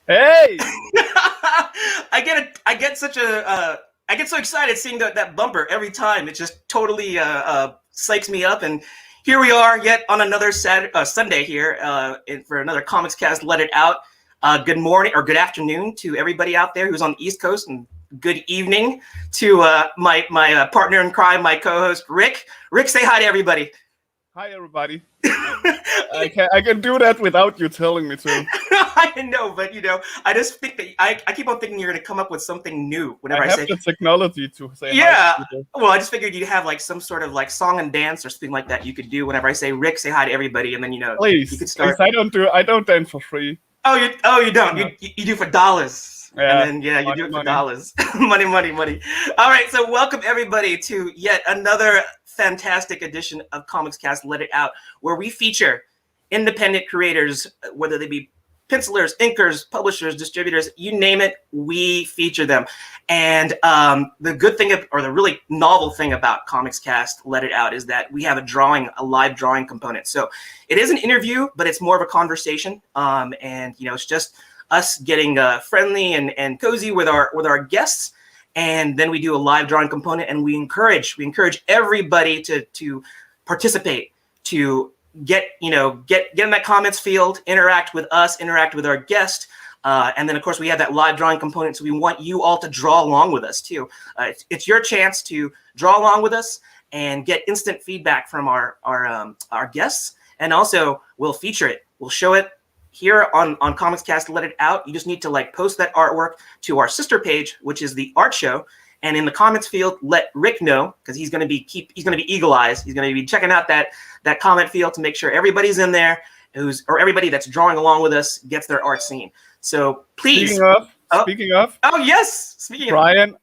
Hey! I get so excited seeing that bumper every time. It just totally psychs me up. And here we are, yet on another Sunday here for another Comics Cast. Let It Out. Good morning or good afternoon to everybody out there who's on the East Coast, and good evening to my partner in crime, my co-host Rick. Rick, say hi to everybody. Hi, everybody. I can do that without you telling me to. I know, but I just think that I keep on thinking you're going to come up with something new whenever I have say. the technology to say Yeah. hi to people. Well, I just figured you'd have like some sort of like song and dance or something like that you could do whenever I say Rick, say hi to everybody, and then Please, you could start. please, I don't dance for free. You don't. No. You do for dollars. Yeah, And then you do it for money. dollars. money. All right, so welcome everybody to yet another fantastic edition of Comics Cast Let It Out, where we feature independent creators, whether they be pencilers, inkers, publishers, distributors, you name it, we feature them. And the good thing, or the really novel thing about Comics Cast Let It Out is that we have a live drawing component. So it is an interview, but it's more of a conversation. And it's just us getting friendly and cozy with our guests. And then we do a live drawing component, and we encourage everybody to participate, to get in that comments field, interact with us, interact with our guest. And then, of course, we have that live drawing component. So we want you all to draw along with us, too. It's your chance to draw along with us and get instant feedback from our guests. And also, we'll feature it. We'll show it here on Comics Cast Let It Out. You just need to post that artwork to our sister page, which is the art show. And in the comments field, let Rick know, because he's going to be eagle eyes. He's going to be checking out that comment field to make sure everybody's in there, or everybody that's drawing along with us gets their art seen. So please. Speaking of. Oh yes. Brian,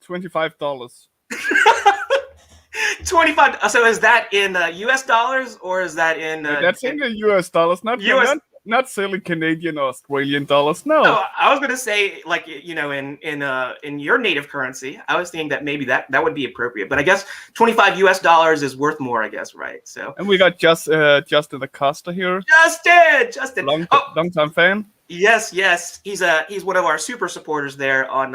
$25. 25. So is that in U.S. dollars, or is that in? That's in the U.S. dollars, not silly Canadian or Australian dollars. No. I was gonna say in your native currency. I was thinking that maybe that would be appropriate, but I guess $25 US is worth more. I guess, right? So. And we got Justin Acosta here. Justin. Long time fan. Yes, he's one of our super supporters there on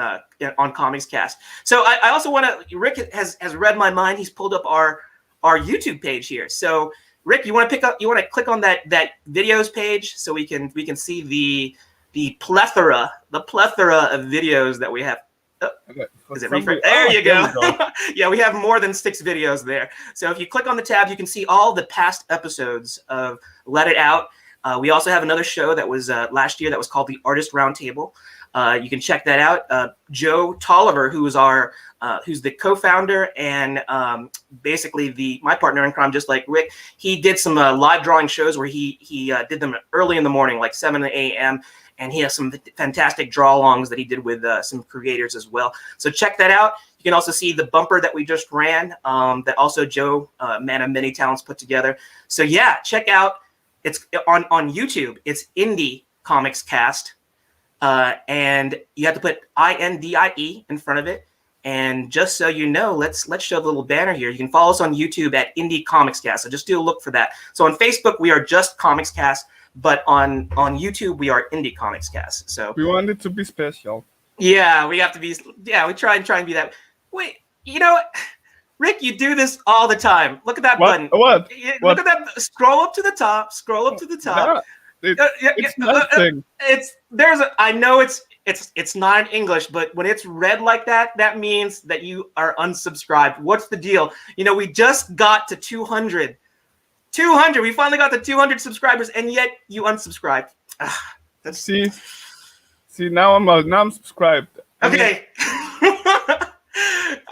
Comics Cast. So I also want to. Rick has read my mind. He's pulled up our YouTube page here. So Rick, you want to click on that videos page so we can see the plethora of videos that we have. Oh, okay. Is it refresh? There you go. Yeah, we have more than 6 videos there. So if you click on the tab, you can see all the past episodes of Let It Out. We also have another show that was last year that was called the Artist Roundtable. You can check that out. Joe Tolliver, who's the co-founder and basically my partner in crime, just like Rick, he did some live drawing shows where he did them early in the morning, like 7 a.m. And he has some fantastic draw-alongs that he did with some creators as well. So check that out. You can also see the bumper that we just ran that also Joe, man of many talents, put together. So yeah, check out. It's on YouTube. It's Indie Comics Cast. And you have to put INDIE in front of it. And just so you know, let's show the little banner here. You can follow us on YouTube at Indie Comics Cast. So just do a look for that. So on Facebook, we are just Comics Cast, but on YouTube, we are Indie Comics Cast. So we want it to be special. Yeah, we have to be. Yeah, we try and be that. Wait, Rick, you do this all the time. Look at that button. What? Look at that. Scroll up to the top. It's nothing. I know it's not in English, but when it's red like that, that means that you are unsubscribed. What's the deal? We just got to 200. 200. We finally got to 200 subscribers, and yet you unsubscribed. See, now I'm subscribed. Okay.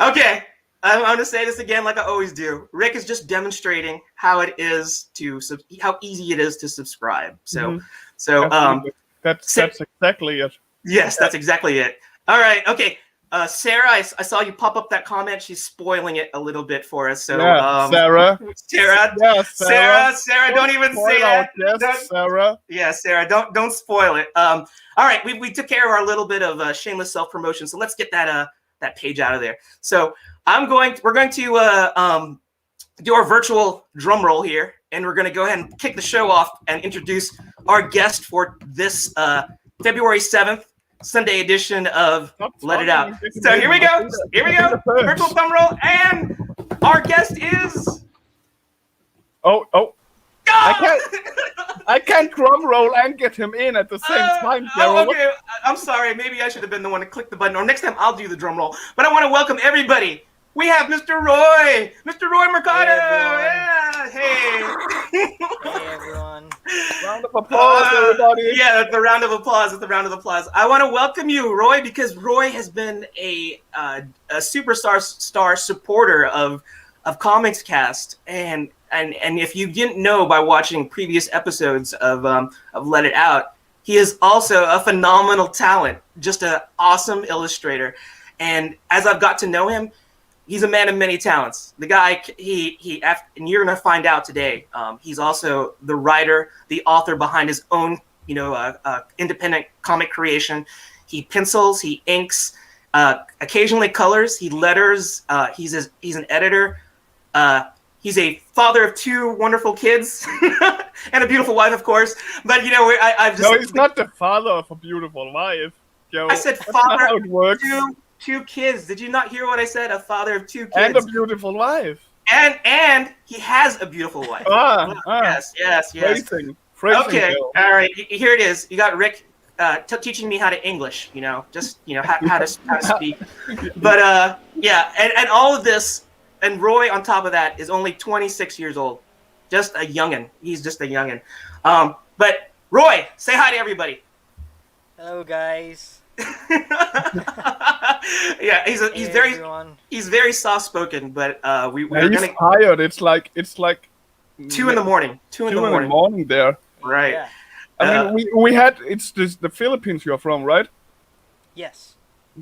Okay. I'm going to say this again like I always do. Rick is just demonstrating how easy it is to subscribe. That's exactly it. Yes, that's exactly it. All right. Okay. Sarah, I saw you pop up that comment. She's spoiling it a little bit for us. So, Sarah. Sarah, don't even say that. Yes, Sarah. Yeah, Sarah, don't spoil it. All right, we took care of our little bit of shameless self-promotion. So let's get that page out of there. So we're going to do our virtual drum roll here, and we're going to go ahead and kick the show off and introduce our guest for this February 7th Sunday edition of Let It Out. So here we go. Virtual thumb roll, and our guest is. Oh. I can't drum roll and get him in at the same time. Okay. I'm sorry. Maybe I should have been the one to click the button, or next time I'll do the drum roll. But I want to welcome everybody. We have Mr. Roi Mercado. Hey, everyone. Round of applause, everybody. Yeah, that's the round of applause. I want to welcome you, Roi, because Roi has been a superstar supporter of Comics Cast, and if you didn't know by watching previous episodes of Let It Out, he is also a phenomenal talent, just an awesome illustrator. And as I've got to know him, he's a man of many talents. The guy, and you're gonna find out today. He's also the writer, the author behind his own, independent comic creation. He pencils, he inks, occasionally colors, he letters. He's an editor. He's a father of 2 wonderful kids and a beautiful wife, of course. But I've just he's not the father of a beautiful wife. Joe. I said father of two kids. Did you not hear what I said? A father of 2 kids and a beautiful wife. And he has a beautiful wife. Yes. Phrasing, okay, Joe. all right. Here it is. You got Rick teaching me how to English. How to speak. But and all of this. And Roi, on top of that, is only 26 years old. Just a youngin'. He's just a youngin'. But Roi, say hi to everybody. Hello, guys. Yeah, he's very soft spoken, but we're gonna tired. It's like 2 in the morning. 2 in the morning there. Right. Yeah. I mean, we had the Philippines you're from, right? Yes.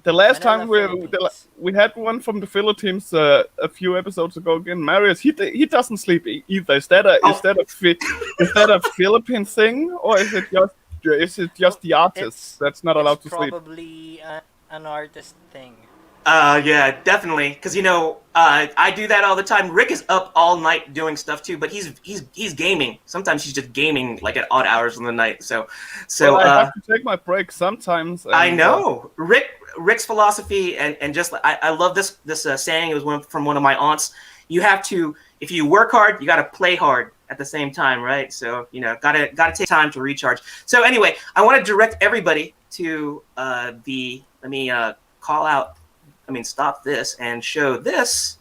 The last Manila, time we had one from the Philippines a few episodes ago again. Marius, he doesn't sleep either. Is that a Philippine thing, or is it just the artist that's not allowed to sleep? Probably an artist thing. Yeah, definitely. Because I do that all the time. Rick is up all night doing stuff too, but he's gaming. Sometimes he's just gaming like at odd hours in the night. So I have to take my break sometimes. I know Rick's philosophy, and just I love this saying. It was from one of my aunts. You have to, if you work hard, you got to play hard at the same time, right? So gotta take time to recharge. So anyway, I want to direct everybody to stop this and show this.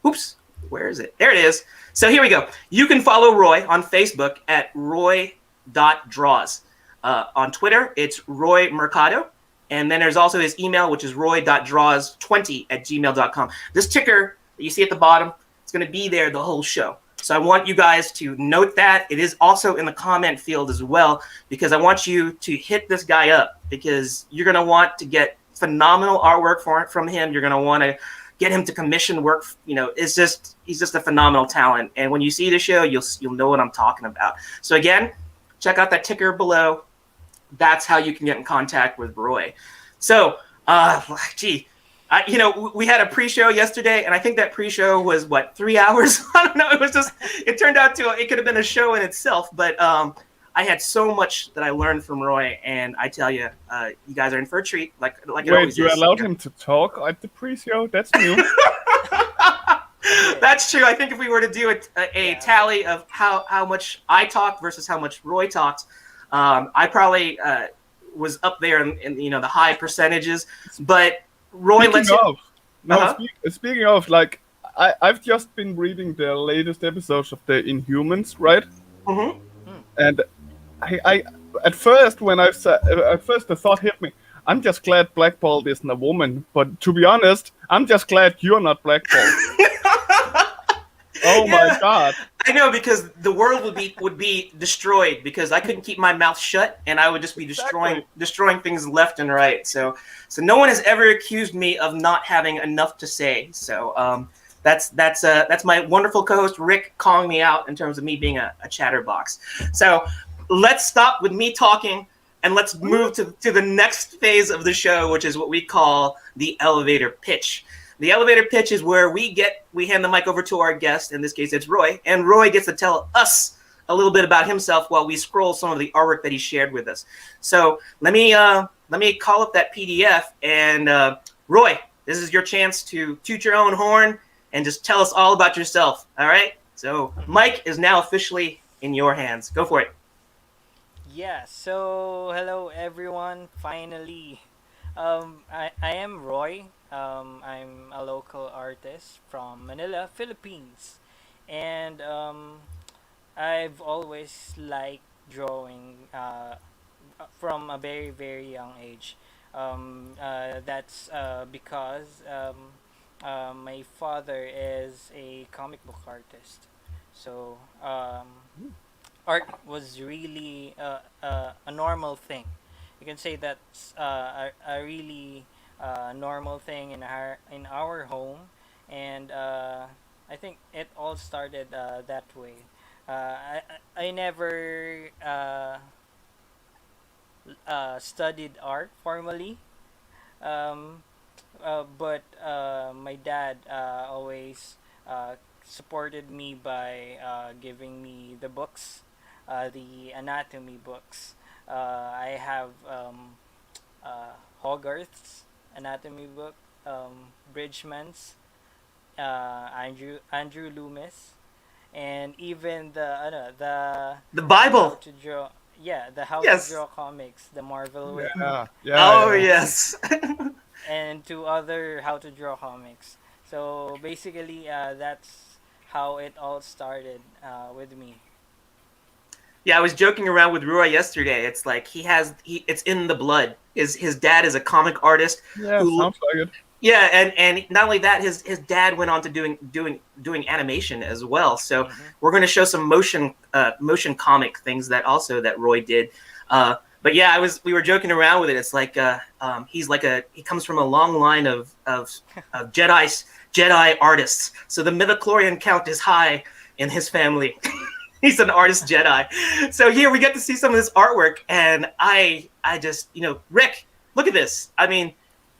Oops, where is it? There it is. So here we go. You can follow Roi on Facebook at roi.draws. On Twitter, it's Roi Mercado. And then there's also his email, which is roi.draws20@gmail.com. This ticker that you see at the bottom, it's going to be there the whole show. So I want you guys to note that. It is also in the comment field as well, because I want you to hit this guy up, because you're going to want to get phenomenal artwork from him. You're going to want to get him to commission work. He's just a phenomenal talent. And when you see the show, you'll know what I'm talking about. So again, check out that ticker below. That's how you can get in contact with Roi. So, we had a pre-show yesterday, and I think that pre-show was 3 hours? I don't know. It turned out it could have been a show in itself, but I had so much that I learned from Roi, and I tell you, you guys are in for a treat. Like it always is. Wait, you allowed him to talk at the pre-show? That's new. That's true. I think if we were to do a tally of how much I talked versus how much Roi talked, I probably was up there in the high percentages. But Roi, speaking of, like, I've just been reading the latest episodes of the Inhumans, right? Mm-hmm. And I at first the thought hit me. I'm just glad Black Bolt isn't a woman, but to be honest, I'm just glad you're not Black Bolt. Oh my God! I know, because the world would be destroyed, because I couldn't keep my mouth shut, and I would just be destroying things left and right. So no one has ever accused me of not having enough to say. So that's my wonderful co-host Rick calling me out in terms of me being a chatterbox. So let's stop with me talking, and let's move to the next phase of the show, which is what we call the elevator pitch. The elevator pitch is where we hand the mic over to our guest. In this case, it's Roi, and Roi gets to tell us a little bit about himself while we scroll some of the artwork that he shared with us. So let me call up that PDF, and Roi, this is your chance to toot your own horn and just tell us all about yourself. All right. So Mike is now officially in your hands. Go for it. Yeah, so hello everyone, finally. I am Roy. I'm a local artist from Manila, Philippines. And I've always liked drawing from a very, very young age. That's because my father is a comic book artist. So art was really a normal thing. You can say that's a really normal thing in our home, and I think it all started that way. I never studied art formally, um, but my dad always supported me by giving me the books, the anatomy books. I have Hogarth's anatomy book, Bridgman's, Andrew Loomis, and even The how Bible. to draw. Yeah, the how Yes. to draw comics, the Marvel way, Yeah. Oh Yeah. yes. and two other how to draw comics. So basically, that's how it all started with me. Yeah, I was joking around with Rui yesterday. It's like it's in the blood. His dad is a comic artist Yeah, who sounds like it. yeah, and not only that, his dad went on to doing animation as well. So Mm-hmm. we're going to show some motion comic things that Roy did. But yeah, we were joking around with it. It's like he comes from a long line of Jedi artists. So the midichlorian count is high in his family. He's an artist Jedi. So here we get to see some of this artwork, and I just Rick, look at this. I mean,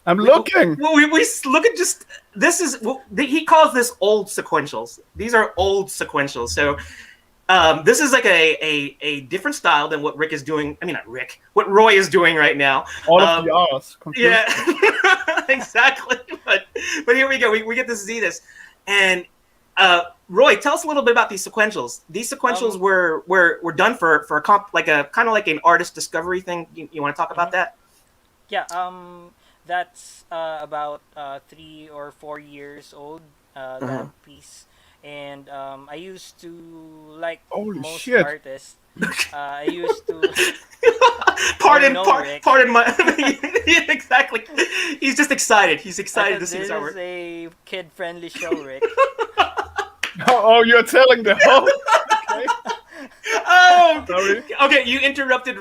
I'm looking. we look at just this is he calls this old sequentials. These are old sequentials. So this is like a different style than what Rick is doing. I mean, not Rick. What Roy is doing right now. All of the R's. confused. Yeah, exactly. But here we go. We get to see this, and Roy, tell us a little bit about these sequentials. These sequentials were done for a kind of like an artist discovery thing. You want to talk about that? Yeah, that's about 3 or 4 years old, that piece. And I used to, like Holy most shit. artists, I used to. Pardon Rick. my. Yeah, exactly. He's just excited. He's excited to Because see this this is artwork. a kid-friendly show, Rick. Oh, you're telling the whole. Okay. Oh, Sorry. okay. You interrupted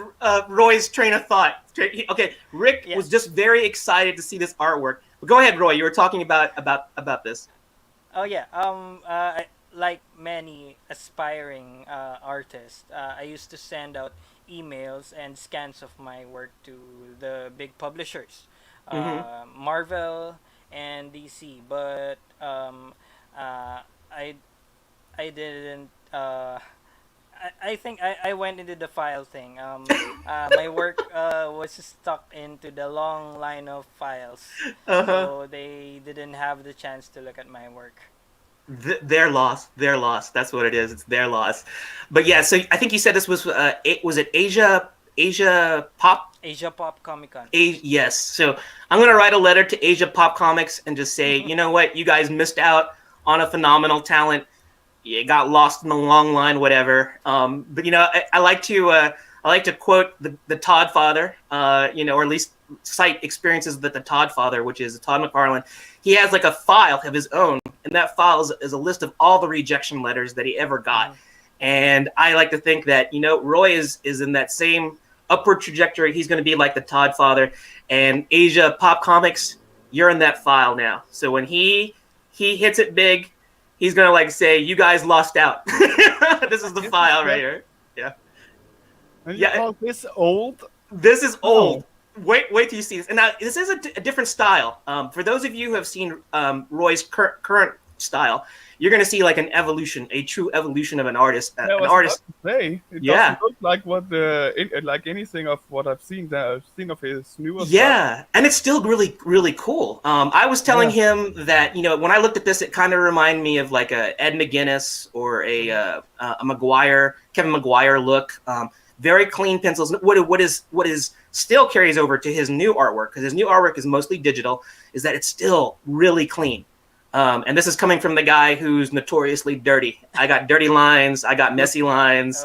Roy's train of thought. Okay, Rick Yeah. was just very excited to see this artwork. But go ahead, Roy. You were talking about this. Oh yeah. Like many aspiring artists, I used to send out emails and scans of my work to the big publishers, Marvel and DC. But I didn't. I think I went into the file thing. My work was stuck into the long line of files, so they didn't have the chance to look at my work. Their loss. Their loss. That's what it is. It's their loss. But yeah, so I think you said this was it Asia Pop? Asia Pop Comic Con. Yes. So I'm gonna write a letter to Asia Pop Comics and just say, you know what, you guys missed out on a phenomenal talent. You got lost in the long line, whatever. But I like to quote the Todd Father, or at least cite experiences that the Todd Father, which is Todd McFarlane, he has like a file of his own, and that file is a list of all the rejection letters that he ever got. And I like to think that Roy is in that same upward trajectory. He's going to be like the Todd Father, and Asia Pop Comics, you're in that file now. So when he hits it big, he's gonna say, "You guys lost out." This is the file right here. Yeah. And you Yeah. call this old? This is old. Wait till you see this. And now this is a different style. For those of you who have seen Roy's current style, you're going to see like an evolution, a true evolution of an artist. I An was artist. about to say, it Yeah. doesn't look like like anything of what I've seen of his newer stuff. Yeah, and it's still really cool. I was telling him that when I looked at this, it kind of reminded me of like a Ed McGuinness or a Kevin Maguire look. Very clean pencils. What is still carries over to his new artwork, because his new artwork is mostly digital, is that it's still really clean. And this is coming from the guy who's notoriously dirty. I got dirty lines. I got messy lines.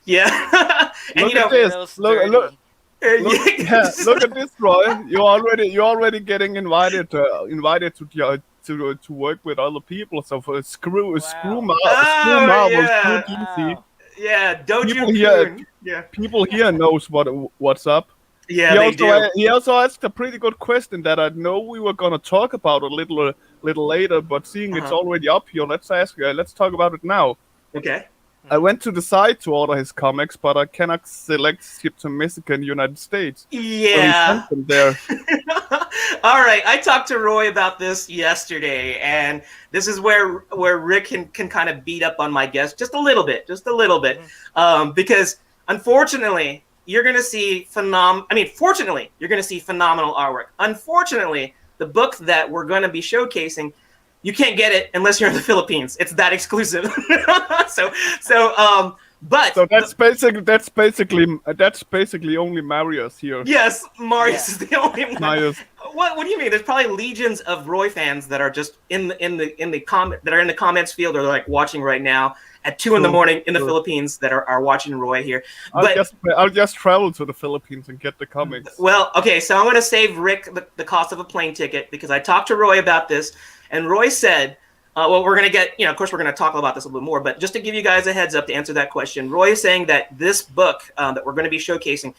Yeah. And Look at this. Look at this, Roy. You're already getting invited to work with other people. So for screw Marvel, screw DC. Wow. Yeah, Dojo People here knows what's up. Yeah, He also asked a pretty good question that I know we were gonna talk about a little later, but seeing it's already up here, let's talk about it now. Okay. I went to the site to order his comics, but I cannot select ship to Mexico and United States. Yeah. So he sent them there. All right, I talked to Roy about this yesterday, and this is where Rick can kind of beat up on my guest just a little bit, because unfortunately you're going to see fortunately you're going to see phenomenal artwork. Unfortunately, the book that we're going to be showcasing, you can't get it unless you're in the Philippines. It's that exclusive. But that's basically only Marius here. Yes, Marius is the only one. Marius. What do you mean? There's probably legions of Roy fans that are just in the comments field, or like watching right now at 2 in the morning in the Philippines that are watching Roy here. I'll just travel to the Philippines and get the comics. Well, okay, so I'm going to save Rick the cost of a plane ticket, because I talked to Roy about this, and Roy said, we're going to get, of course, we're going to talk about this a little bit more, but just to give you guys a heads up to answer that question, Roy is saying that this book that we're going to be showcasing,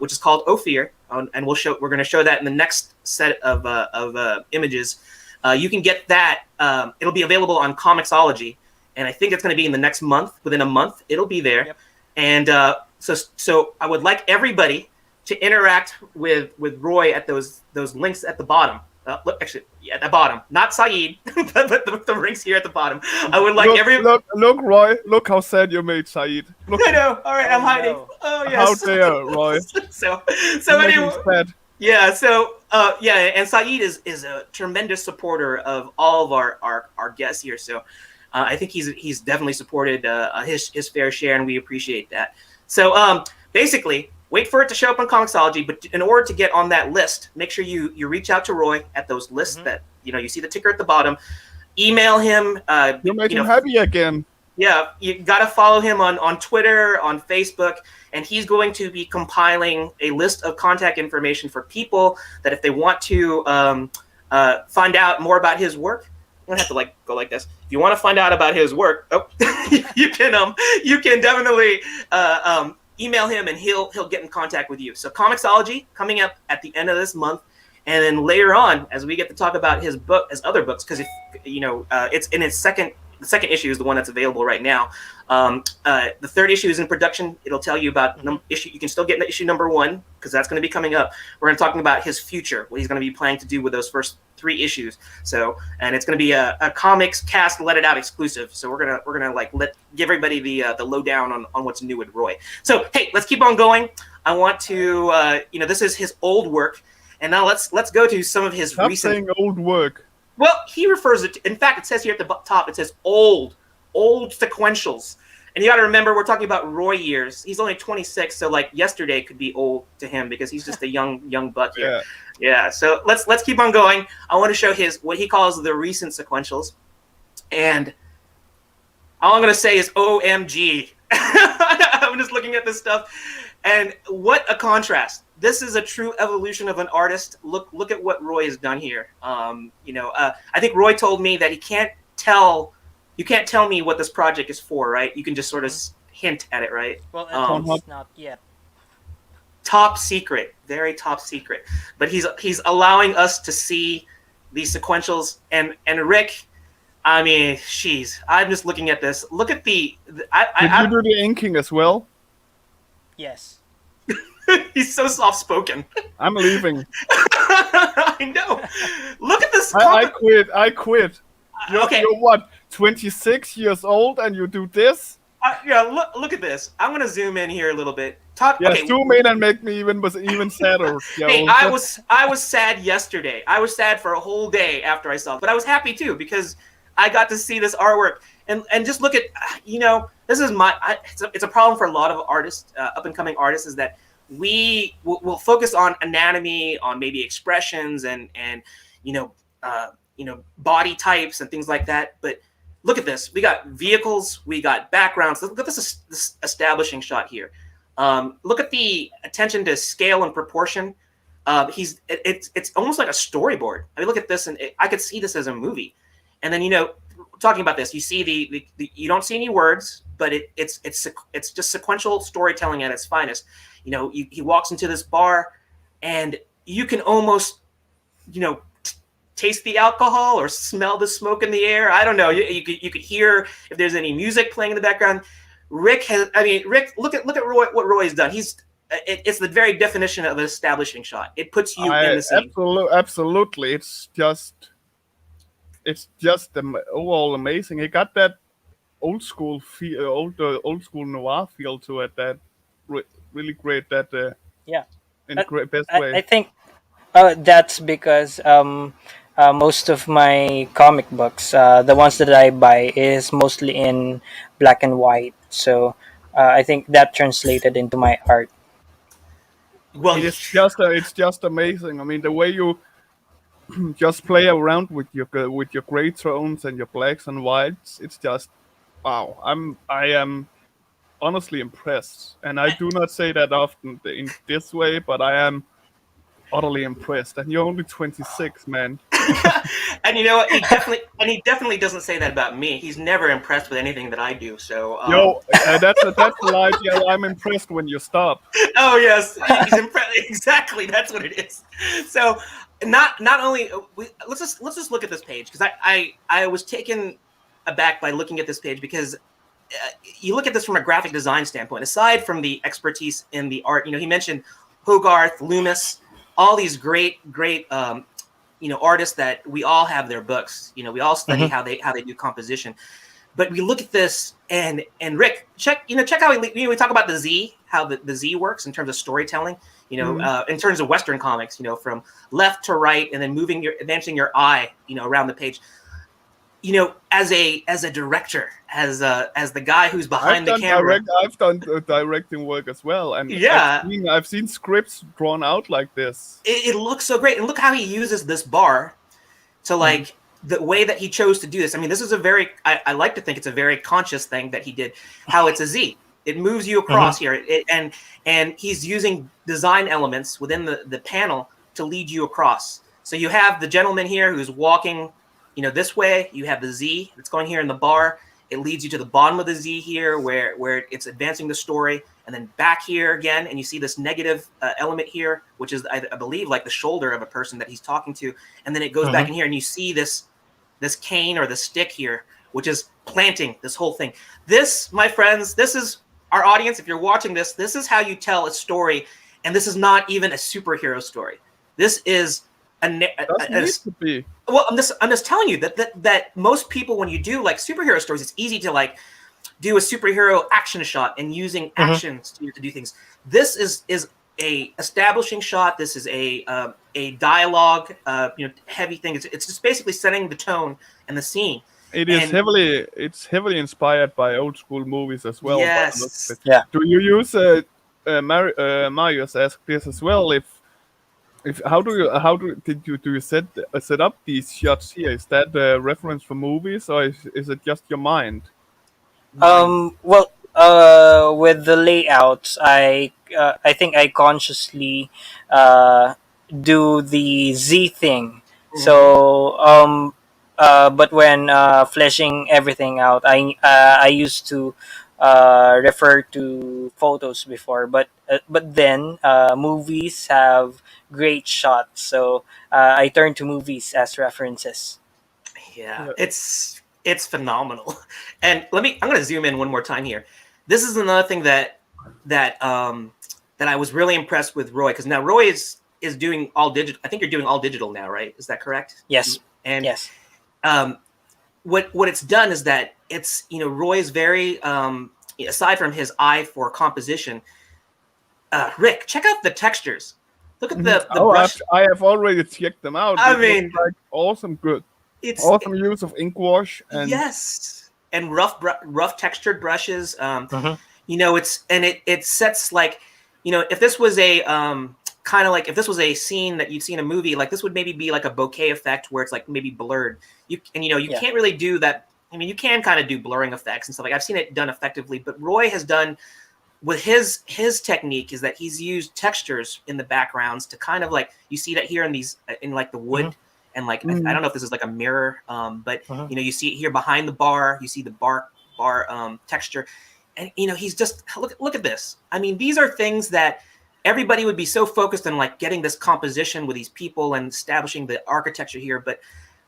which is called OPHIR, and we're going to show that in the next set of images. You can get that. It'll be available on Comixology, and I think it's going to be in the next month. Within a month, it'll be there. Yep. And so I would like everybody to interact with Roy at those links at the bottom. Look, actually, at the bottom, not Saeed, but the links here at the bottom. I would like look, Roy. Look how sad you made Saeed. Look, I know. All right, I'm hiding. No. Oh yes. How dare, Roy? so anyway, yeah. So and Saeed is a tremendous supporter of all of our guests here. So I think he's definitely supported his fair share, and we appreciate that. So basically, wait for it to show up on Comixology, but in order to get on that list, make sure you reach out to Roy at those lists that you see the ticker at the bottom. Email him. You made him happy again. Yeah, you got to follow him on Twitter, on Facebook, and he's going to be compiling a list of contact information for people that if they want to find out more about his work. I'm gonna have to go like this. If you want to find out about his work, you can definitely email him, and he'll get in contact with you. So Comixology coming up at the end of this month, and then later on, as we get to talk about his other books, because it's in its second. The second issue is the one that's available right now. The third issue is in production. It'll tell you about issue. You can still get issue number 1, because that's going to be coming up. We're going to talk about his future, what he's going to be planning to do with those first 3 issues. So, and it's going to be a comics cast Let It Out exclusive. So we're gonna give everybody the lowdown on what's new with Roy. So hey, let's keep on going. I want to this is his old work, and now let's go to some of his recent. Saying old work. Well, he refers it to, in fact, it says here at the top, it says old sequentials. And you got to remember, we're talking about Roy years. He's only 26, so yesterday could be old to him, because he's just a young buck here. Yeah. So let's keep on going. I want to show what he calls the recent sequentials. And all I'm going to say is OMG. I'm just looking at this stuff. And what a contrast. This is a true evolution of an artist. Look at what Roy has done here. I think Roy told me that you can't tell me what this project is for, right? You can just sort of hint at it, right? Well, it's not yet. Top secret, very top secret. But he's allowing us to see these sequentials. And Rick, I mean, I'm just looking at this. Look at Did you do the inking as well? Yes. He's so soft spoken. I'm leaving. I know. Look at this. I quit. I quit. Okay. You're what? 26 years old and you do this? Yeah. Look at this. I'm gonna zoom in here a little bit. Talk. Yeah, Okay. zoom in and make me even sadder. Hey, I was sad yesterday. I was sad for a whole day after I saw it, but I was happy too because I got to see this artwork and just look at this is it's a problem for a lot of artists, up and coming artists, is that we will focus on anatomy, on maybe expressions and body types and things like that, but look at this. We got vehicles, we got backgrounds. Look at this establishing shot here. Look at the attention to scale and proportion. It's almost like a storyboard. I mean, look at this, and I could see this as a movie. And then talking about this, you see the you don't see any words, but it's just sequential storytelling at its finest. He walks into this bar, and you can almost taste the alcohol or smell the smoke in the air. I don't know. You could hear if there's any music playing in the background. Rick, look at what Roy has done. It's the very definition of an establishing shot. It puts you in the scene. Absolutely. It's just overall amazing. He got that old school feel, old school noir feel to it. That really great. That Yeah. in great best way. I think that's because most of my comic books, the ones that I buy, is mostly in black and white. So I think that translated into my art. Well, it's just amazing. I mean, the way you just play around with your gray tones and your blacks and whites, it's just wow. I am honestly impressed, and I do not say that often in this way, but I am utterly impressed. And you're only 26, man. And you know what? He definitely doesn't say that about me. He's never impressed with anything that I do. So that's a lie. Yeah, I'm impressed when you stop. Oh yes, he's impressed. Exactly, that's what it is. So not only let's just look at this page, because I was taken aback by looking at this page, because you look at this from a graphic design standpoint. Aside from the expertise in the art, he mentioned Hogarth, Loomis, all these great artists that we all have their books. We all study how they do composition. But we look at this, and Rick, check how we talk about the Z, how the Z works in terms of storytelling. In terms of Western comics, from left to right, and then advancing your eye, around the page. As a director, as the guy who's behind the camera. I've done directing work as well, and yeah, I've seen scripts drawn out like this. It looks so great, and look how he uses this bar to the way that he chose to do this. I mean, this is I like to think it's a very conscious thing that he did. How it's a Z, it moves you across here, and he's using design elements within the panel to lead you across. So you have the gentleman here who's walking. This way, you have the Z that's going here in the bar. It leads you to the bottom of the Z here where it's advancing the story. And then back here again, and you see this negative element here, which is, I believe, like the shoulder of a person that he's talking to. And then it goes back in here, and you see this cane or the stick here, which is planting this whole thing. This, my friends, this is our audience. If you're watching this is how you tell a story. And this is not even a superhero story. This is Needs to be. Well, I'm just telling you that most people, when you do like superhero stories, it's easy to do a superhero action shot and using actions to do things. This is a establishing shot. This is a dialogue, heavy thing. It's just basically setting the tone and the scene. It's heavily inspired by old school movies as well. Yes. Yeah. Do you use Marius asked this as well? Did you set up these shots here? Is that a reference for movies, or is it just your mind? Well, with the layouts, I think I consciously do the Z thing. So but when fleshing everything out, I used to refer to photos before, but then movies have great shots, so I turn to movies as references. Yeah, it's phenomenal. And I'm going to zoom in one more time here. This is another thing that that I was really impressed with Roi, because now Roi is doing all digital. I think you're doing all digital now, right? Is that correct? Yes. And Yes. What it's done is that it's, Roy is very aside from his eye for composition. Rick, check out the textures. Look at the brush. I have already checked them out. I It mean, looks like awesome, good. It's Awesome use of ink wash and yes, and rough textured brushes. Mhm. It sets like, if this was a kind of like if this was a scene that you'd see in a movie, like this would maybe be like a bokeh effect where it's like maybe blurred. You can't really do that. I mean, you can kind of do blurring effects and stuff. Like I've seen it done effectively, but Roy has done with his technique is that he's used textures in the backgrounds to kind of like, you see that here in these in like the wood. And like I don't know if this is like a mirror, but you see it here behind the bar. You see the bar texture, and he's just look at this. I mean, these are things that everybody would be so focused on, like getting this composition with these people and establishing the architecture here. But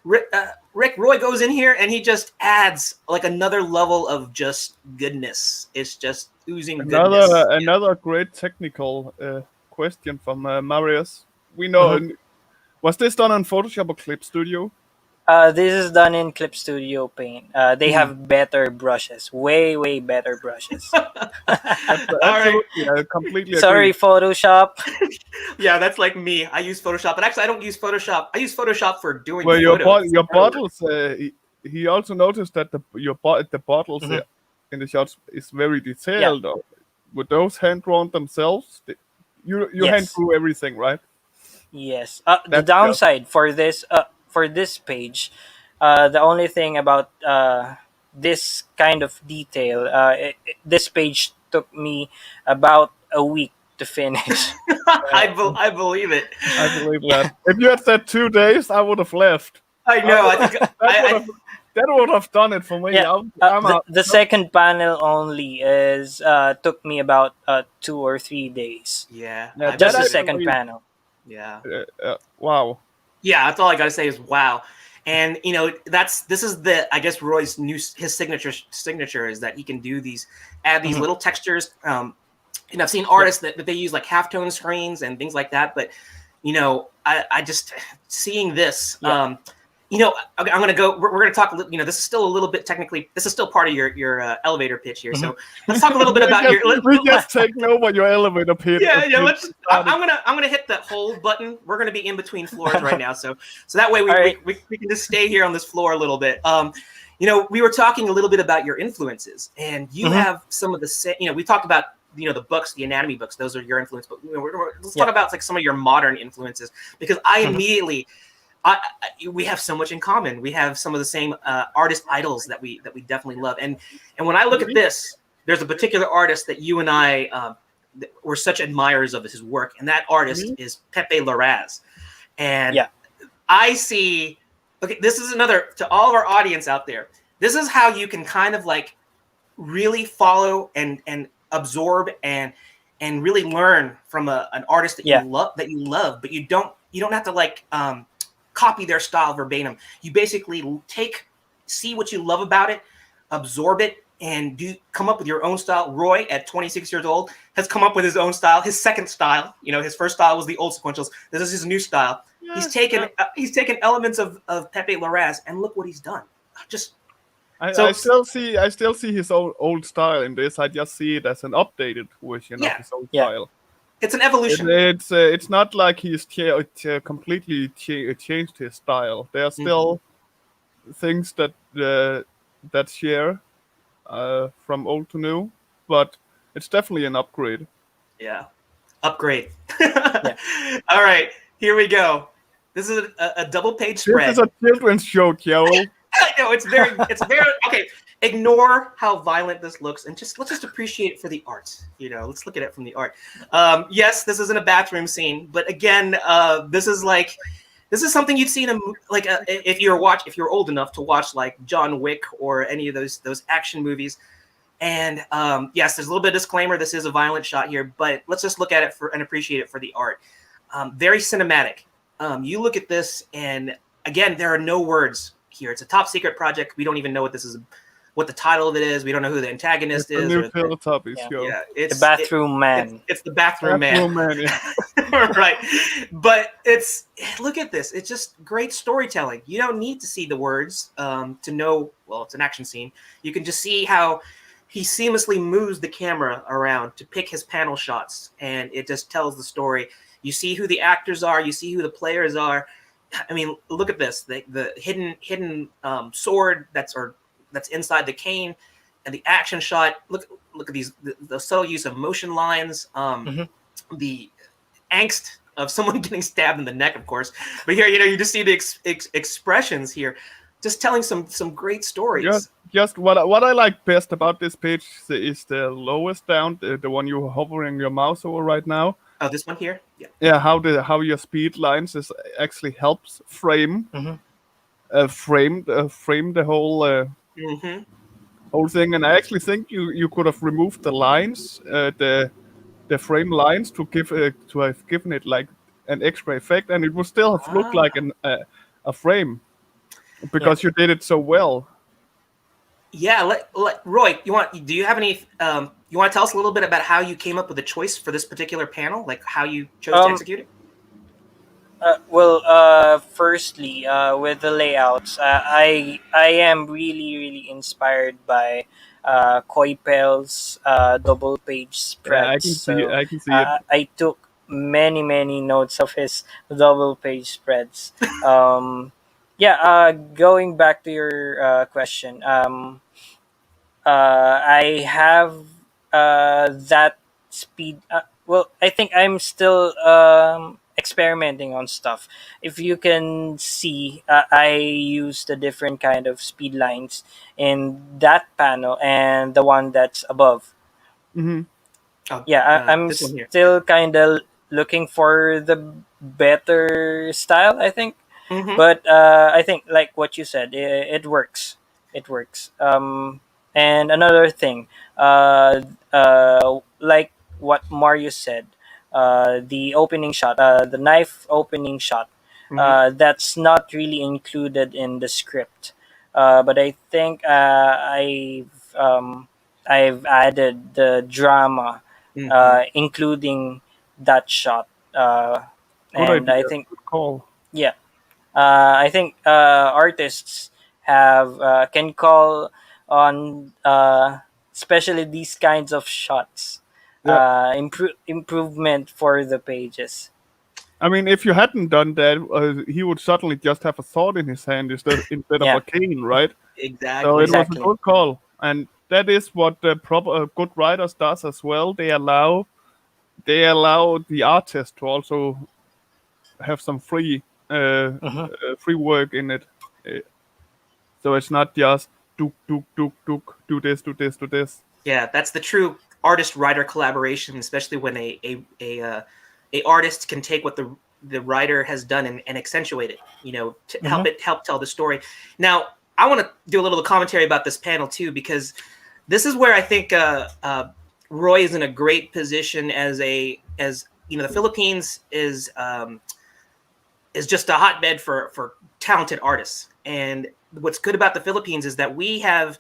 Rick Roy goes in here and he just adds like another level of just goodness. It's just oozing goodness. Another great technical question from Marius. We know. Was this done on Photoshop or Clip Studio? This is done in Clip Studio Paint. They have better brushes, way better brushes. Absolutely, I completely Sorry, agree. Photoshop. Yeah, that's like me. I use Photoshop, but actually, I don't use Photoshop. I use Photoshop for doing Well, your photos. bottles. He also noticed that the bottles in the shots is very detailed. With those hand drawn themselves, you hand drew everything, right? Yes. The downside for this page, the only thing about this kind of detail, this page took me about a week to finish. I believe it. I believe that. If you had said 2 days, I would have left. I know. I think that would have done it for me. Yeah. I'm out. The second panel only is took me about 2 or 3 days. Yeah. Just the second panel. Yeah. Wow. Yeah, that's all I got to say is wow. And this is I guess Roy's his signature is that he can add these little textures. And I've seen artists that they use like halftone screens and things like that. But I just seeing this. I'm going to go. We're going to talk. This is still a little bit technically. This is still part of your elevator pitch here. So let's talk a little bit about we just taking over your elevator pitch. Yeah. I'm gonna hit that hold button. We're gonna be in between floors right now, so that way we can just stay here on this floor a little bit. We were talking a little bit about your influences, and you have some of the same. We talked about the books, the anatomy books. Those are your influence, but let's talk about like some of your modern influences, because I immediately. We have so much in common. We have some of the same artist idols that we definitely love. And when I look at this, there's a particular artist that you and I were such admirers of his work, and that artist is Pepe Larraz. And I see. Okay, this is another to all of our audience out there. This is how you can kind of like really follow and absorb and really learn from an artist that you love, but you don't have to like. Copy their style verbatim. You basically see what you love about it, absorb it, and come up with your own style. Roy, at 26 years old, has come up with his own style, his second style. His first style was the old sequentials. This is his new style. He's taken elements of Pepe Larraz, and look what he's done. I still see his old style in this. I just see it as an updated version of his old style. It's an evolution. It's not like he's completely changed his style. There are still things that share from old to new, but it's definitely an upgrade. Yeah, upgrade. All right, here we go. This is a double-page spread. This is a children's show, Carol. I know it's very okay. Ignore how violent this looks and let's just appreciate it for the art. Let's look at it from the art. Yes, this isn't a bathroom scene, but again, this is something you'd see in if you're old enough to watch like John Wick or any of those action movies. And yes, there's a little bit of disclaimer. This is a violent shot here, but let's just look at it and appreciate it for the art. Very cinematic. You look at this, and again, there are no words here. It's a top secret project. We don't even know what this is what the title of it is. We don't know who the antagonist It's a is. new Or Teletubbies. Yeah. Yeah. yeah, The bathroom man. It's the bathroom man. Yeah. Right. But look at this. It's just great storytelling. You don't need to see the words to know, well, it's an action scene. You can just see how he seamlessly moves the camera around to pick his panel shots, and it just tells the story. You see who the actors are, you see who the players are. I mean, look at this. The hidden sword that's inside the cane, and the action shot. Look at these the subtle use of motion lines. The angst of someone getting stabbed in the neck, of course. But here, you just see the expressions here, just telling some great stories. Just what I like best about this page is the lowest down, the one you're hovering your mouse over right now. Oh, this one here? Yeah. Yeah, how your speed lines is actually helps frame frame the whole thing. And I actually think you could have removed the lines, the frame lines to have given it like an extra effect, and it would still have looked like a frame because you did it so well. Yeah, Roy, do you have any? You want to tell us a little bit about how you came up with the choice for this particular panel, like how you chose to execute it? Firstly, with the layouts, I am really inspired by Coipel's double page spreads. Yeah, I can see it. So I can see it. I took many notes of his double page spreads. Going back to your question, I have that speed. I think I'm still experimenting on stuff. If you can see, I use the different kind of speed lines in that panel and the one that's above. I'm This one here. still kind of looking for the better style, I think. But I think, like what you said, it works. It works. And another thing, like what Mario said, the opening shot, the knife opening shot, that's not really included in the script. But I think I've added the drama, including that shot. Good And idea. I think, Good call. yeah, I think artists have can call on especially these kinds of shots. Yeah. Improvement for the pages. I mean, if you hadn't done that, he would suddenly just have a sword in his hand instead of Yeah. a cane, right? Exactly. So it Exactly. was a good call, and that is what the proper good writers does as well. They allow the artist to also have some free work in it. Uh, So it's not just do this, do this, do this. Yeah, that's the true artist-writer collaboration, especially when a artist can take what the writer has done and accentuate it, to help tell the story. Now, I want to do a little commentary about this panel too, because this is where I think Roy is in a great position as the Philippines is just a hotbed for talented artists. And what's good about the Philippines is that we have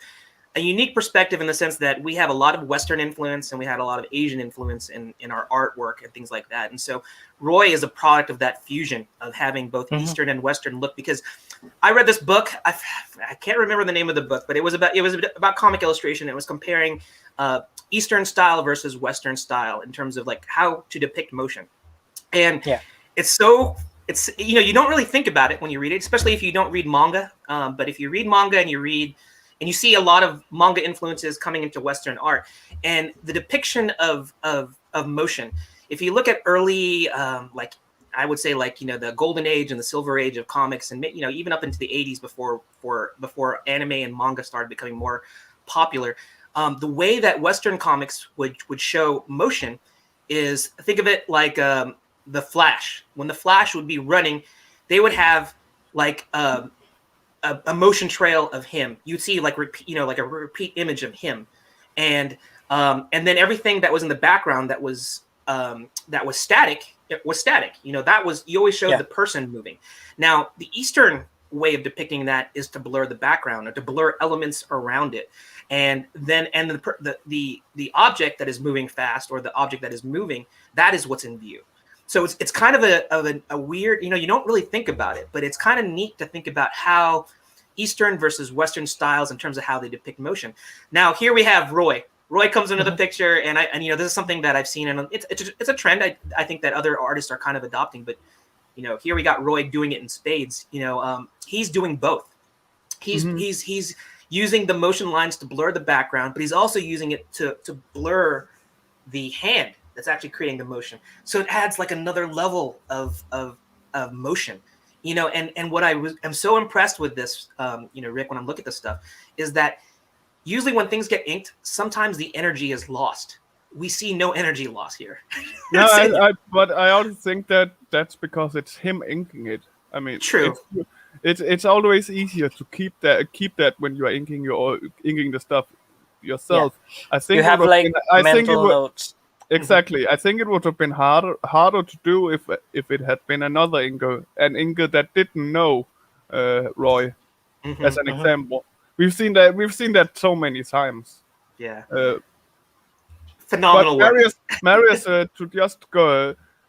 a unique perspective in the sense that we have a lot of Western influence and we had a lot of Asian influence in our artwork and things like that. And so Roy is a product of that fusion of having both Eastern and Western look, because I read this book. I can't remember the name of the book, but it was about comic illustration. It was comparing Eastern style versus Western style in terms of like how to depict motion. And it's you don't really think about it when you read it, especially if you don't read manga. But if you read manga and you see a lot of manga influences coming into Western art, and the depiction of motion. If you look at early, I would say the golden age and the silver age of comics, and even up into the 80s before anime and manga started becoming more popular, the way that Western comics would show motion is, think of it like the Flash. When the Flash would be running, they would have like a motion trail of him. You'd see like a repeat image of him, and then everything that was in the background that was static. It was static. You always showed the person moving. Now the Eastern way of depicting that is to blur the background or to blur elements around it, and then the object that is moving fast or the object that is moving, that is what's in view. So it's kind of a weird, you don't really think about it, but it's kind of neat to think about how Eastern versus Western styles in terms of how they depict motion. Now here we have Roi. Roi comes into the picture, and this is something that I've seen, and it's a trend I think that other artists are kind of adopting. But here we got Roi doing it in spades. He's doing both. He's using the motion lines to blur the background, but he's also using it to blur the hand that's actually creating the motion. So it adds like another level of motion. And what I'm so impressed with this, Rick, when I'm looking at this stuff, is that usually when things get inked, sometimes the energy is lost. We see no energy loss here. No, but I also think that that's because it's him inking it. I mean, true. It's always easier to keep that when you are inking the stuff yourself. Yeah. I think you have like mental notes. Exactly. I think it would have been harder to do if it had been another inker, an inker that didn't know Roi, as an example. We've seen that so many times. Yeah. Phenomenal work. Marius, to just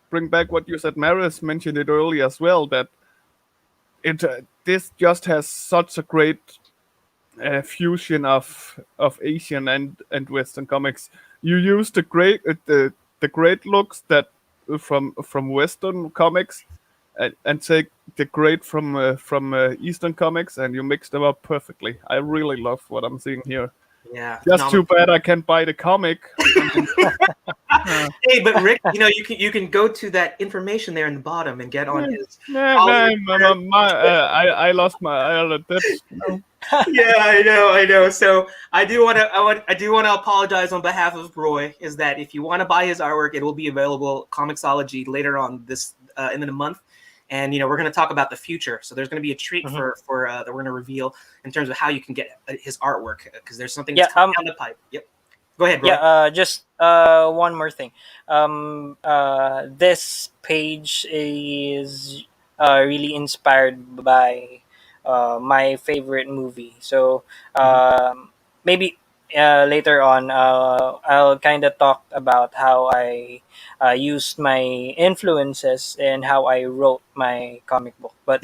bring back what you said, Marius mentioned it earlier as well, that this just has such a great fusion of Asian and Western comics. You use the great looks that from Western comics and take the great from Eastern comics, and you mix them up perfectly. I really love what I'm seeing here. Yeah. Just too bad I can't buy the comic. Hey, but Rick, you can go to that information there in the bottom and get on his. I lost my. Yeah, I know. So I do want to apologize on behalf of Roi. Is that if you want to buy his artwork, it will be available Comixology later on this in the month. And we're going to talk about the future. So there's going to be a treat for that we're going to reveal in terms of how you can get his artwork, because there's something that's coming down the pipe. Yep. Go ahead, Roi. Yeah. Just one more thing. This page is really inspired by my favorite movie. So maybe later on, I'll kind of talk about how I used my influences and how I wrote my comic book. But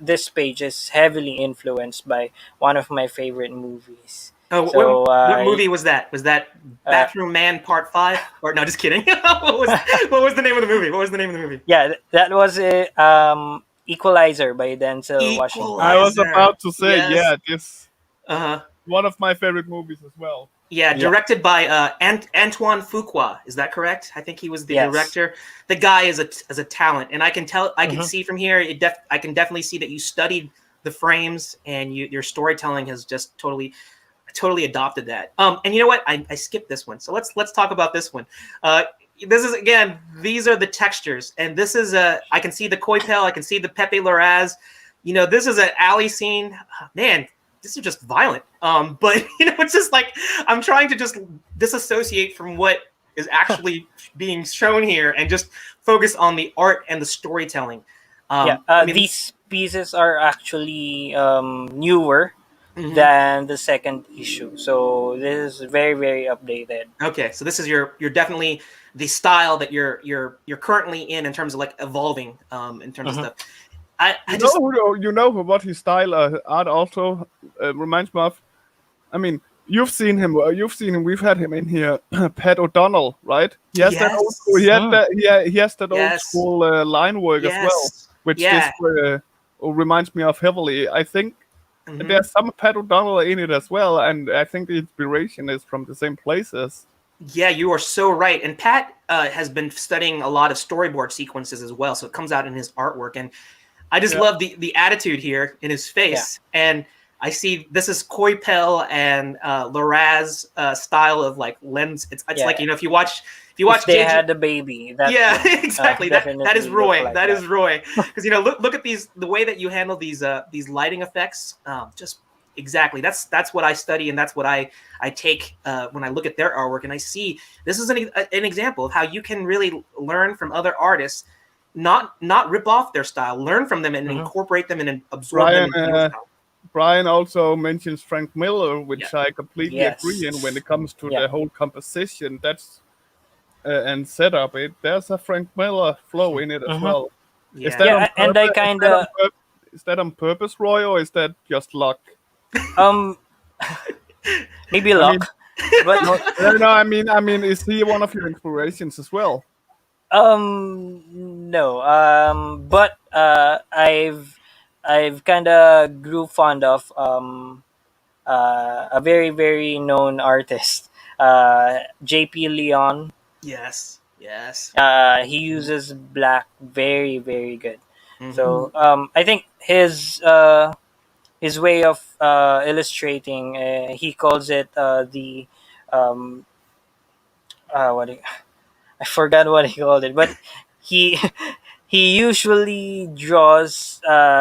this page is heavily influenced by one of my favorite movies. Oh, so, what movie was that? Was that Bathroom Man Part 5? Or no, just kidding. What was the name of the movie? Yeah, that was Equalizer by Denzel Washington. I was about to say, this Uh-huh. One of my favorite movies as well. Yeah, directed by Antoine Fuqua. Is that correct? I think he was the director. The guy is a talent, and I can see from here. I can definitely see that you studied the frames, and your storytelling has just totally adopted that. And you know what? I skipped this one, so let's talk about this one. This is, again, these are the textures, and this is I can see the Coipel, I can see the Pepe Larraz. This is an alley scene. Man, this is just violent. But it's just like I'm trying to just disassociate from what is actually being shown here and just focus on the art and the storytelling. These pieces are actually newer than the second issue, so this is very, very updated. Okay, so this is you're definitely the style that you're currently in terms of like evolving in terms of stuff. You know what his style art also reminds me of. I mean, you've seen him. We've had him in here. Pat O'Donnell, right? He has that old school. He has that old school line work as well, which this reminds me of heavily. I think there's some Pat O'Donnell in it as well, and I think the inspiration is from the same places. Yeah, you are so right. And Pat has been studying a lot of storyboard sequences as well, so it comes out in his artwork. And I just love the attitude here in his face. Yeah. And I see this is Coipel and Larraz style of like lens. It's like, if you watch they had a baby. Exactly. That is Roi. That is Roi. Because look at the way that you handle these lighting effects. Just exactly. That's what I study, and that's what I take when I look at their artwork, and I see this is an example of how you can really learn from other artists not rip off their style. Learn from them and incorporate them and absorb them into your style. Brian also mentions Frank Miller, which Yeah. I completely agree in when it comes to Yeah. the whole composition. That's and setup. There's a Frank Miller flow in it as well. Yeah. Is that on and I purpose? kind of Is that on purpose, Roy, or is that just luck? maybe luck, but No, I mean, is he one of your inspirations as well? no. But I've kind of grew fond of a very very known artist, JP Leon. Yes. He uses black very very good. Mhm. So I think his way of illustrating, he calls it the what I forgot what he called it, but he he usually draws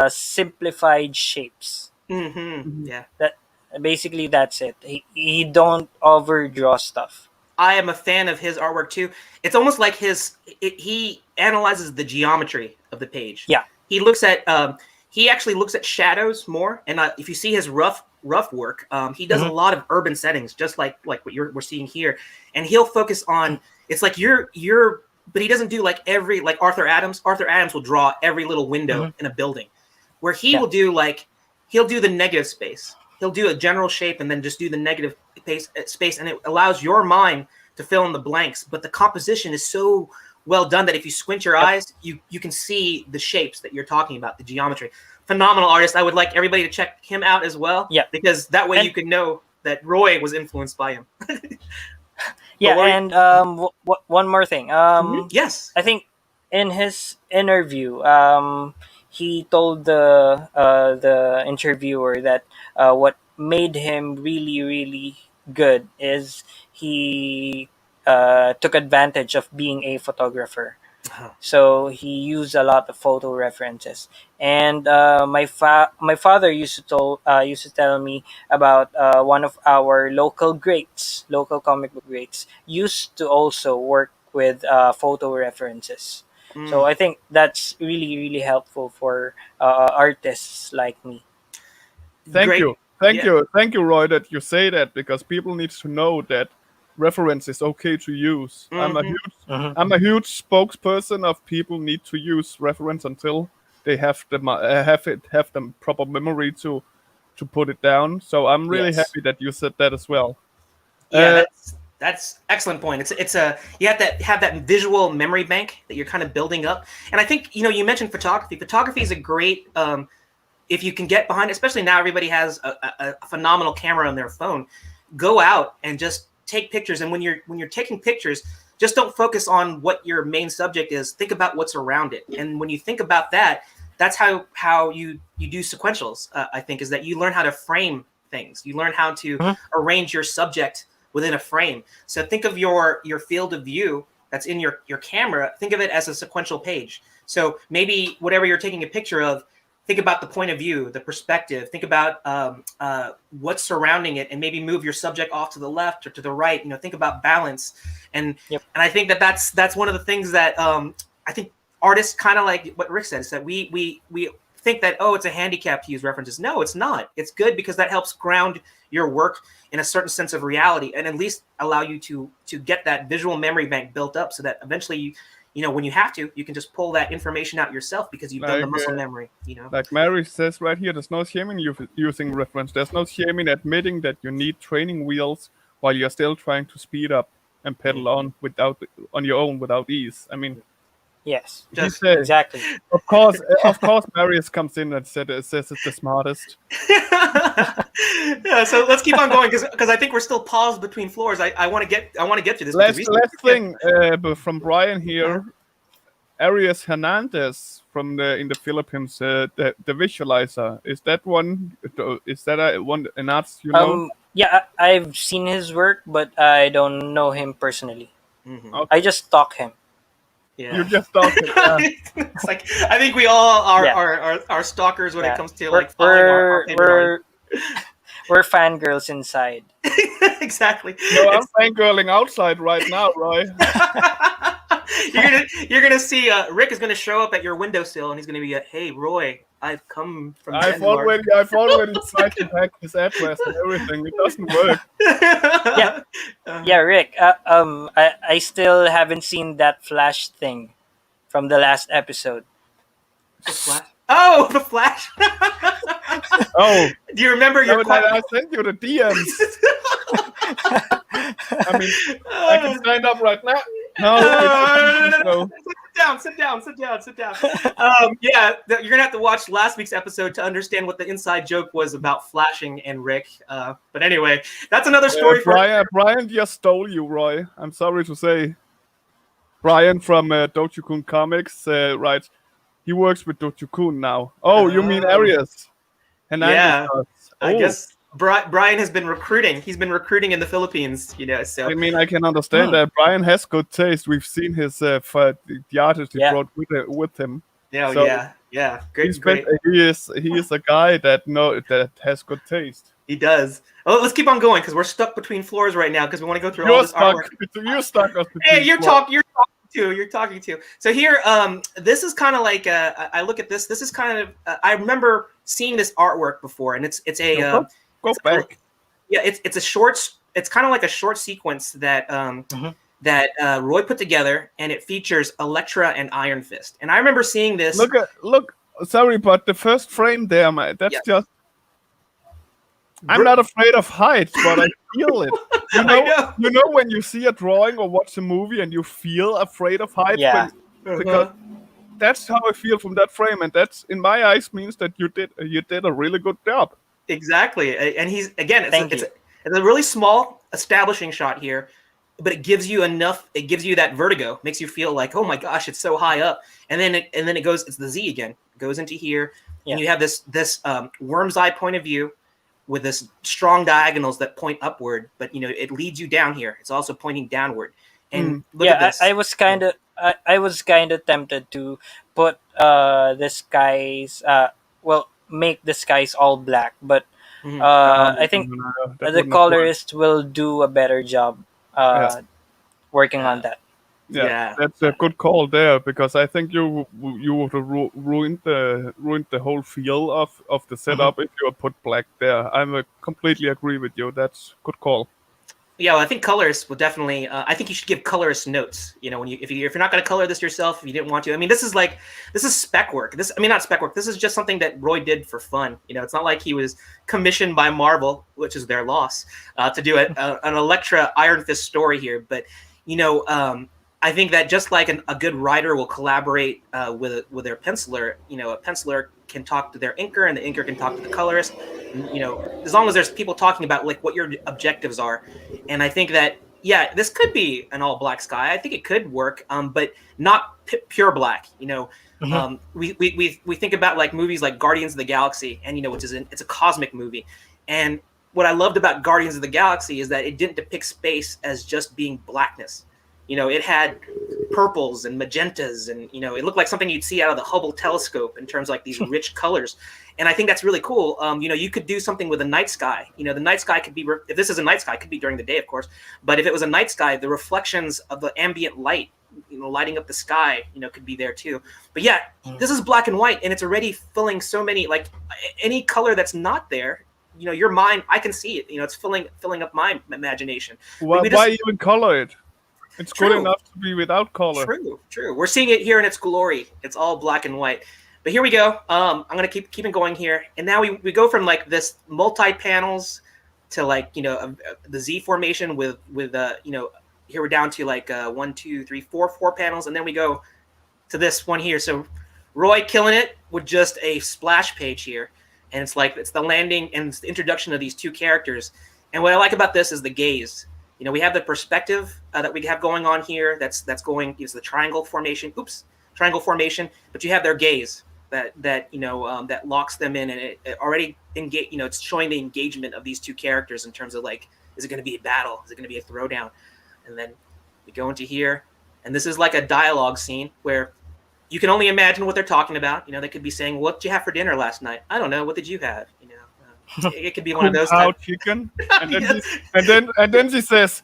simplified shapes. Yeah. That basically that's it. He don't overdraw stuff. I am a fan of his artwork too. It's almost like he analyzes the geometry of the page. Yeah. He looks at he actually looks at shadows more, and if you see his rough work, he does a lot of urban settings, just like what we're seeing here, and he'll focus on. It's like but he doesn't do like every like Arthur Adams. Arthur Adams will draw every little window in a building, where he will do he'll do the negative space. He'll do a general shape and then just do the negative space, and it allows your mind to fill in the blanks. But the composition is so well done that if you squint your eyes, you can see the shapes that you're talking about, the geometry. Phenomenal artist. I would like everybody to check him out as well. Yeah. Because that way you can know that Roy was influenced by him. Yeah, and one more thing. Yes. I think in his interview, he told the interviewer that what made him really really good is he took advantage of being a photographer. So he used a lot of photo references, and my father used to tell me about one of our local comic book greats, used to also work with photo references. So I think that's really really helpful for artists like me. Thank you, Roy, that you say that, because people need to know that reference is okay to use. I'm a huge spokesperson of people need to use reference until they have them proper memory to put it down. So I'm really happy that you said that as well. Yeah, that's excellent point. It's you have to have that visual memory bank that you're kind of building up. And I think you mentioned photography. Photography is a great if you can get behind, especially now everybody has a phenomenal camera on their phone. Go out and just take pictures, and when you're taking pictures, just don't focus on what your main subject is. Think about what's around it, and when you think about that, that's how you do sequentials. I think is that you learn how to frame things. You learn how to arrange your subject within a frame. So think of your field of view that's in your camera. Think of it as a sequential page. So maybe whatever you're taking a picture of, think about the point of view, the perspective. Think about what's surrounding it, and maybe move your subject off to the left or to the right. Think about balance, and I think that's one of the things that I think artists, kind of like what Rick said, is that we think that it's a handicap to use references. No, it's not. It's good because that helps ground your work in a certain sense of reality, and at least allow you to get that visual memory bank built up, so that eventually when you have to, you can just pull that information out yourself because you've done the muscle memory. Like Mary says right here, there's no shame in using reference. There's no shame in admitting that you need training wheels while you're still trying to speed up and pedal on your own without ease. I mean, yes, exactly. Of course, Marius comes in and says it's the smartest. Yeah, so let's keep on going because I think we're still paused between floors. I want to get to this. Last thing from Brian here, Arias Hernandez in the Philippines, the visualizer. Is that one? Is that an artist you know? Yeah, I've seen his work, but I don't know him personally. Okay. I just stalk him. Yeah. You just stalk him. Yeah. It's like I think we all are stalkers when it comes to like following our we're fangirls inside. Exactly. No, I'm fangirling outside right now, Roy. you're gonna see Rick is gonna show up at your windowsill and he's gonna be hey Roy, I've come from I've Denmark. already tried to hack his address and everything. It doesn't work. Yeah, Rick. I still haven't seen that Flash thing from the last episode. The Flash. Oh, the Flash. Oh, Do you remember your I sent you the DMs. I mean, I can stand up right now. No. Sit down. Yeah, you're gonna have to watch last week's episode to understand what the inside joke was about flashing and Rick. But anyway, that's another story for Brian just stole you, Roy. I'm sorry to say. Brian from Dochu-kun Comics, right? He works with Dochu-kun now. Oh, you mean Arias? Yeah, I guess Brian has been recruiting. He's been recruiting in the Philippines, So I mean, I can understand that Brian has good taste. We've seen his the artist he brought with him. Yeah, so yeah. Great. He is a guy that has good taste. He does. Oh, let's keep on going because we're stuck between floors right now because we want to go through all this artwork. You're stuck. Hey, you're talking too. So here, this is kind of like I look at this. This is kind of I remember seeing this artwork before, and it's a go back. It's a short. It's kind of like a short sequence that that Roy put together, and it features Elektra and Iron Fist. And I remember seeing this. Look. Sorry, but the first frame there, man, that's just. I'm not afraid of heights, but I feel it. You know when you see a drawing or watch a movie and you feel afraid of heights? Yeah. Because that's how I feel from that frame, and that's in my eyes means that you did a really good job. Exactly, and he's again. It's a really small establishing shot here, but it gives you enough. It gives you that vertigo, makes you feel like, oh my gosh, it's so high up, and then it goes. It's the Z again. It goes into here, and you have this worm's eye point of view. With this strong diagonals that point upward, but it leads you down here. It's also pointing downward. And look at this. I was kind of tempted to put the skies. Make the skies all black, but I think the colorist will do a better job working on that. Yeah, that's a good call there because I think you would have ruined the whole feel of the setup if you had put black there. I completely agree with you. That's a good call. Yeah, well, I think colorists will definitely. I think you should give colorist notes. If you're not going to color this yourself, if you didn't want to. I mean, this is spec work. Not spec work. This is just something that Roy did for fun. It's not like he was commissioned by Marvel, which is their loss, to do an Elektra Iron Fist story here. But I think that just like a good writer will collaborate with their penciler, a penciler can talk to their inker and the inker can talk to the colorist, as long as there's people talking about like what your objectives are. And I think that, this could be an all black sky. I think it could work, but not pure black. We think about like movies like Guardians of the Galaxy and, which is it's a cosmic movie. And what I loved about Guardians of the Galaxy is that it didn't depict space as just being blackness. It had purples and magentas and, it looked like something you'd see out of the Hubble telescope in terms of like these rich colors. And I think that's really cool. You could do something with a night sky. The night sky could be, if this is a night sky, it could be during the day, of course. But if it was a night sky, the reflections of the ambient light, lighting up the sky, could be there too. But this is black and white and it's already filling so many, like any color that's not there, your mind, I can see it. It's filling up my imagination. Why even color it? It's good enough to be without color. True. We're seeing it here in its glory. It's all black and white. But here we go. I'm gonna keep it going here, and now we go from like this multi-panels to like the Z formation with here we're down to like 1, 2, 3, 4 panels, and then we go to this one here. So Roy killing it with just a splash page here, and it's the landing and it's the introduction of these two characters. And what I like about this is the gaze. We have the perspective that we have going on here. That's going. It's the triangle formation. Triangle formation. But you have their gaze that locks them in, and it already engage. It's showing the engagement of these two characters in terms of like, is it going to be a battle? Is it going to be a throwdown? And then we go into here, and this is like a dialogue scene where you can only imagine what they're talking about. They could be saying, "What did you have for dinner last night?" I don't know. What did you have? It could be one of those chicken, and then she says,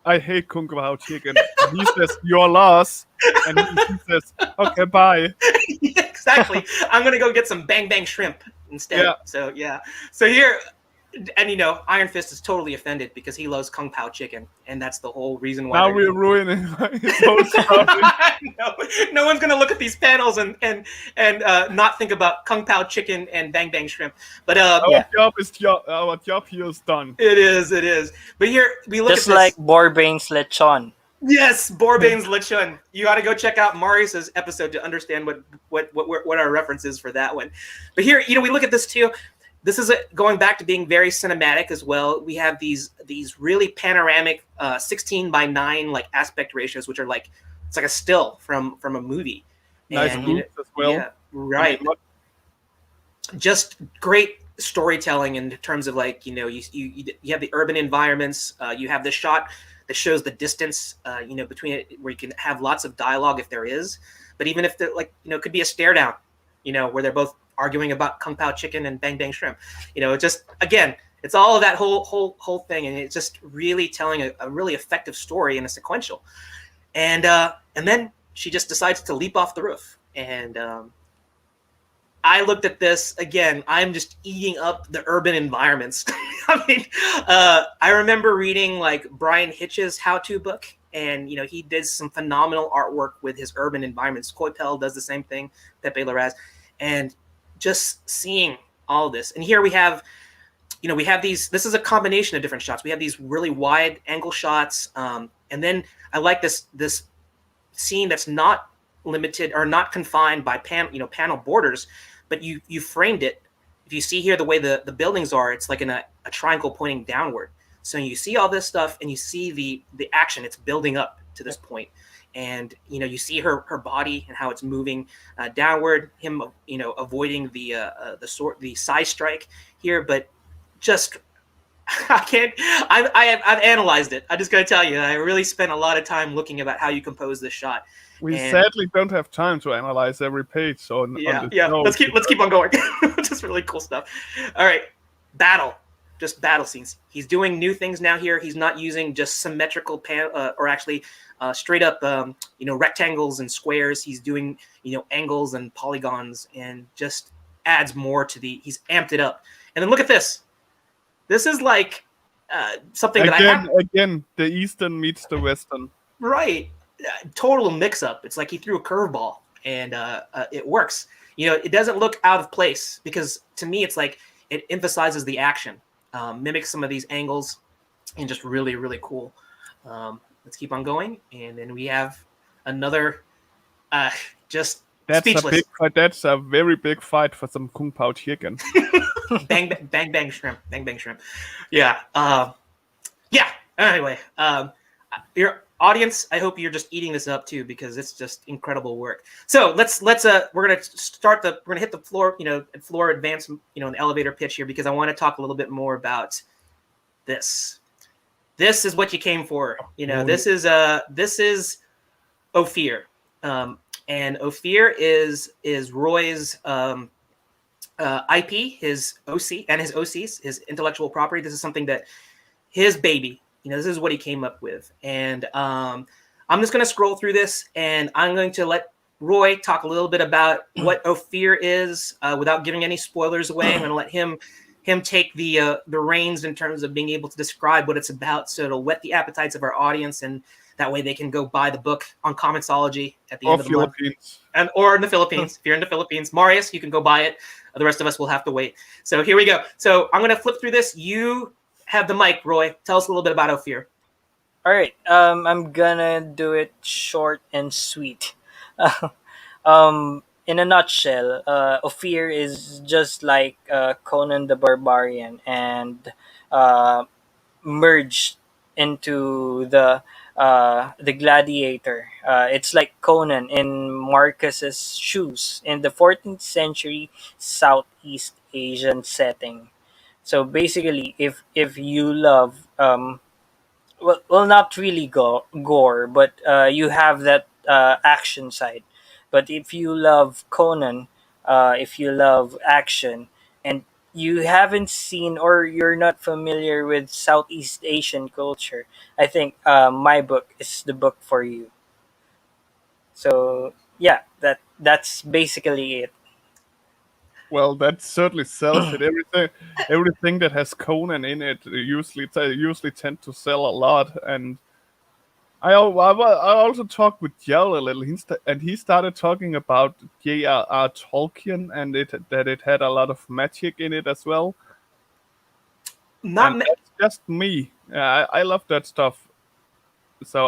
I hate Kung Pao chicken. And he says, your loss. And he says, okay, bye. Yeah, exactly. I'm gonna go get some bang bang shrimp instead. Yeah. So yeah. So here, and Iron Fist is totally offended because he loves Kung Pao chicken, and that's the whole reason why. Now we're ruining his whole story. no one's gonna look at these panels and not think about Kung Pao chicken and bang bang shrimp. But Our job here is done. it is. But here we look Just at like this. Borbane's lechon. Yes, Borbane's Lechon. You got to go check out Marius's episode to understand what our reference is for that one. But here, we look at this too. This is going back to being very cinematic as well. We have these really panoramic 16:9 like aspect ratios, which are like it's like a still from a movie. Nice groups as well. Yeah, right. I mean, Just great storytelling in terms of like you have the urban environments. You have this shot that shows the distance between it, where you can have lots of dialogue if there is, but even if there it could be a stare down, where they're both arguing about Kung Pao chicken and bang bang shrimp. Just again, it's all of that whole thing, and it's just really telling a really effective story in a sequential. And then she just decides to leap off the roof, and I looked at this again. I'm just eating up the urban environments. I mean, I remember reading like Brian Hitch's how-to book, and he did some phenomenal artwork with his urban environments. Coipel does the same thing, Pepe Larraz, and just seeing all of this. And here we have, we have these. This is a combination of different shots. We have these really wide angle shots, and then I like this scene that's not limited or not confined by panel borders, but you framed it. If you see here the way the buildings are, it's like in a triangle pointing downward. So you see all this stuff and you see the action. It's building up to this point. And you see her body and how it's moving downward, him avoiding the side strike here, but just I've analyzed it. I just gotta tell you, I really spent a lot of time looking about how you compose this shot. We sadly don't have time to analyze every page. So yeah. Let's keep on going. Just really cool stuff. All right, just battle scenes. He's doing new things now here. He's not using just symmetrical or actually straight up rectangles and squares. He's doing angles and polygons, and just adds more to he's amped it up. And then look at this. This is like something again, the Eastern meets the Western. Right. Total mix-up. It's like he threw a curveball, and it works. It doesn't look out of place, because to me it's like it emphasizes the action, mimics some of these angles, and just really, really cool. Let's keep on going, and then we have another just speechless. That's a very big fight for some Kung Pao chicken. bang bang shrimp. Yeah. Anyway, your audience, I hope you're just eating this up too, because it's just incredible work. So let's we're gonna hit the floor, floor advance, an elevator pitch here, because I want to talk a little bit more about this. This is what you came for. This is OPHIR. And OPHIR is Roy's IP, his OC, and his OC's, his intellectual property. This is something that his baby. This is what he came up with. And I'm just going to scroll through this, and I'm going to let Roy talk a little bit about what OPHIR is without giving any spoilers away. I'm going to let him take the reins in terms of being able to describe what it's about, so it'll whet the appetites of our audience, and that way they can go buy the book on Comicsology at the end of the month. Or in the Philippines. If you're in the Philippines, Marius, you can go buy it. The rest of us will have to wait. So here we go. So I'm going to flip through this. You have the mic, Roy. Tell us a little bit about OPHIR. All right. I'm gonna do it short and sweet. In a nutshell, OPHIR is just like Conan the Barbarian, and merged into the gladiator. It's like Conan in Marcus's shoes in the 14th century Southeast Asian setting. So basically, if you love well, not really gore, but you have that action side. But if you love Conan, if you love action, and you haven't seen or you're not familiar with Southeast Asian culture, I think my book is the book for you. So yeah, that's basically it. Well, that certainly sells it. Everything that has Conan in it usually tend to sell a lot. And I also talked with Jell a little, and he started talking about J.R.R. Tolkien and that it had a lot of magic in it as well. Not And ma- that's just me. I love that stuff. So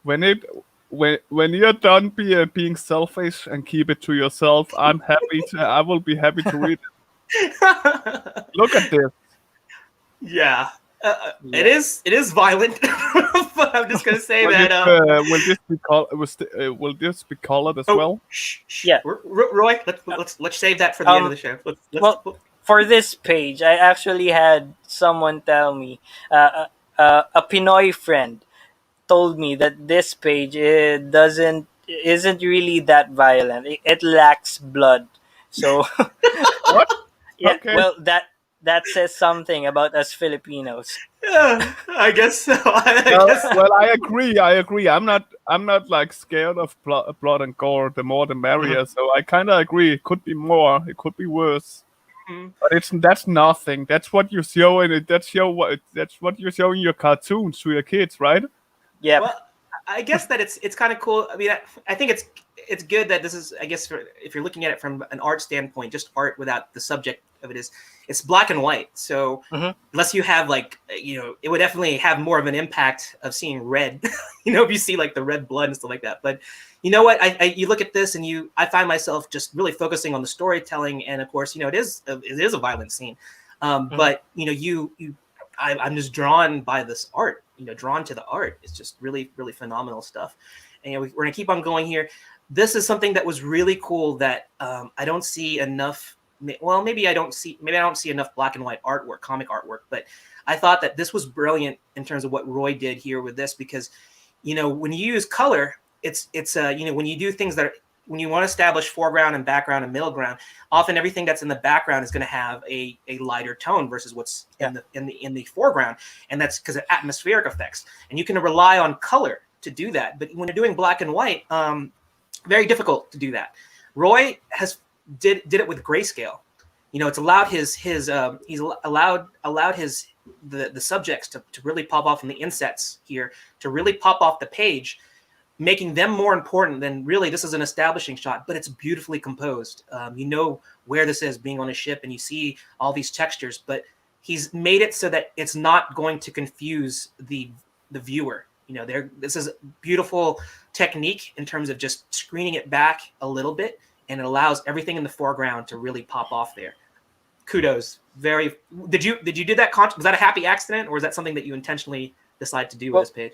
when it when you're done being selfish and keep it to yourself, I will be happy to read it. Look at this. yeah. Yeah. It is violent, but I'm just gonna say Will that. will this be colored as Oh, well? shh. Yeah. Roy, let's save that for the end of Um. the show. Let's Well, for this page, I actually had someone tell me, a Pinoy friend told me that this page isn't really that violent. It lacks blood. So What? yeah, Okay. well that says something about us Filipinos. yeah, I guess so. I Well, guess so. well, I agree. I agree. I'm not like scared of blood and gore. The more, the Mhm, merrier. So I kind of agree. It could be more. It could be worse. mhm. But that's nothing. That's what you show in it. That's what you show in your cartoons to your kids, right? Yep. Well, I guess that it's kind of cool. I mean, I think it's good that this is. I guess if you're looking at it from an art standpoint, just art without the subject of it is, it's black and white. So Hmm. unless you have like it would definitely have more of an impact of seeing red. If you see like the red blood and stuff like that. But you know what? You look at this and I find myself just really focusing on the storytelling, and of course, it is a violent scene. Hmm. But I'm just drawn by this art, drawn to the art. It's just really, really phenomenal stuff. And we're gonna keep on going here. This is something that was really cool that I don't see enough. Well, maybe I don't see enough black and white artwork, comic artwork. But I thought that this was brilliant in terms of what Roy did here with this, because when you use color, it's when you do things when you want to establish foreground and background and middle ground, often everything that's in the background is going to have a lighter tone versus what's Yeah. in the foreground, and that's because of atmospheric effects. And you can rely on color to do that. But when you're doing black and white, very difficult to do that. Roy did it with grayscale. It's allowed he's allowed his the subjects to really pop off in the insets here, to really pop off the page, making them more important than really this is an establishing shot, but it's beautifully composed. Where this is, being on a ship, and you see all these textures, but he's made it so that it's not going to confuse the viewer. This is beautiful technique in terms of just screening it back a little bit, and it allows everything in the foreground to really pop off there. Kudos. Very. Did you do that? Was that a happy accident, or is that something that you intentionally decide to do with Well, this page?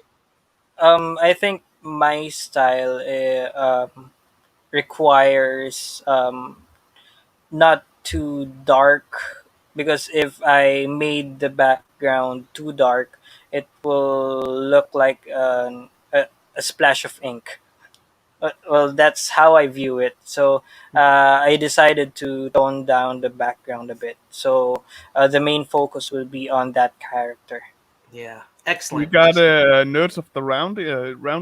I think my style requires not too dark, because if I made the background too dark, it will look like a splash of ink. Well, that's how I view it. So I decided to tone down the background a bit. So the main focus will be on that character. Yeah, We excellent, got excellent. nerds of the round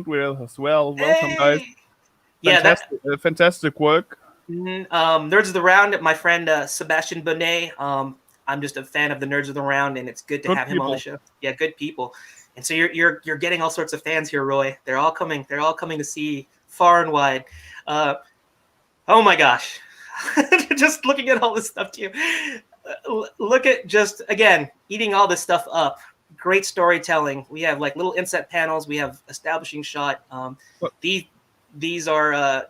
wheel as well. Welcome, guys. Hey, yeah, that Fantastic work. Nerds of the Round. My friend Sebastian Bonet. I'm just a fan of the Nerds of the Round, and it's good to Good have him on the people. show. Yeah, good people. And so you're getting all sorts of fans here, Roy. They're all coming. They're all coming to see far and wide. Uh, oh my gosh, just looking at all this stuff too. Look at just again eating all this stuff up. Great storytelling. We have like little inset panels. We have establishing shot. But These these are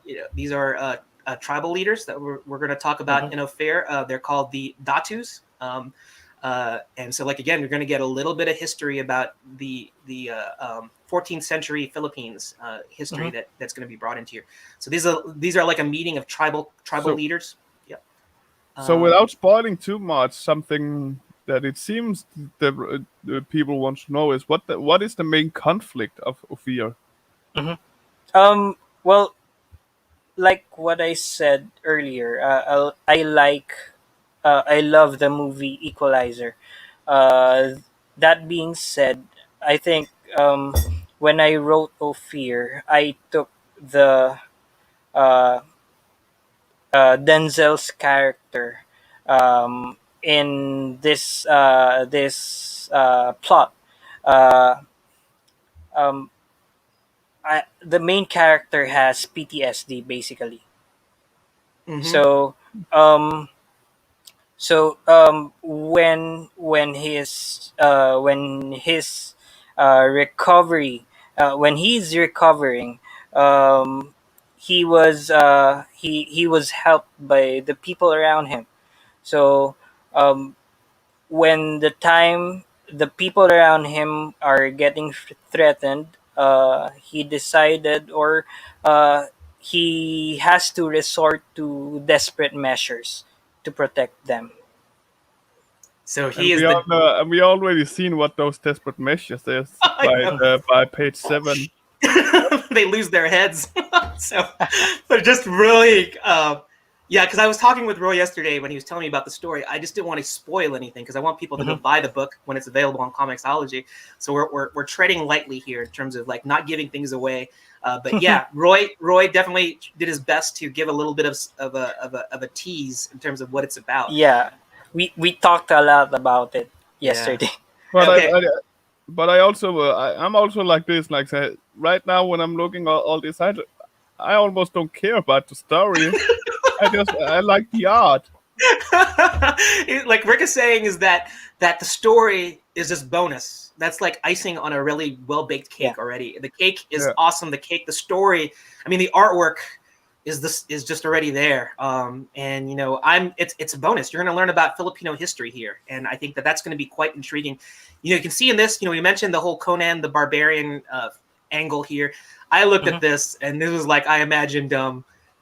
tribal leaders that we're going to talk about Hmm. in OPHIR. They're called the Datus. And so, like again, you're going to get a little bit of history about the 14th century Philippines history Hmm. that's going to be brought into here. So these are like a meeting of tribal so leaders. Yeah. so Um, without spoiling too much, something that it seems the people want to know is what is the main conflict of Ophir? Hmm. Well, like what I said earlier, I like I love the movie Equalizer. Uh, that being said, I think when I wrote OPHIR, I took the uh, Denzel's character in this plot. Uh, um, the main character has PTSD basically. Mm-hmm. So um, when his recovery when he's recovering, he was helped by the people around him. So um, when the people around him are getting threatened, he decided, or he has to resort to desperate measures to protect them. So And he is the. and we already seen what those desperate measures is I know. by page 7. They lose their heads. So, but just really, yeah. Because I was talking with Roy yesterday when he was telling me about the story. I just didn't want to spoil anything because I want people to go Mhm. buy the book when it's available on Comixology. So we're treading lightly here in terms of like not giving things away. But yeah, Roy definitely did his best to give a little bit of a tease in terms of what it's about. Yeah, we talked a lot about it Yeah. yesterday. But Okay. I also I'm also like this. Like say, right now when I'm looking at all this, I almost don't care about the story. I like the art. Like Rick is saying is that the story is just bonus. That's like icing on a really well baked Yeah. cake already. The cake is Yeah. awesome. The story. I mean, the artwork is just already there. And you know, it's a bonus. You're going to learn about Filipino history here, and I think that that's going to be quite intriguing. You know, you can see in this. You know, we mentioned the whole Conan the Barbarian angle here. I looked at Mhm. this, and this was like I imagined.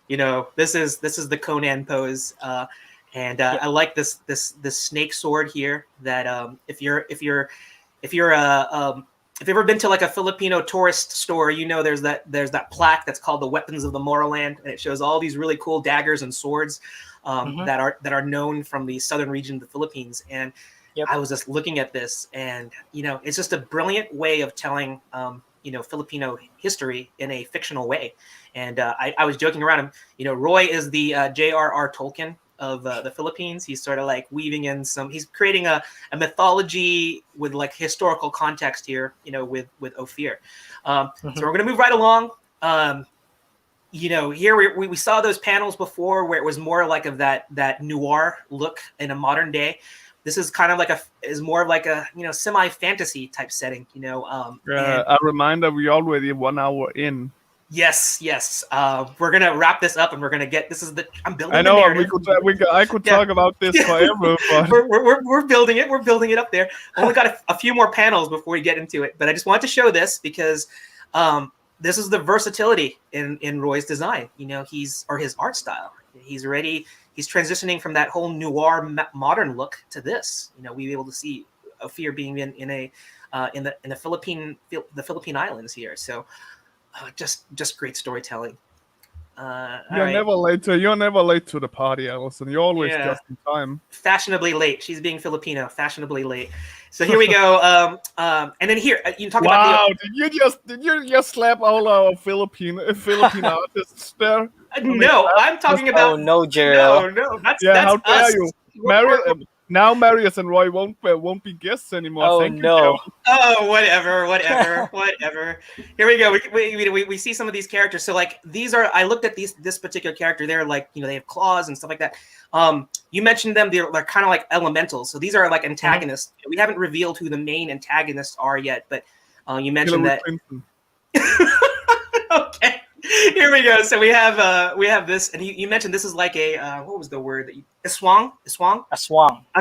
You know, this is the Conan pose. And Yeah. I like this snake sword here. That if you're if you've ever been to like a Filipino tourist store, you know there's that plaque that's called the Weapons of the Moroland, and it shows all these really cool daggers and swords Mhm. that are known from the southern region of the Philippines. And Yep. I was just looking at this, and you know, it's just a brilliant way of telling you know, Filipino history in a fictional way. And I was joking around him. You know, Roy is the J.R.R. Tolkien of the Philippines. He's sort of like weaving in some. He's creating a mythology with like historical context here. You know, with OPHIR. So Mhm. we're gonna move right along. You know, here we saw those panels before where it was more like of that noir look in a modern day. This is kind of like is more of like a, you know, semi fantasy type setting, you know. And A reminder: we already 1 hour in. yes, we're gonna wrap this up and we're gonna get. This is the I'm I building the know narrative. I could Yeah. talk about this Yeah. forever, but we're building it. We're building it up there. Only got a few more panels before we get into it, but I just wanted to show this because this is the versatility in Roy's design. You know, his art style. He's ready. He's transitioning from that whole noir modern look to this. You know, we were able to see OPHIR being in a in the Philippine Islands here. So just great storytelling. All right. you're never late to the party, Allison. You're always Yeah. just in time. Fashionably late. She's being Filipino. Fashionably late. So here we go. And then here you talk about Wow! Did you just slap all our Philippine artists there? I mean, no. I'm that's talking Oh about no, Jarrell. no. yeah. That's How dare us. you, We're- Mary? we're- Now Marius and Roy won't be guests anymore. Oh Thank you, no. Kevin. oh, whatever. Here we go. We see some of these characters. So like these are. I looked at this particular character. They're like, you know, they have claws and stuff like that. You mentioned them. They're kind of like elementals. So these are like antagonists. We haven't revealed who the main antagonists are yet, but you mentioned Hillary that. Clinton. Okay, here we go. So we have this, and you mentioned this is like a what was the word that you aswang Aswang.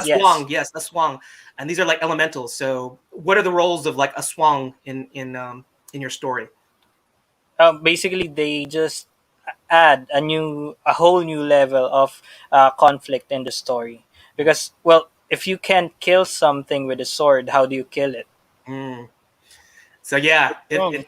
Yes. aswang, yes, aswang, and these are like elementals. So what are the roles of like aswang in your story? Basically, they just add a whole new level of conflict in the story. Because, well, if you can't kill something with a sword, how do you kill it? Mm. So yeah, Wrong.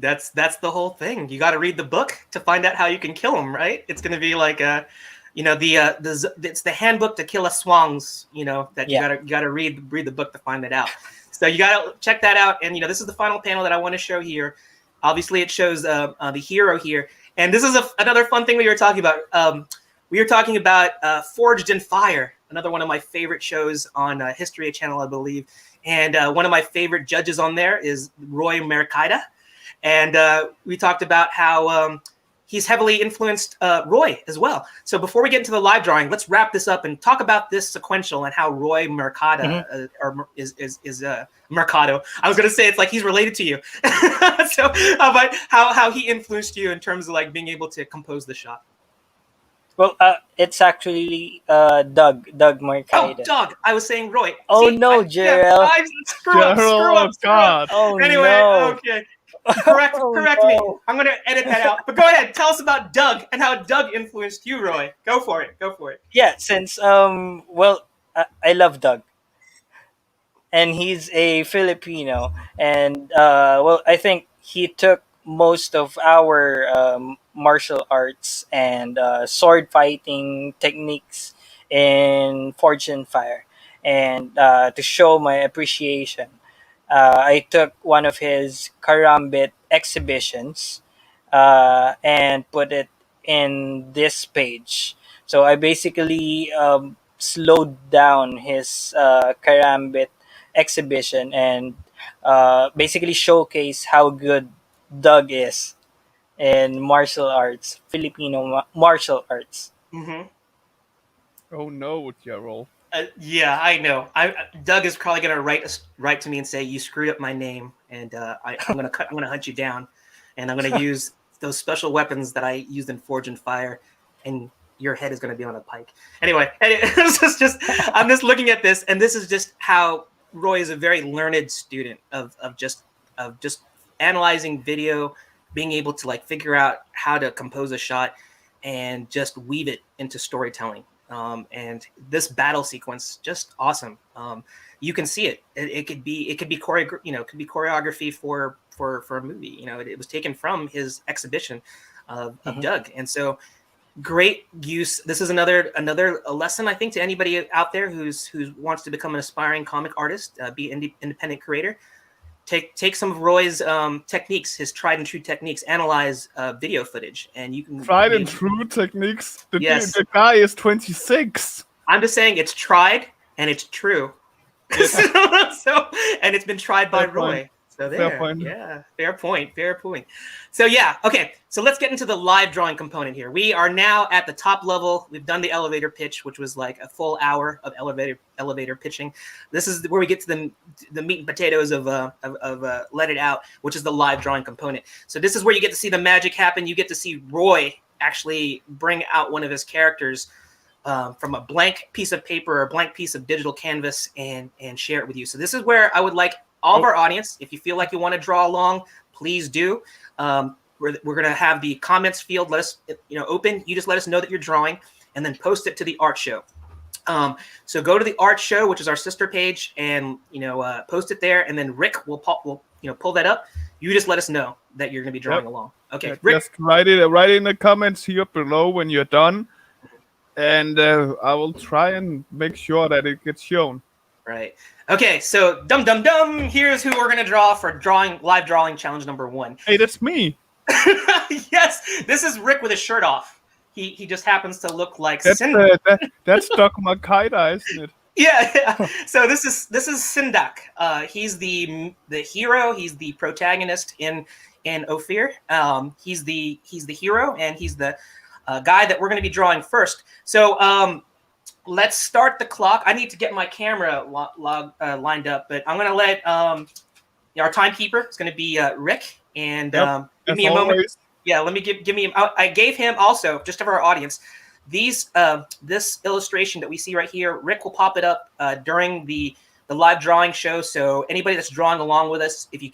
that's the whole thing. You got to read the book to find out how you can kill them, right? It's going to be like a it's the handbook to kill a swans. That you gotta read the book to find that out. So you gotta check that out. And this is the final panel that I want to show here. Obviously, it shows the hero here, and this is another fun thing we were talking about. We were talking about Forged in Fire, another one of my favorite shows on History Channel, I believe. And one of my favorite judges on there is Roi Mercado. And we talked about how he's heavily influenced Roi as well. So before we get into the live drawing, let's wrap this up and talk about this sequential and how Roi Mercado is Mercado. I was going to say it's like he's related to you. So, but how he influenced you in terms of like being able to compose the shot. Well, it's actually Doug Mercado. Oh, Doug! I was saying Roi. Oh no, Gerald! Screw up. God. Oh anyway, no. Okay. Correct me. I'm going to edit that out. But go ahead. Tell us about Doug and how Doug influenced you, Roi. Go for it. Yeah, since I love Doug, and he's a Filipino, and I think he took most of our martial arts and sword fighting techniques in Forged in Fire, and to show my appreciation, I took one of his karambit exhibitions and put it in this page. So I basically slowed down his karambit exhibition and basically showcase how good Doug is in martial arts, Filipino martial arts. Mm-hmm. Oh no, Gerald. Yeah, I know. Doug is probably gonna write to me and say you screwed up my name, and I'm gonna hunt you down, and I'm gonna use those special weapons that I used in Forged in Fire, and your head is gonna be on a pike. Anyway, I'm just looking at this, and this is just how Roi is a very learned student of just analyzing video, being able to like figure out how to compose a shot, and just weave it into storytelling. And this battle sequence, just awesome. You can see it. It could be choreography for a movie. It was taken from his exhibition of Doug, and so great use. This is another lesson I think to anybody out there who wants to become an aspiring comic artist, be an independent creator. Take some of Roy's techniques, his tried and true techniques, analyze video footage, and you can tried and true techniques. Yes. The guy is 26. I'm just saying it's tried and it's true. So and it's been tried by Roi. So there, fair point. Yeah, fair point. So yeah, okay. So let's get into the live drawing component here. We are now at the top level. We've done the elevator pitch, which was like a full hour of elevator pitching. This is where we get to the meat and potatoes of Let It Out, which is the live drawing component. So this is where you get to see the magic happen. You get to see Roi actually bring out one of his characters from a blank piece of paper or a blank piece of digital canvas and share it with you. So this is where I would like all of our audience, if you feel like you want to draw along, please do. We're going to have the comments field open. You just let us know that you're drawing, and then post it to the art show. So go to the art show, which is our sister page, and post it there, and then Rick will pull that up. You just let us know that you're going to be drawing along. Okay, Yeah, Rick. just write in the comments here below when you're done, and I will try and make sure that it gets shown. Right. Okay, so dum. Here's who we're gonna draw for live drawing challenge number 1. Hey, that's me. Yes, this is Rick with his shirt off. He just happens to look like That's that's Doc Makida, isn't it? Yeah. So this is Sindak. He's the hero. He's the protagonist in OPHIR. He's the hero, and he's the guy that we're going to be drawing first. So let's start the clock. I need to get my camera lined up, but I'm going to let our timekeeper is going to be Rick, and give me a moment. Yeah, let me give me. I gave him also, just for our audience, this illustration that we see right here. Rick will pop it up during the live drawing show. So anybody that's drawing along with us, if you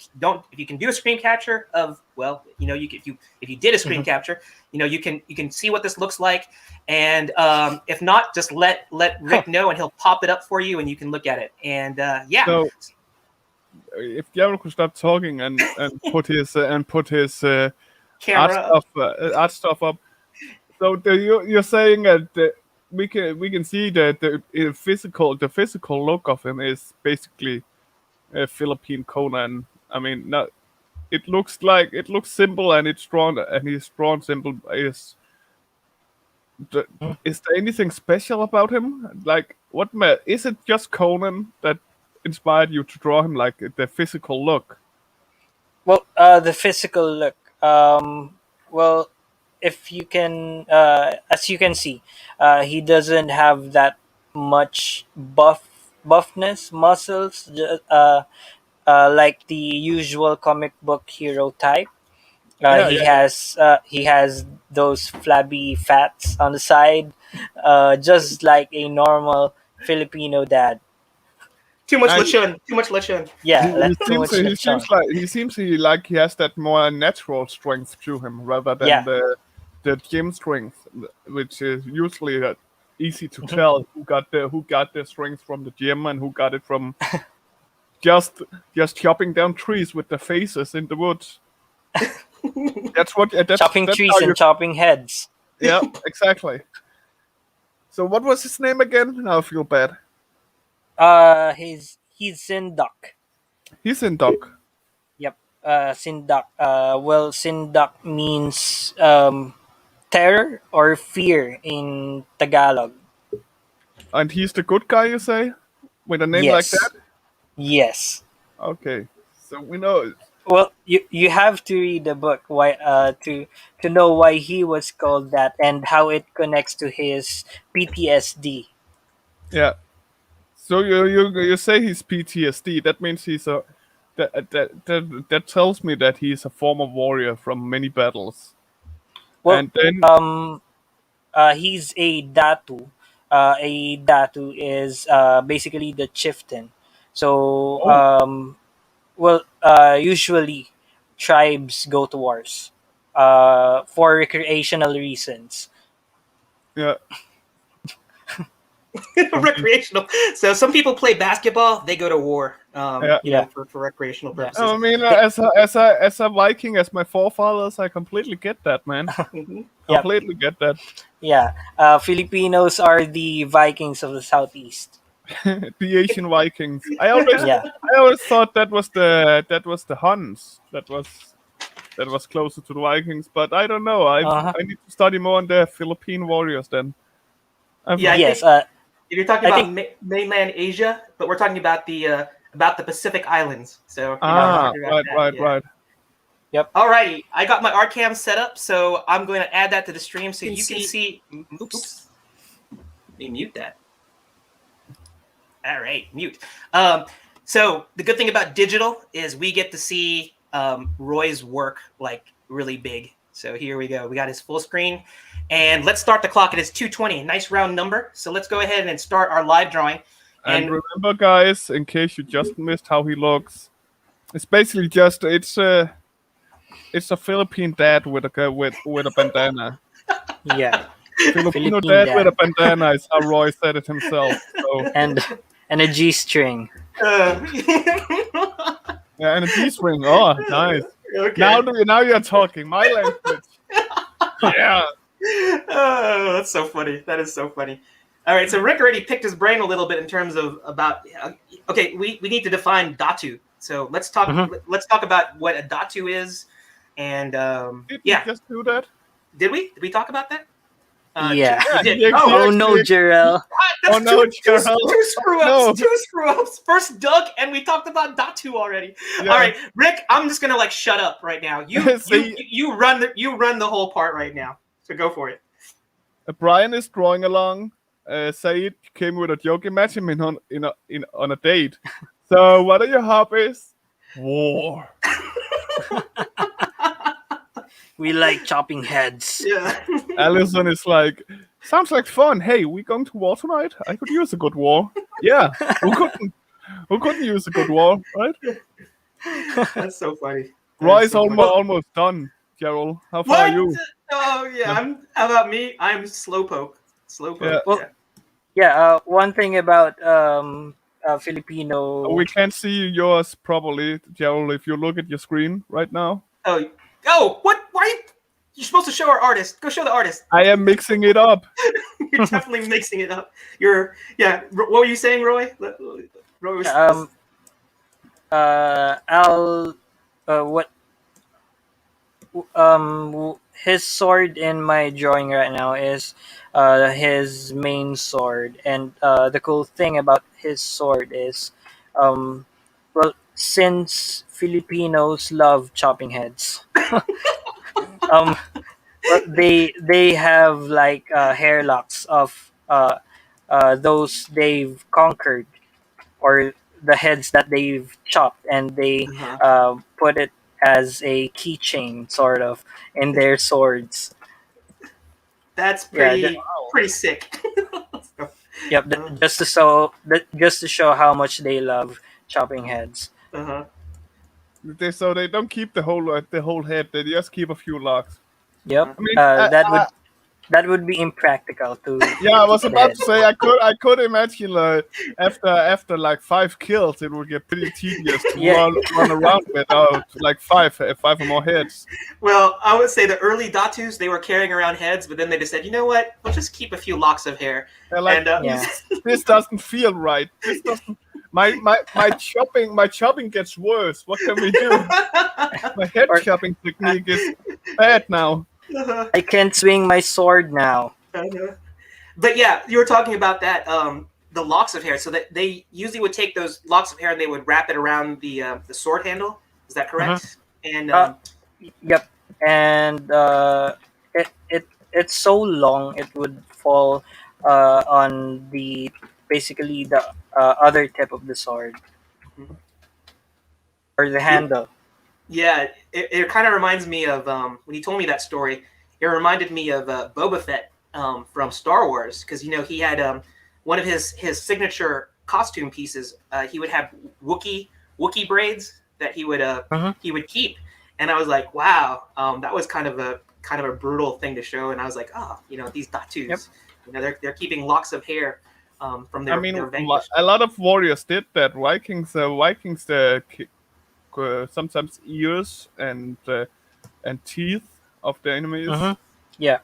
can do a screen capture of, if you did a screen capture, you can see what this looks like. And if not, just let Rick know, and he'll pop it up for you, and you can look at it. And So if Gerald could stop talking and put his art stuff up. So you're saying that we can see that the physical look of him is basically a Philippine Conan. I mean, not, it looks simple and it's drawn and he's drawn simple. Is there anything special about him? Like, is it just Conan that inspired you to draw him like the physical look? Well, the physical look. Well, if you can, as you can see, he doesn't have that much buffness, muscles, like the usual comic book hero type. Yeah, He has those flabby fats on the side, just like a normal Filipino dad. Too much and lechon. Too much lechon. Yeah, too much he lechon. seems like he has that more natural strength to him rather than Yeah. the gym strength, which is usually easy to tell who got the strength from the gym and who got it from just chopping down trees with their faces in the woods. That's Chopping that's trees how and you, chopping heads. yeah, exactly. So what was his name again? Now I feel bad. He's Sindak. He's in Doc. Yep. Sindak. Well, Sindak means terror or fear in Tagalog. And he's the good guy, you say? With a name like that? Yes. Yes. Okay. So we know. Well, you have to read the book why to know why he was called that and how it connects to his PTSD. Yeah. So you say he's PTSD. That means he's a that tells me that he's a former warrior from many battles. Well, And then he's a datu. A datu is basically the chieftain. So, oh well, usually tribes go to wars for recreational reasons. yeah Recreational. So some people play basketball. They go to war. yeah. You know, Yeah. for recreational Yeah. purposes. I mean, as a Viking, as my forefathers, I completely get that, man. Mhm. Yep. Completely get that. Yeah. Filipinos are the Vikings of the Southeast. The Asian Vikings. Yeah. I always thought that was the Huns that was closer to the Vikings, but I don't know. Uh-huh. I need to study more on the Philippine warriors then. Yeah, I Yes. think if you're talking I about think mainland Asia, but we're talking about the Pacific Islands. So you know, Ah, talking about that, yeah. right. Alrighty, I got my Arcam set up, so I'm going to add that to the stream so you can see. Oops, let me mute that. All right, mute. So the good thing about digital is we get to see Roy's work like really big. So here we go. We got his full screen, and let's start the clock. It is 2:20. Nice round number. So let's go ahead and start our live drawing. And remember, guys, in case you just missed how he looks, it's basically just it's a Philippine dad with a bandana. yeah. Filipino Philippine dad with a dad. bandana is how Roy said it himself. So and a G-string. yeah, and a G-string. Oh, nice. Okay. Now you're talking my language. Yeah. Oh, that's so funny. That is so funny. All right, so Rick already picked his brain a little bit in terms of about. Okay, we need to define datu. So let's talk. Let's talk about what a datu is, and Did yeah, we just do that? did we talk about that? Yeah. We did. Yeah, Oh no, Jarrell. That's Oh, no, two Jarrell. screw ups. No. Two screw ups. First Doug, and we talked about datu already. Yeah. All right, Rick, I'm just gonna like shut up right now. See- You run the whole part right now. So go for it. Brian is drawing along. Said came with a joke. Imagine him on a date. So, what are your hobbies? War. We like chopping heads. Yeah. Allison is like, sounds like fun. Hey, we going to war tonight? I could use a good war. Yeah, who couldn't? Who couldn't use a good war, right? That's so funny. Roy's almost done. Gerald, how far are you? Oh yeah, how about me? I'm slowpoke. Slowpoke. Yeah. Well, yeah. One thing about Filipino. We can't see yours properly, Gerald. If you look at your screen right now. Oh, what? Why? You're supposed to show our artist. Go show the artist. I am mixing it up. You're definitely mixing it up. What were you saying, Roy? Roy was I'll what his sword in my drawing right now is his main sword, and the cool thing about his sword is well, since Filipinos love chopping heads, um well, they have like hair locks of those they've conquered, or the heads that they've chopped, and they uh-huh. put it as a keychain sort of in their swords. That's Yeah, pretty sick. yep. Just to show how much they love chopping heads. Uh-huh. So they don't keep the whole head. They just keep a few locks. Yep. I mean, That would be impractical to yeah, I was keep the about head. to say I could imagine after like 5 kills, it would get pretty tedious to Yeah. run around without like five or more heads. Well, I would say the early Datus, they were carrying around heads, but then they just said, you know what? We'll just keep a few locks of hair. They're like, And Yeah. this doesn't feel right. This doesn't. My chopping gets worse. What can we do? My head Or- chopping technique is bad now. I can't swing my sword now. But yeah, you were talking about that, the locks of hair. So that they usually would take those locks of hair and they would wrap it around the sword handle. Is that correct? And Yep. And it's so long it would fall on the basically the other tip of the sword, or the handle. yeah, it kind of reminds me of when you told me that story. It reminded me of Boba Fett from Star Wars, because he had one of his signature costume pieces. He would have Wookiee braids that he would keep, and I was like, wow, that was kind of a brutal thing to show. And I was like, oh, these Datus, Yep. they're keeping locks of hair from their. I mean, their vanquished. a lot of warriors did that. Vikings sometimes ears and teeth of the enemies. Yeah.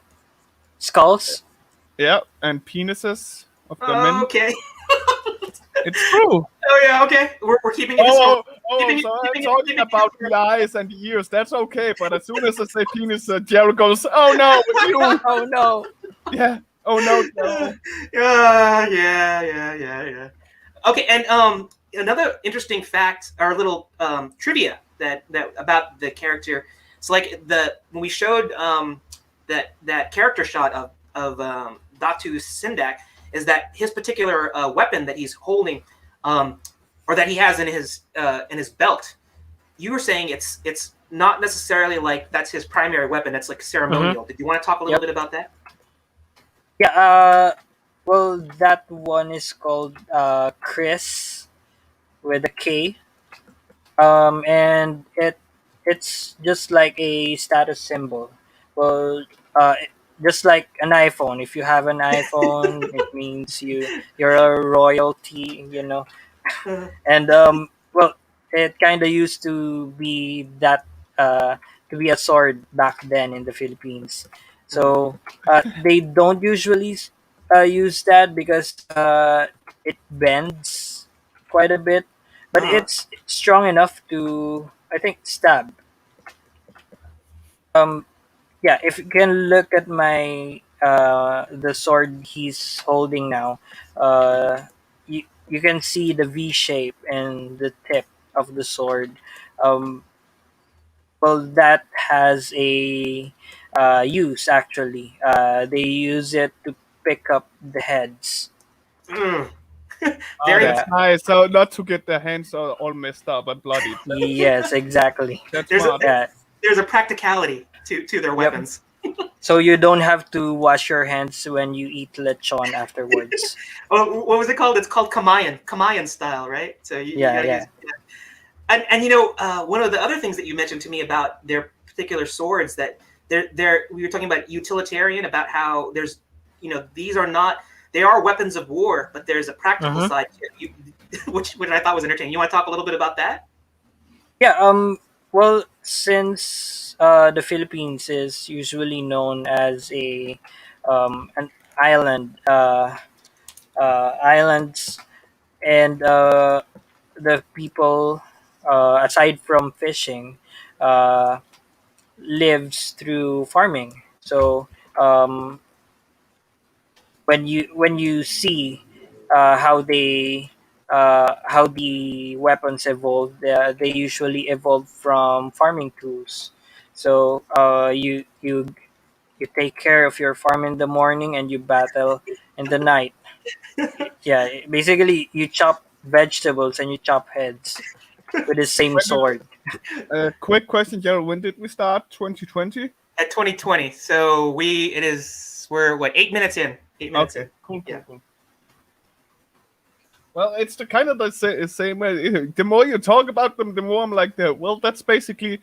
Skulls. Yeah, and penises of the men. Okay. It's true. Oh yeah. Okay. We're keeping it. So Keeping it- I'm keeping it- talking keeping it- about the eyes and the ears. That's okay, but as soon as I say penis, Jerry goes, "Oh no, with you!" Oh no. Yeah. Oh no. Yeah. Okay, and another interesting fact, or a little trivia that about the character. So, like when we showed that character shot of Datu Sindak, is that his particular weapon that he's holding, or that he has in his belt. You were saying it's not necessarily like that's his primary weapon. It's like ceremonial. Did you want to talk a little bit about that? Yeah. Well, that one is called Chris with a K. And it's just like a status symbol. Well, just like an iPhone. If you have an iPhone, it means you're a royalty. And well, it kind of used to be that to be a sword back then in the Philippines. So they don't usually use that because it bends quite a bit, but it's strong enough to, I think, stab. Um, yeah, if you can look at my the sword he's holding now, you can see the V shape and the tip of the sword. Um, well, that has a use actually. They use it to pick up the heads. Mm. Oh, Very. that's nice. So not to get their hands all messed up and bloody. Yes, exactly. That's There's smart. there's a practicality to their weapons. So you don't have to wash your hands when you eat lechon afterwards. Oh, what was it called? It's called Kamayan style, right? So you gotta Yeah. use. And one of the other things that you mentioned to me about their particular swords, that we were talking about utilitarian, about how there's they are weapons of war, but there's a practical side to it, which I thought was entertaining. You want to talk a little bit about that? Yeah. Well, since the Philippines is usually known as an island, islands, and the people, aside from fishing, uh, lives through farming. So um, when you see how the weapons evolved, they usually evolve from farming tools. So you take care of your farm in the morning and you battle in the night. Yeah, basically you chop vegetables and you chop heads with the same When sword. quick question, Gerald. When did we start? 2020? At 2020. So we're what, 8 minutes in? 8 minutes Okay, in. cool. Yeah. Well, it's the kind of the same way. The more you talk about them, the more I'm like, well, that's basically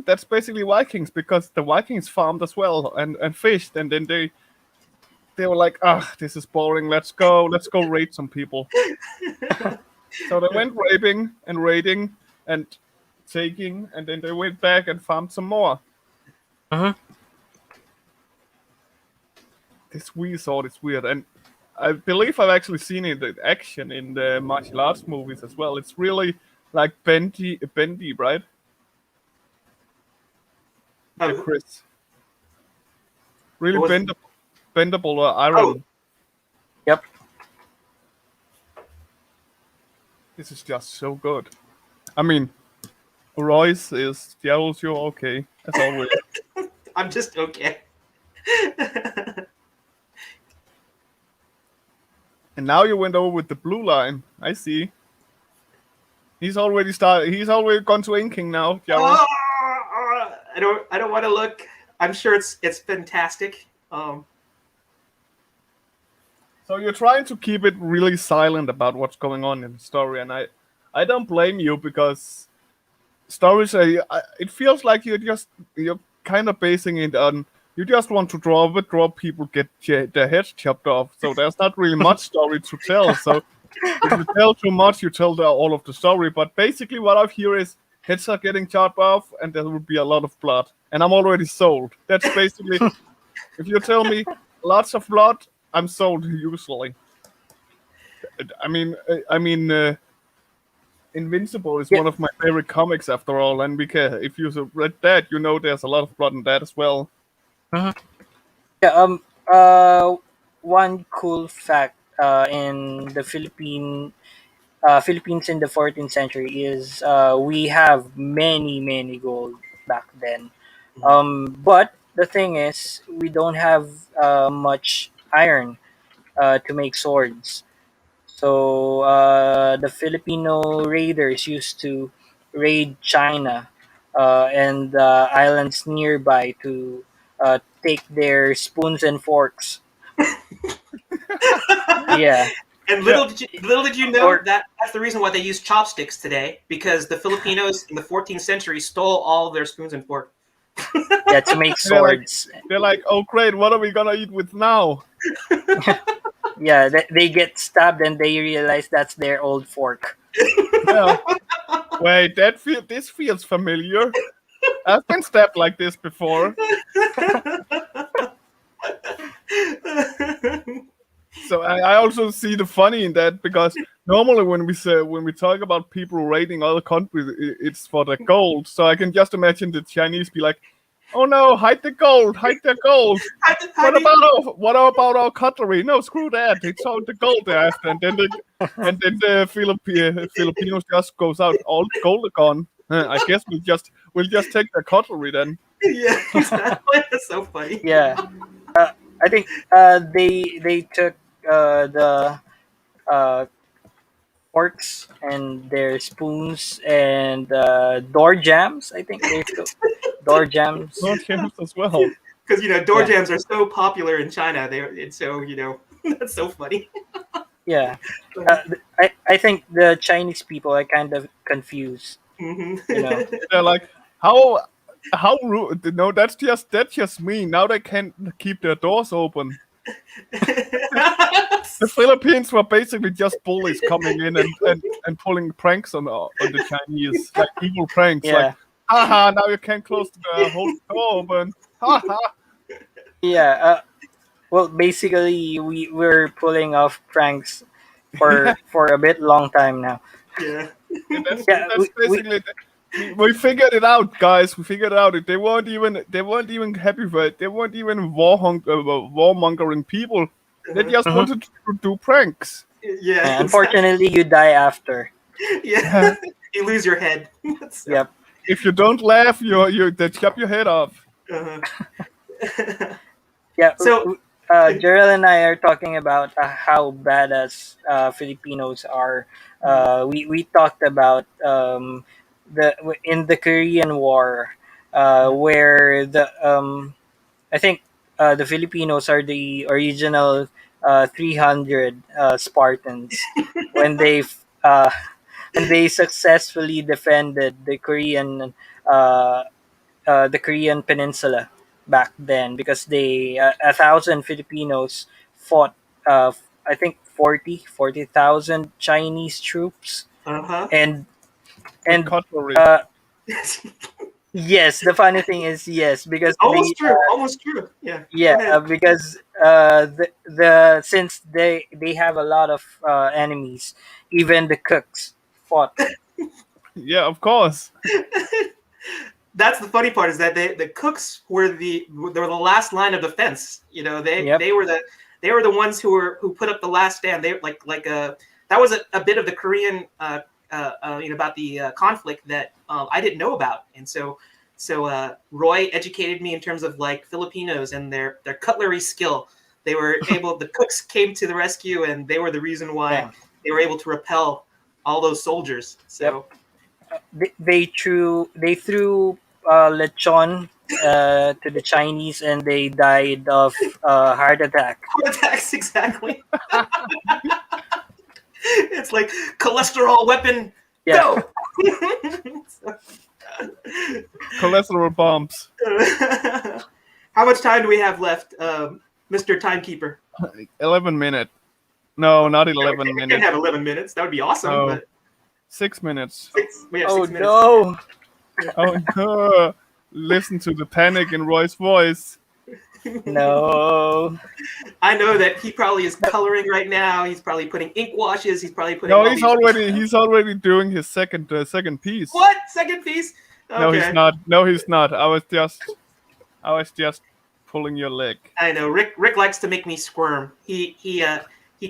Vikings, because the Vikings farmed as well and fished, and then they were like, this is boring. Let's go raid some people. So they went raping and raiding and taking, and then they went back and farmed some more. Mhm. This Wii sword is weird, and I believe I've actually seen it in action in the martial arts movies as well. It's really like bendy, right? Yeah, Oh, Chris. Really what was? bendable Oh, iron. Yep. This is just so good. I mean, Royce is also okay, as always. I'm just okay. And now you went over with the blue line. I see. He's already started. He's already gone to inking now, Gerald. I don't want to look. I'm sure it's fantastic. So you're trying to keep it really silent about what's going on in the story, and I don't blame you, because stories it feels like you're kind of basing it on, you just want to draw people get their heads chopped off. So there's not really much story to tell. So if you tell too much, you tell all of the story. But basically, what I hear is heads are getting chopped off, and there will be a lot of blood, and I'm already sold. That's basically, if you tell me lots of blood, I'm sold usually. I mean. Invincible is Yeah. one of my favorite comics, after all, and if you read that, you know there's a lot of blood in that as well. Mhm. Yeah. One cool fact in the Philippines in the 14th century is we have many gold back then. But the thing is, we don't have much iron to make swords. So the Filipino raiders used to raid China and islands nearby to take their spoons and forks. Yeah, And Yeah, little did you know or that that's the reason why they use chopsticks today, because the Filipinos in the 14th century stole all their spoons and forks. yeah, to make they're like, swords. oh great, what are we gonna eat with now? Yeah, they get stabbed and they realize that's their old fork. Yeah. Wait, this feels familiar. I've been stabbed like this before. So I also see the funny in that, because normally when we talk about people raiding other countries, it's for the gold. So I can just imagine the Chinese be like, "Oh no, hide the gold, hide the gold. What about our cutlery? No, screw that. It's all the gold they're after." And then the Filipinos just goes out, all the gold are gone. I guess we'll just take the cutlery then. Yeah, exactly. That's so funny. Yeah, I think they took the uh, forks and their spoons and door jams. I think they took door jams. Not him as well. Because door Yeah. jams are so popular in China. It's so that's so funny. Yeah, I think the Chinese people are kind of confused. Mhm. You know. They're like, how rude? No, that's just me. Now they can't keep their doors open. The Philippines were basically just bullies coming in and pulling pranks on the Chinese, like evil pranks. Yeah. Haha, now you can't close the whole door open. Haha. Yeah. Well, basically, we're pulling off pranks Yeah, for a bit long time now. Yeah. Yeah. that's basically we figured it out, guys. We figured it out. They weren't even happy for it. They weren't even warmongering people. They just Mhm. wanted to do pranks. Yeah. Unfortunately, you die after. Yeah. You lose your head. So, Yep. If you don't laugh, they chop your head off. uh-huh. Yeah. So Gerald and I are talking about how badass Filipinos are. We talked about in the Korean War, where I think the Filipinos are the original 300 Spartans when uh, when they successfully defended uh, the Korean Peninsula back then, because they 1,000 Filipinos fought I think 40,000 Chinese troops, uh-huh. and With and cutlery. yes, the funny thing is, yes, because Almost true. Almost true. Yeah. Go yeah, ahead. because since they have a lot of enemies, even the cooks fought. Yeah, of course. That's the funny part, is that the cooks they were the last line of defense. You know, Yep. they were the ones who put up the last stand. They that was a bit of the Korean about the conflict that I didn't know about, and so Roy educated me in terms of like Filipinos and their cutlery skill. They were able. The cooks came to the rescue, and they were the reason why Yeah. they were able to repel all those soldiers. Yep. So They threw lechon to the Chinese, and they died of heart attack. attacks exactly. It's like cholesterol weapon. Yeah. Go. Cholesterol bombs. How much time do we have left, Mr. Timekeeper? 11 minutes. No, not 11 We can minutes. have 11 minutes. That would be awesome. No. But 6 minutes. we have Oh 6 minutes. no! Oh no! Listen to the panic in Roy's voice. No. I know that he probably is coloring right now. He's probably putting ink washes. He's probably putting. No, all he's already doing his second piece. What second piece? Okay. No, he's not. No, he's not. I was just pulling your leg. I know Rick likes to make me squirm. He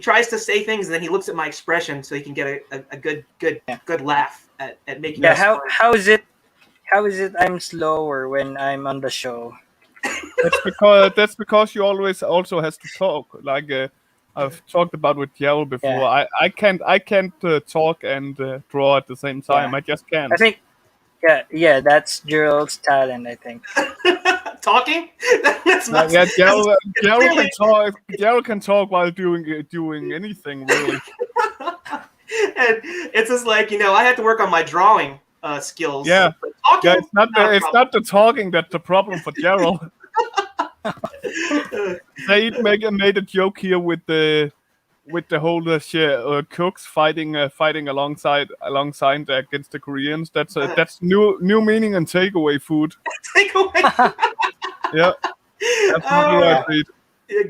tries to say things, and then he looks at my expression so he can get a good laugh at making Yeah. me squirm. How is it? How is it? I'm slower when I'm on the show. That's because you always also has to talk. Like I've talked about with Yell before. Yeah. I can't talk and draw at the same time. Yeah. I just can't. I think. Yeah. That's Gerald's talent, I think. Talking? That's not. Yeah, it's Gerald really- can talk. Gerald can talk while doing anything really. And it's just like, I had to work on my drawing skills. Yeah. But talking, Yeah, it's a problem. not the talking that's the problem for Gerald. They made a joke here with the whole cooks fighting alongside against the Koreans. That's new meaning and takeaway food. Take away. Yeah, absolutely right, Pete.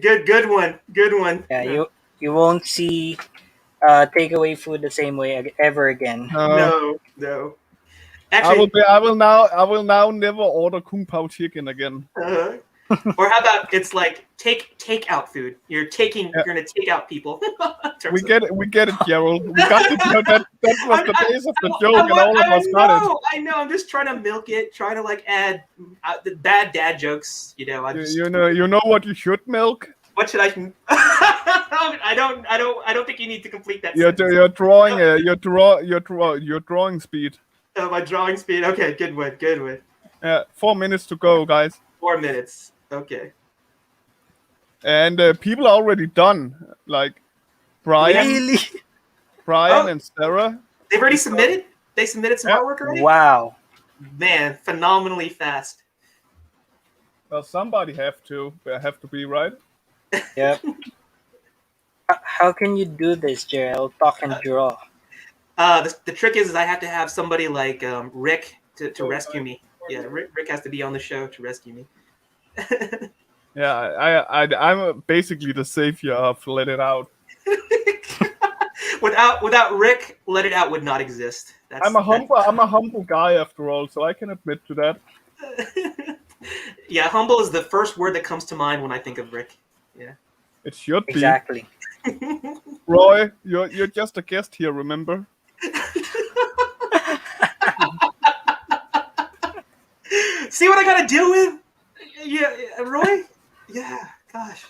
Good one. Good one. Yeah. You won't see takeaway food the same way ever again. No. I Actually, will now never order Kung Pao chicken again. or how about it's like takeout food? You're gonna take out people. We get it, Gerald. We got the joke. That was the base of the joke, and all of us got it. I know. I'm just trying to milk it, trying to like add the bad dad jokes. You You know what you should milk? What should I? I don't think you need to complete that. You're drawing your drawing speed. My drawing speed. Okay, good one. 4 minutes to go, guys. 4 minutes. Okay. And people are already done. Like Brian, Really? Oh. and Sarah. They've already submitted. They submitted some Yeah. artwork already. Wow. Man, phenomenally fast. Well, somebody have to be right. Yep. How can you do this, Gerald? Talk and draw. The trick is I have to have somebody like Rick to rescue me. Yeah, Rick has to be on the show to rescue me. Yeah, I'm basically the savior of Let It Out. Without Rick, Let It Out would not exist. I'm a humble guy after all, so I can admit to that. Yeah, humble is the first word that comes to mind when I think of Rick. Yeah. It should be. Exactly. Roy, you're just a guest here, remember? See what I gotta deal with? Yeah, Roy? Yeah, gosh.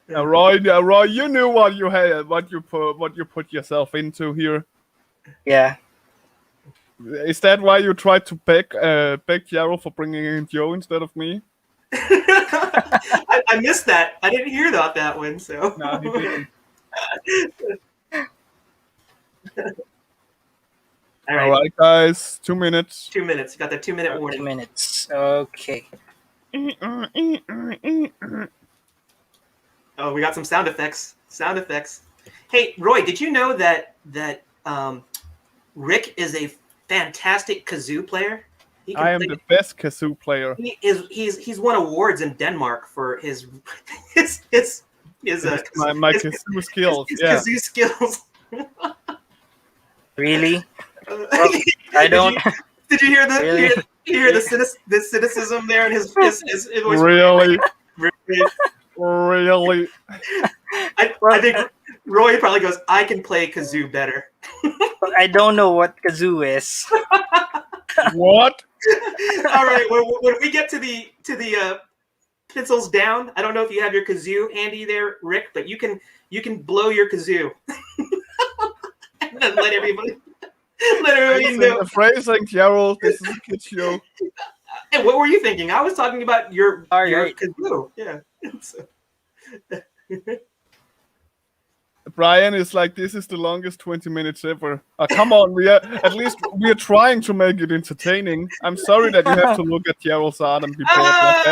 Roy, you knew what you had, what you put yourself into here. Yeah. Is that why you tried to beg Gerald for bringing in Joe instead of me? I missed that. I didn't hear about that one. So. No, he didn't. All right. All right, guys. 2 minutes. 2 minutes. You got the 2 minute warning. 2 minutes. Okay. Oh, we got some sound effects. Sound effects. Hey, Roy, did you know that Rick is a fantastic kazoo player? I am the best kazoo player. He's won awards in Denmark for his my kazoo skills. His yeah. kazoo skills. Really? Well, I don't. Did you hear the Really? hear the cynicism there in his voice? Really? Really? I think Roy probably goes, I can play kazoo better. I don't know what kazoo is. What? All right. When we get to the pencils down, I don't know if you have your kazoo handy there, Rick, but you can blow your kazoo and then let everybody know. Phrasing, Gerald. This is a kid show. Hey, what were you thinking? I was talking about your Right. kazoo. Yeah. So. Brian is like, this is the longest 20 minutes ever. Come on, we are trying to make it entertaining. I'm sorry that you have to look at Gerald's art and be bored like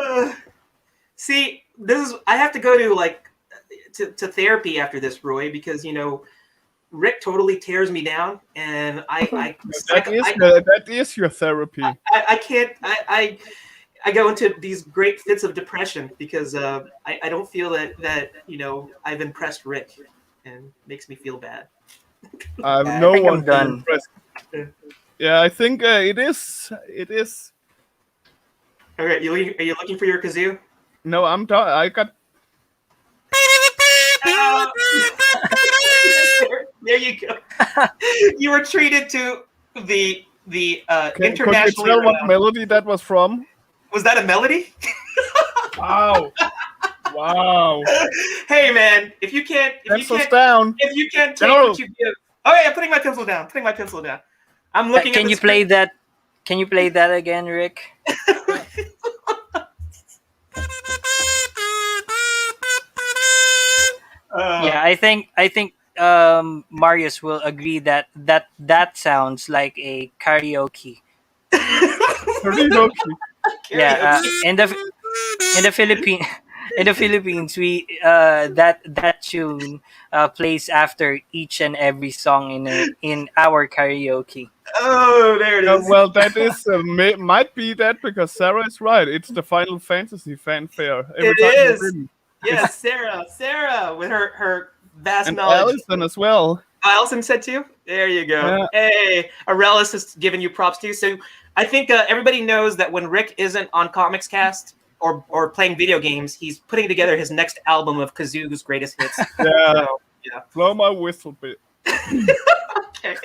that. See, I have to go to therapy after this, Roy, because Rick totally tears me down, and that is your therapy. I can't. I go into these great fits of depression because I don't feel that I've impressed Rick, and it makes me feel bad. No think one I'm done. impressed. Yeah, I think it is. It is. Okay, are you looking for your kazoo? No, I'm done. I got. There you go. You were treated to the internationally. Could you tell what melody that was from? Was that a melody? Wow. Wow. Hey man, if you can't take what you give. Oh yeah, putting my pencil down. I'm looking at Can you play that? Can you play that again, Rick? Yeah, I think Marius will agree that sounds like a karaoke. Karaoke. Yeah, in the Philippines, we that tune plays after each and every song in our karaoke. Oh, there it is. Well, that is might be that because Sarah is right. It's the Final Fantasy fanfare. It is. Yes, Sarah with her vast and knowledge. Allison as well. Allison said too. There you go. Yeah. Hey, Arelis is giving you props too. So I think everybody knows that when Rick isn't on Comics Cast or playing video games, he's putting together his next album of Kazoo's greatest hits. Yeah. So, yeah. Blow my whistle bit. Okay.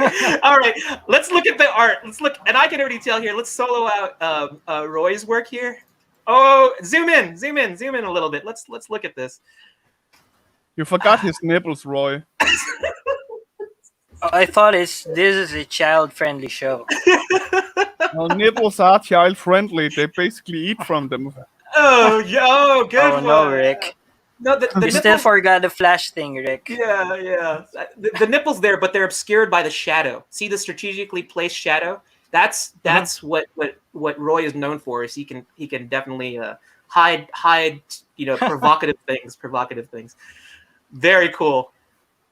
All right. Let's look at the art. Let's look, and I can already tell here. Let's solo out Roy's work here. Oh, zoom in a little bit. Let's look at this. You forgot his nipples, Roy. I thought this is a child-friendly show. Well, nipples are child-friendly. They basically eat from them. Oh, good one. No, Rick. No, the you still forgot the flash thing, Rick. Yeah. The nipples there, but they're obscured by the shadow. See the strategically placed shadow? That's what Roy is known for. Is he can definitely hide, provocative things. Very cool.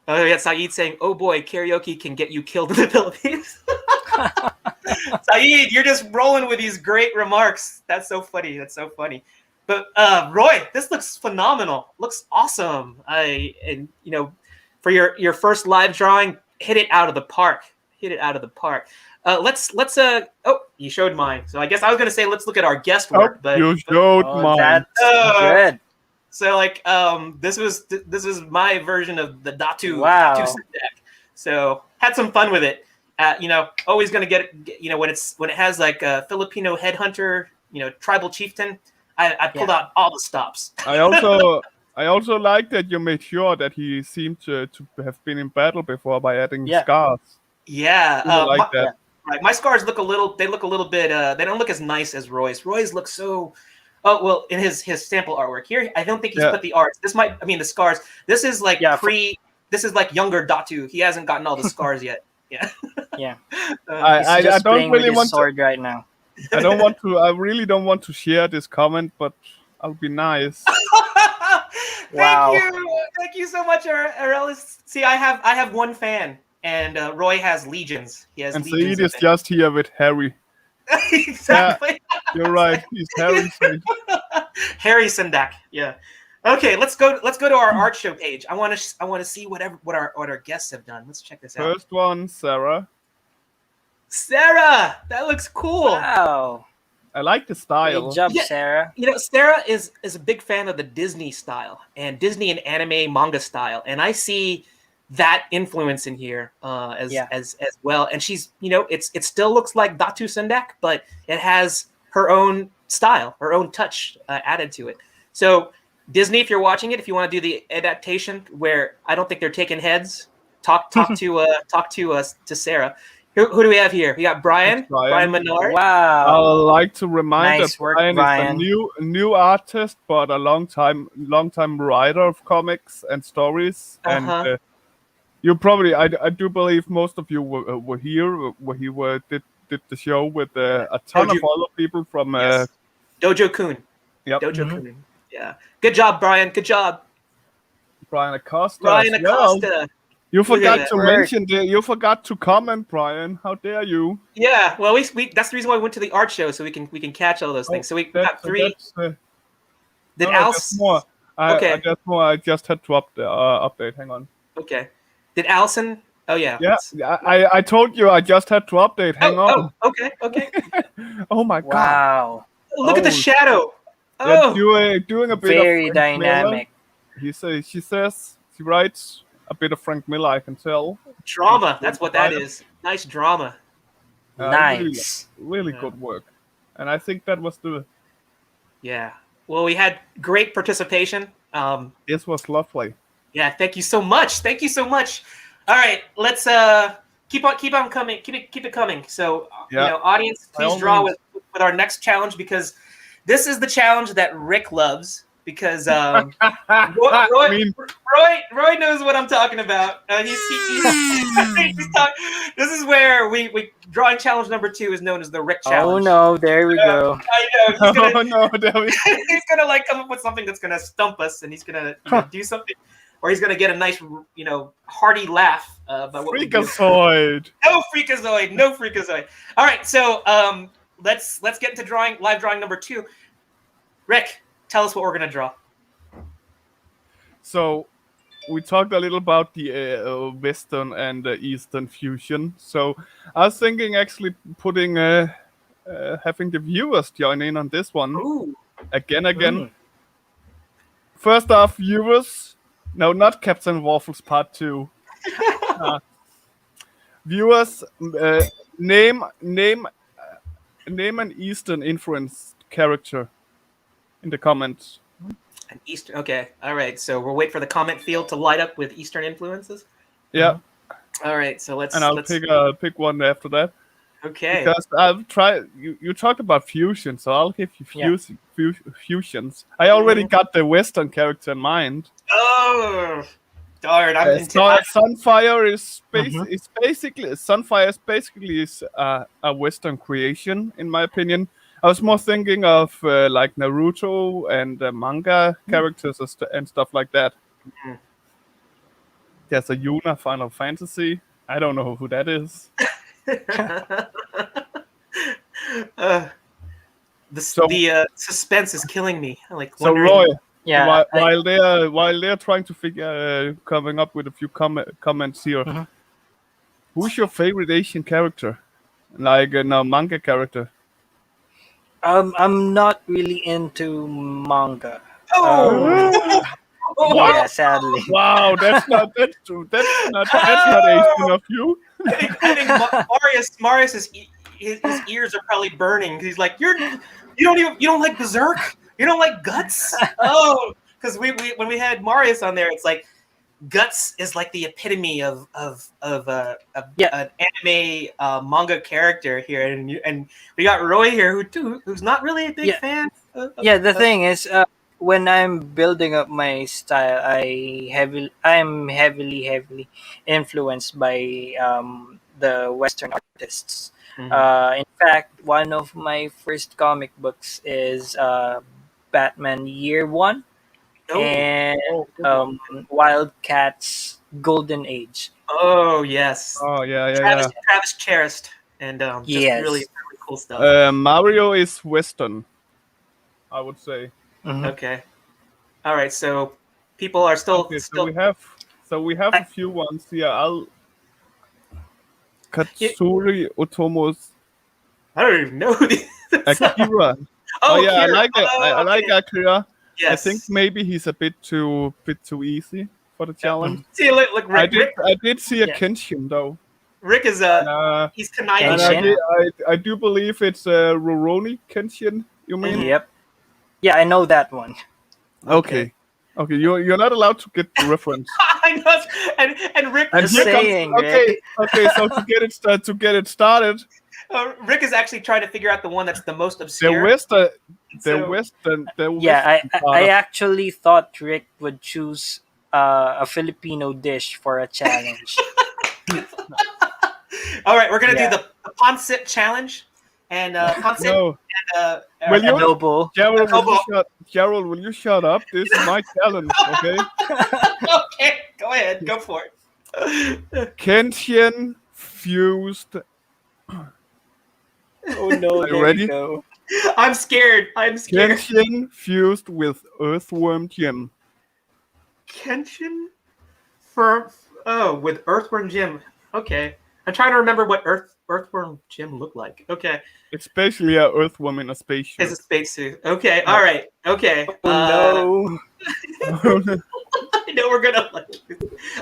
Oh, yeah, Saeed saying, "Oh boy, karaoke can get you killed in the Philippines." Saeed, you're just rolling with these great remarks. That's so funny. But Roy, this looks phenomenal. Looks awesome. For your first live drawing, hit it out of the park. Let's oh, you showed mine. So I guess I was gonna say let's look at our guest work, but you showed mine. That's good. So this was my version of the Datu deck. So had some fun with it. Always gonna get when it has like a Filipino headhunter, tribal chieftain. I pulled out all the stops. I also like that you made sure that he seemed to have been in battle before by adding scars. Yeah, like that. Right, my scars look a little bit. They don't look as nice as Roy's. Roy's look so. Oh well, in his sample artwork here, I don't think he's put the art. The scars. This is like This is like younger Datu. He hasn't gotten all the scars yet. Yeah. Yeah. I don't really want sword right now. I don't want to. I really don't want to share this comment, but I'll be nice. Thank you so much, Arelis. See, I have one fan, and Roy has legions. He has and legions. Saeed is just here with Harry. Exactly. Yeah, you're right. He's Harry. Harry Sendak. Yeah. Okay, let's go to our art show page. I want to see what our guests have done. Let's check this out. First one, Sarah. Sarah, that looks cool. Wow. I like the style. Great job, Sarah. Sarah is a big fan of the Disney style and Disney and anime manga style, and I see that influence in here as well. And she's it still looks like Datu Sendak, but it has her own style, her own touch added to it. So Disney, if you're watching it, if you want to do the adaptation where I don't think they're taking heads, talk to Sarah. Who do we have here? We got Brian Menard. Wow. I'd like to remind Nice that work, Brian Brian. is a new artist, but a long time writer of comics and stories. And you probably, I do believe most of you were here where he did the show with a ton of other people from Dojo Kun. Yep. Dojo Kun. Yeah. Good job, Brian. Good job. Brian Acosta. Brian Acosta. You forgot to mention you forgot to comment, Brian. How dare you? Yeah, well, we that's the reason why we went to the art show, so we can catch all those things. So we got three. Did Alison? More. Okay. That's more. I just had to update. Hang on. Okay. Did Alison? Oh yeah. Yeah. I told you I just had to update. Hang on. Oh, okay. Oh my god. Wow. Look at the shadow. Oh. Doing a bit very of dynamic. She writes a bit of Frank Miller, I can tell. Drama. That's what that is. Nice drama. Nice. Really good work. And I think that was the... Yeah. Well, we had great participation. This was lovely. Yeah, thank you so much. All right, let's keep on coming. Keep it coming. So, audience, please draw with our next challenge, because this is the challenge that Rick loves. Because Roy knows what I'm talking about. He's talking. This is where we drawing challenge number 2 is known as the Rick challenge. Oh no, there we go. I know. He's gonna come up with something that's gonna stump us, and he's gonna do something, or he's gonna get a nice hearty laugh about what we do. Freakazoid. No freakazoid. All right, so let's get into live drawing number 2. Rick, tell us what we're going to draw. So, we talked a little about the Western and Eastern fusion. So, I was thinking actually putting, having the viewers join in on this one. Ooh. Again. First off, viewers. No, not Captain Waffles Part 2. Viewers, name an Eastern influenced character in the comments. An Eastern. Okay. All right. So we'll wait for the comment field to light up with Eastern influences. Yeah. All right. So let's. And I'll pick one after that. Okay. Because I've tried. You talked about fusion, so I'll give you fusions. I already got the Western character in mind. Oh, darn! Sunfire is basically a Western creation, in my opinion. I was more thinking of like Naruto and manga characters and stuff like that. Mhm. There's a Yuna Final Fantasy. I don't know who that is. uh, So the suspense is killing me. Like so wondering. Roy, Yeah. while they're trying to figure coming up with a few comments here, Mhm. who's your favorite Asian character? Like no manga character. I'm not really into manga. Oh, What? Yeah, sadly. Wow, that's not Asian of you. I think Marius's his ears are probably burning because he's like, you don't like Berserk, you don't like Guts. Oh, because we when we had Marius on there, it's like Guts is like the epitome of Yeah. an anime manga character here, and we got Roy here who's not really a big Yeah. fan. Yeah, the thing is, when I'm building up my style, I'm heavily influenced by the Western artists. In fact, one of my first comic books is Batman Year One and Oh, good one. Wildcats Golden Age. Oh yes, Oh yeah. Travis Charest, and just Yes. really cool stuff. Mario is Western, I would say. Mhm. Okay, all right. So people are still Okay, so we have a few ones here. Katsuri Otomo's I don't even know who these. Akira. Oh yeah, Akira. I like Okay. Akira. Yes. I think maybe he's a bit too easy for the challenge. See, look, I Rick, did see a Yeah. Kenshin though. Rick is he's conniving. And Kenshin? I do believe it's Roroni Kenshin. You mean? Yep. Yeah, I know that one. Okay. Okay, you're not allowed to get the reference. I know, and Rick. And Just here comes saying, okay. So to get it started, Rick is actually trying to figure out the one that's the most the obscure. Western. Yeah, I actually thought Rick would choose a Filipino dish for a challenge. All right, we're gonna Yeah. do the pancit challenge, and pancit. No. And, Will you- Adobo. Gerald, will you shut up? This is my challenge, okay? Okay, go ahead, go for it. Kenshin fused. Oh no, Are you ready? go. I'm scared. Kenshin fused with Earthworm Jim. Kenshin with Earthworm Jim. Okay, I'm trying to remember what Earthworm Jim looked like. Okay, It's basically a Earthworm in a spaceship. it's a spacesuit. Okay, all right. Okay. Oh no. I know we're gonna.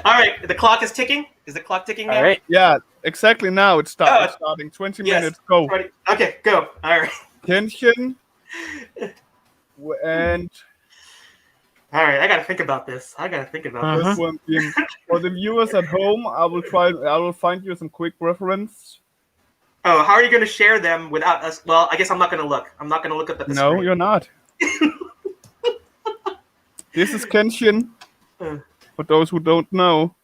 All right, the clock is ticking. Is the clock ticking now? All right. Yeah, exactly now it's Oh, starting. 20 yes. minutes, go. Ready? Okay, go. All right. Kenshin and All right. I gotta think about this. this. Earthworm Jim. For the viewers at home, I will find you some quick reference. Oh, how are you gonna share them without us? Well, I guess I'm not gonna look. I'm not gonna look up at the No, screen. you're not. This is Kenshin. Uh. For those who don't know.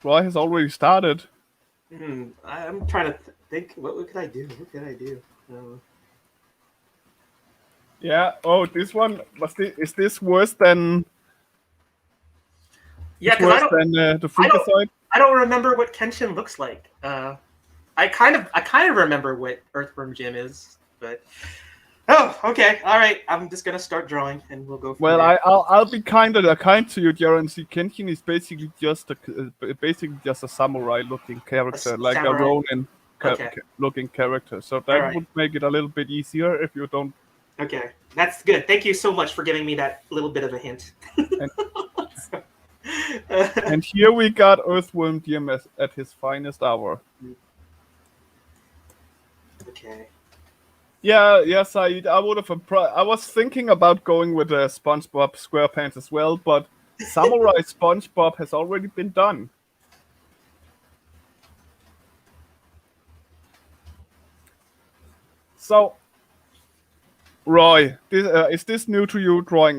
Roy has already started. I'm trying to think. What could I do? What could I do? Yeah. Oh, this one is this worse than? Yeah, it's because worse than the Freakazoid. I don't remember what Kenshin looks like. I kind of remember what Earthworm Jim is, but oh, okay, all right. I'm just gonna start drawing, and we'll go. From Well, there. I'll be kind to you, Jaron. See, Kenshin is basically just a samurai-looking character, like a samurai. Ronin Okay. looking character. So that Alright. would make it a little bit easier if you don't. Okay, that's good. Thank you so much for giving me that little bit of a hint. And here we got Earthworm Jim at his finest hour. Okay. Yeah, Saeed. I would have. I was thinking about going with SpongeBob SquarePants as well, but Samurai SpongeBob has already been done. So, Roy, is this new to you? Drawing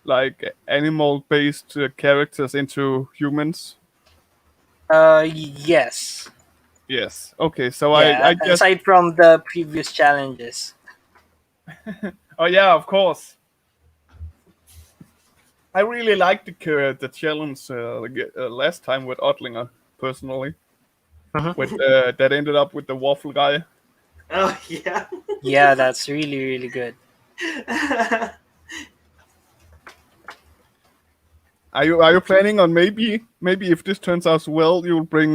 like animal-based characters into humans? Yes. Yes. Okay. So Yeah. I just. Aside from the previous challenges. Oh yeah, of course. I really liked the challenge last time with Ottlinger personally. With that ended up with the waffle guy. Oh yeah. Yeah, that's really really good. Are you planning on maybe if this turns out well, you'll bring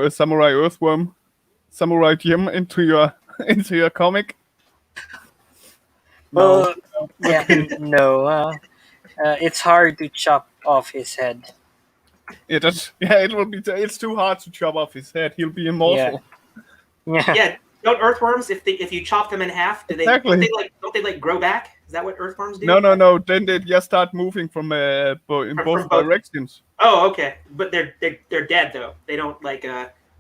Samurai Jim into your into your comic? No. Well, yeah, no. It's hard to chop off his head. It will be. It's too hard to chop off his head. He'll be Yeah. immortal. Yeah. Yeah. Don't earthworms, if you chop them in half, Exactly. don't they like grow back? Is that what earthworms do? No. Then they just start moving from in From both both. directions. Oh, okay. But they're dead though. They don't like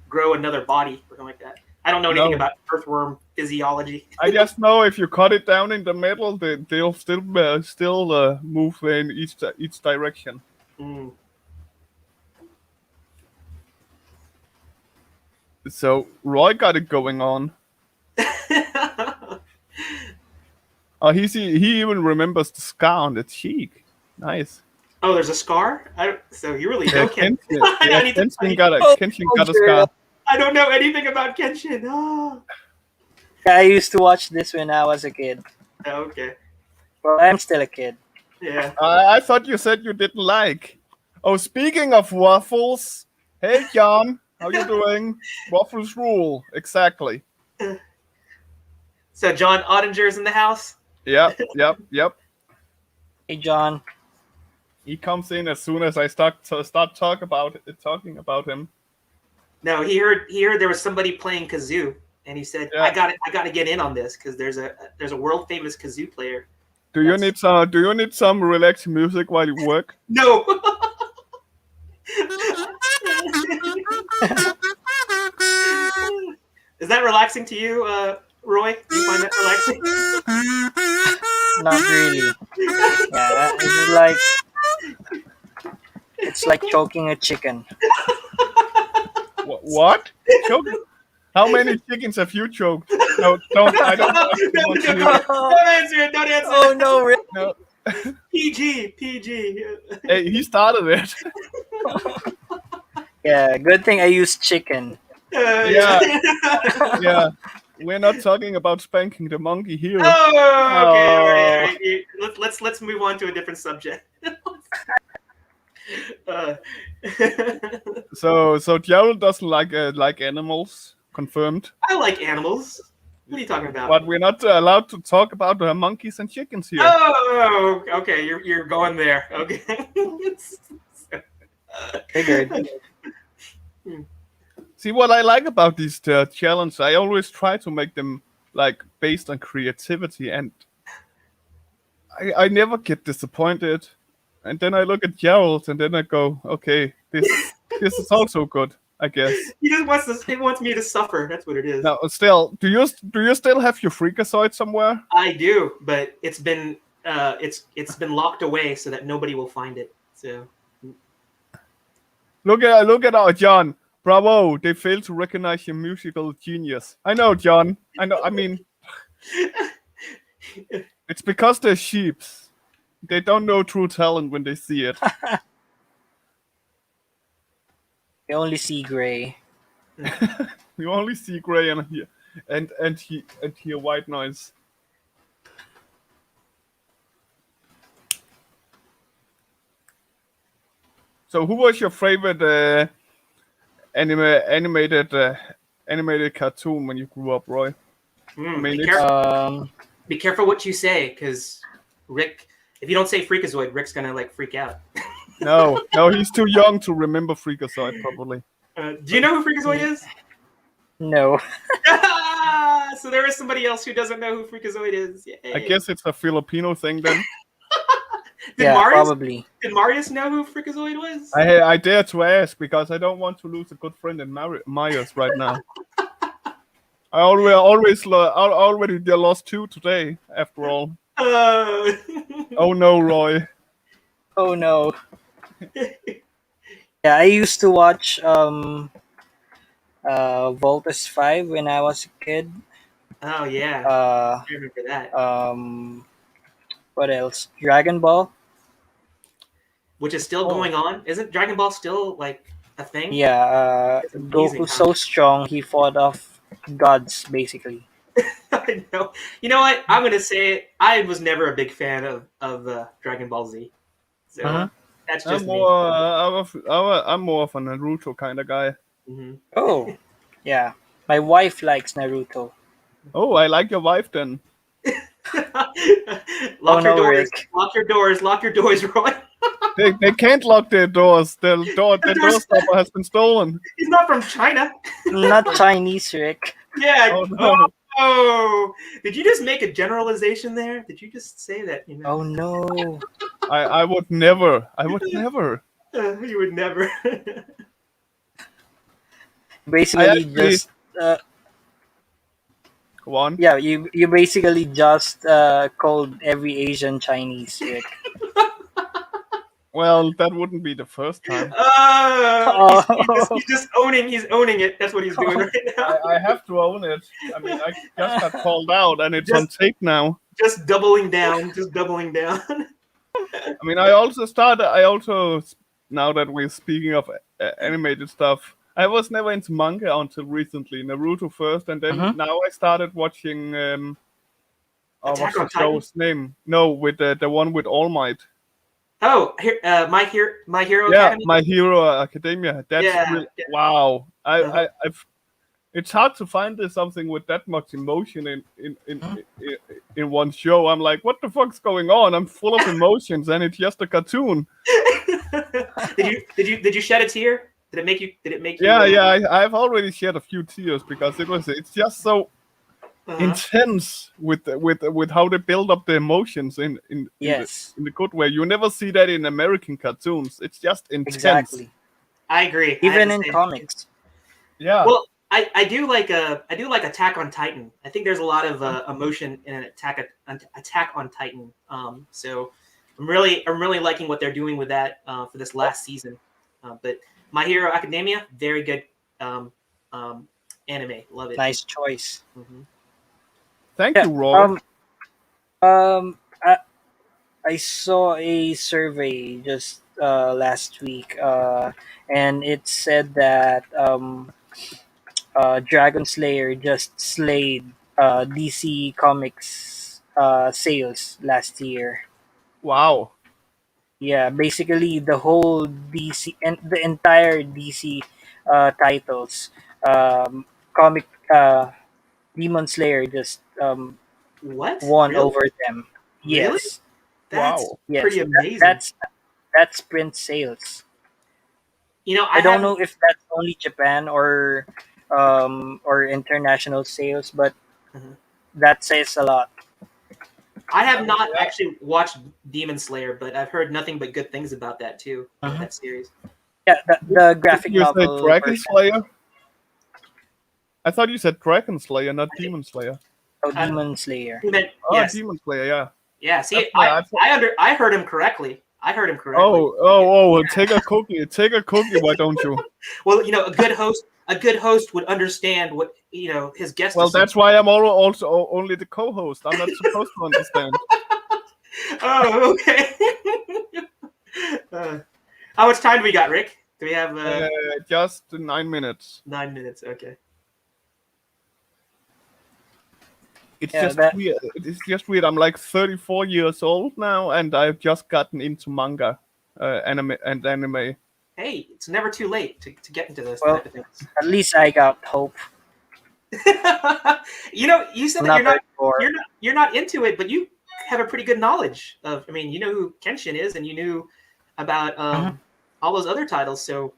grow another body or something like that. I don't know anything No. about earthworm physiology. I just know if you cut it down in the middle, they'll still move in each direction. Mm. So Roy got it going on. Oh, he even remembers the scar on the cheek. Nice. Oh, there's a scar? So you really know Kenshin. Kenshin got a scar. I don't know anything about Kenshin. Oh. I used to watch this when I was a kid. Oh, okay. Well, I'm still a kid. Yeah. I thought you said you didn't like. Oh, speaking of waffles, hey John, how you doing? Waffles rule, exactly. So John Ottinger's in the house. Yep. Hey, John. He comes in as soon as I start talking about him. No, he heard there was somebody playing kazoo, and he said, Yeah. "I got to get in on this because there's a world famous kazoo player." Do you need some relaxing music while you work? No. Is that relaxing to you, Roy? Do you find that relaxing? Not really. Yeah, it's like choking a chicken. What? Choking? How many chickens have you choked? No, don't. I don't. Want to hear it. Don't answer it. Don't answer Oh it. no, really? No. PG. Hey, he started it. Yeah, good thing I used chicken. Yeah. We're not talking about spanking the monkey here. Oh, okay. Oh. All right. Let's move on to a different subject. So Gerald doesn't like animals. Confirmed. I like animals. What are you talking about? But we're not allowed to talk about monkeys and chickens here. Oh, okay. You're going there. Okay. Figured. See what I like about these challenges. I always try to make them like based on creativity, and I never get disappointed. And then I look at Gerald, and then I go, okay, this is also good, I guess. He just wants me to suffer. That's what it is. Now, still, do you still have your Freakazoid somewhere? I do, but it's been locked away so that nobody will find it. So Look at our John. Bravo! They failed to recognize your musical genius. I know, John. I know. I mean, it's because they're sheeps. They don't know true talent when they see it. You only see gray. You only see gray and hear white noise. So, who was your favorite animated cartoon when you grew up, Roy? Be careful what you say, because Rick. If you don't say Freakazoid, Rick's gonna like freak out. No, he's too young to remember Freakazoid, probably. Do you know who Freakazoid is? No. So there is somebody else who doesn't know who Freakazoid is. Yay. I guess it's a Filipino thing then. Probably. Did Marius know who Freakazoid was? I dare to ask because I don't want to lose a good friend in Myers right now. I already lost 2 today, after all. Oh no, Roy. Oh no. Yeah, I used to watch Voltus 5 when I was a kid. Oh yeah, Uh, I remember that. um, what else? Dragon Ball. Which is still Oh, going on. Isn't Dragon Ball still like a thing? Yeah, It's amazing Goku's how so strong he fought off gods basically. I know. You know what? I'm gonna say it. I was never a big fan of Dragon Ball Z. So Mhm. that's I'm just me. more, I'm more of a Naruto kind of guy. Hmm. Oh, yeah. My wife likes Naruto. Oh, I like your wife then. Oh Lock your no, doors. Rick. Lock your doors. Lock your doors, Roy. They can't lock their doors. The door There's, stopper has been stolen. he's not from China. Not Chinese, Rick. Yeah. Oh no. Oh, did you just make a generalization there? Did you just say that? Oh no. I would never. I would never. You would never. I Basically actually just go on. yeah, you basically just called every Asian Chinese, Rick. Well, that wouldn't be the first time. Oh, He's just owning. He's owning it. That's what he's doing right now. I have to own it. I mean, I just got called out, and it's on Just tape now. just doubling down. Just doubling down. I mean, I also started. I also, now that we're speaking of animated stuff, I was never into manga until recently. Naruto first, and then Mhm. now I started watching. Attack What's the on Titan. show's name? No, with the one with All Might. Oh, here, My Hero Yeah, Academy. My Hero Academia. That's Yeah. real. Wow. Uh-huh. I've. It's hard to find something with that much emotion in one show. I'm like, what the fuck's going on? I'm full of emotions, and it's just a cartoon. Did you shed a tear? Did it make you? Did it make you? Yeah, yeah. I've already shed a few tears because it's just so Uh-huh. intense with how they build up the emotions yes, in the good way. You never see that in American cartoons. It's just intense. exactly. I agree. I have Even the in same- comics. Yeah. Well, I do like Attack on Titan. I think there's a lot of emotion in an Attack on Titan. So I'm really liking what they're doing with that for this last season. But My Hero Academia, very good anime. Love it. Nice choice. Mhm. Thank Yeah. you, Roy. Um. I saw a survey just last week, and it said that Dragon Slayer just slayed DC Comics sales last year. Wow. Yeah, basically the whole DC and the entire DC titles, comic Demon Slayer just What? won Really? over them. Really? Yes, That's Wow. yes, pretty that, amazing. that's print sales. I I don't haven't. know if that's only Japan or international sales, but Mhm. that says a lot. I have not Yeah. actually watched Demon Slayer, but I've heard nothing but good things about that too. Mhm. That series. Yeah, the graphic You said novel Dragon version. Slayer? I thought you said Dragon Slayer, not Demon Slayer. Oh, Uh, Demon Slayer. He meant Oh, yes, Demon Slayer, yeah. yeah. See, That's why I thought- I heard him correctly. I heard him correctly. Oh! Take a cookie. Take a cookie. Why don't you? Well, a good host would understand what his guest. Well, is saying. that's why I'm also only the co-host. I'm not supposed to understand. Oh, okay. How much time do we got, Rick? Do we have Just 9 minutes. 9 minutes? Okay. It's Yeah, just that- weird. It's just weird. I'm like 34 years old now, and I've just gotten into manga, anime. Hey, it's never too late to get into those Well, type of things. At least I got hope. You said that Not before. you're not into it, but you have a pretty good knowledge of. I mean, you know who Kenshin is, and you knew about all those other titles. So,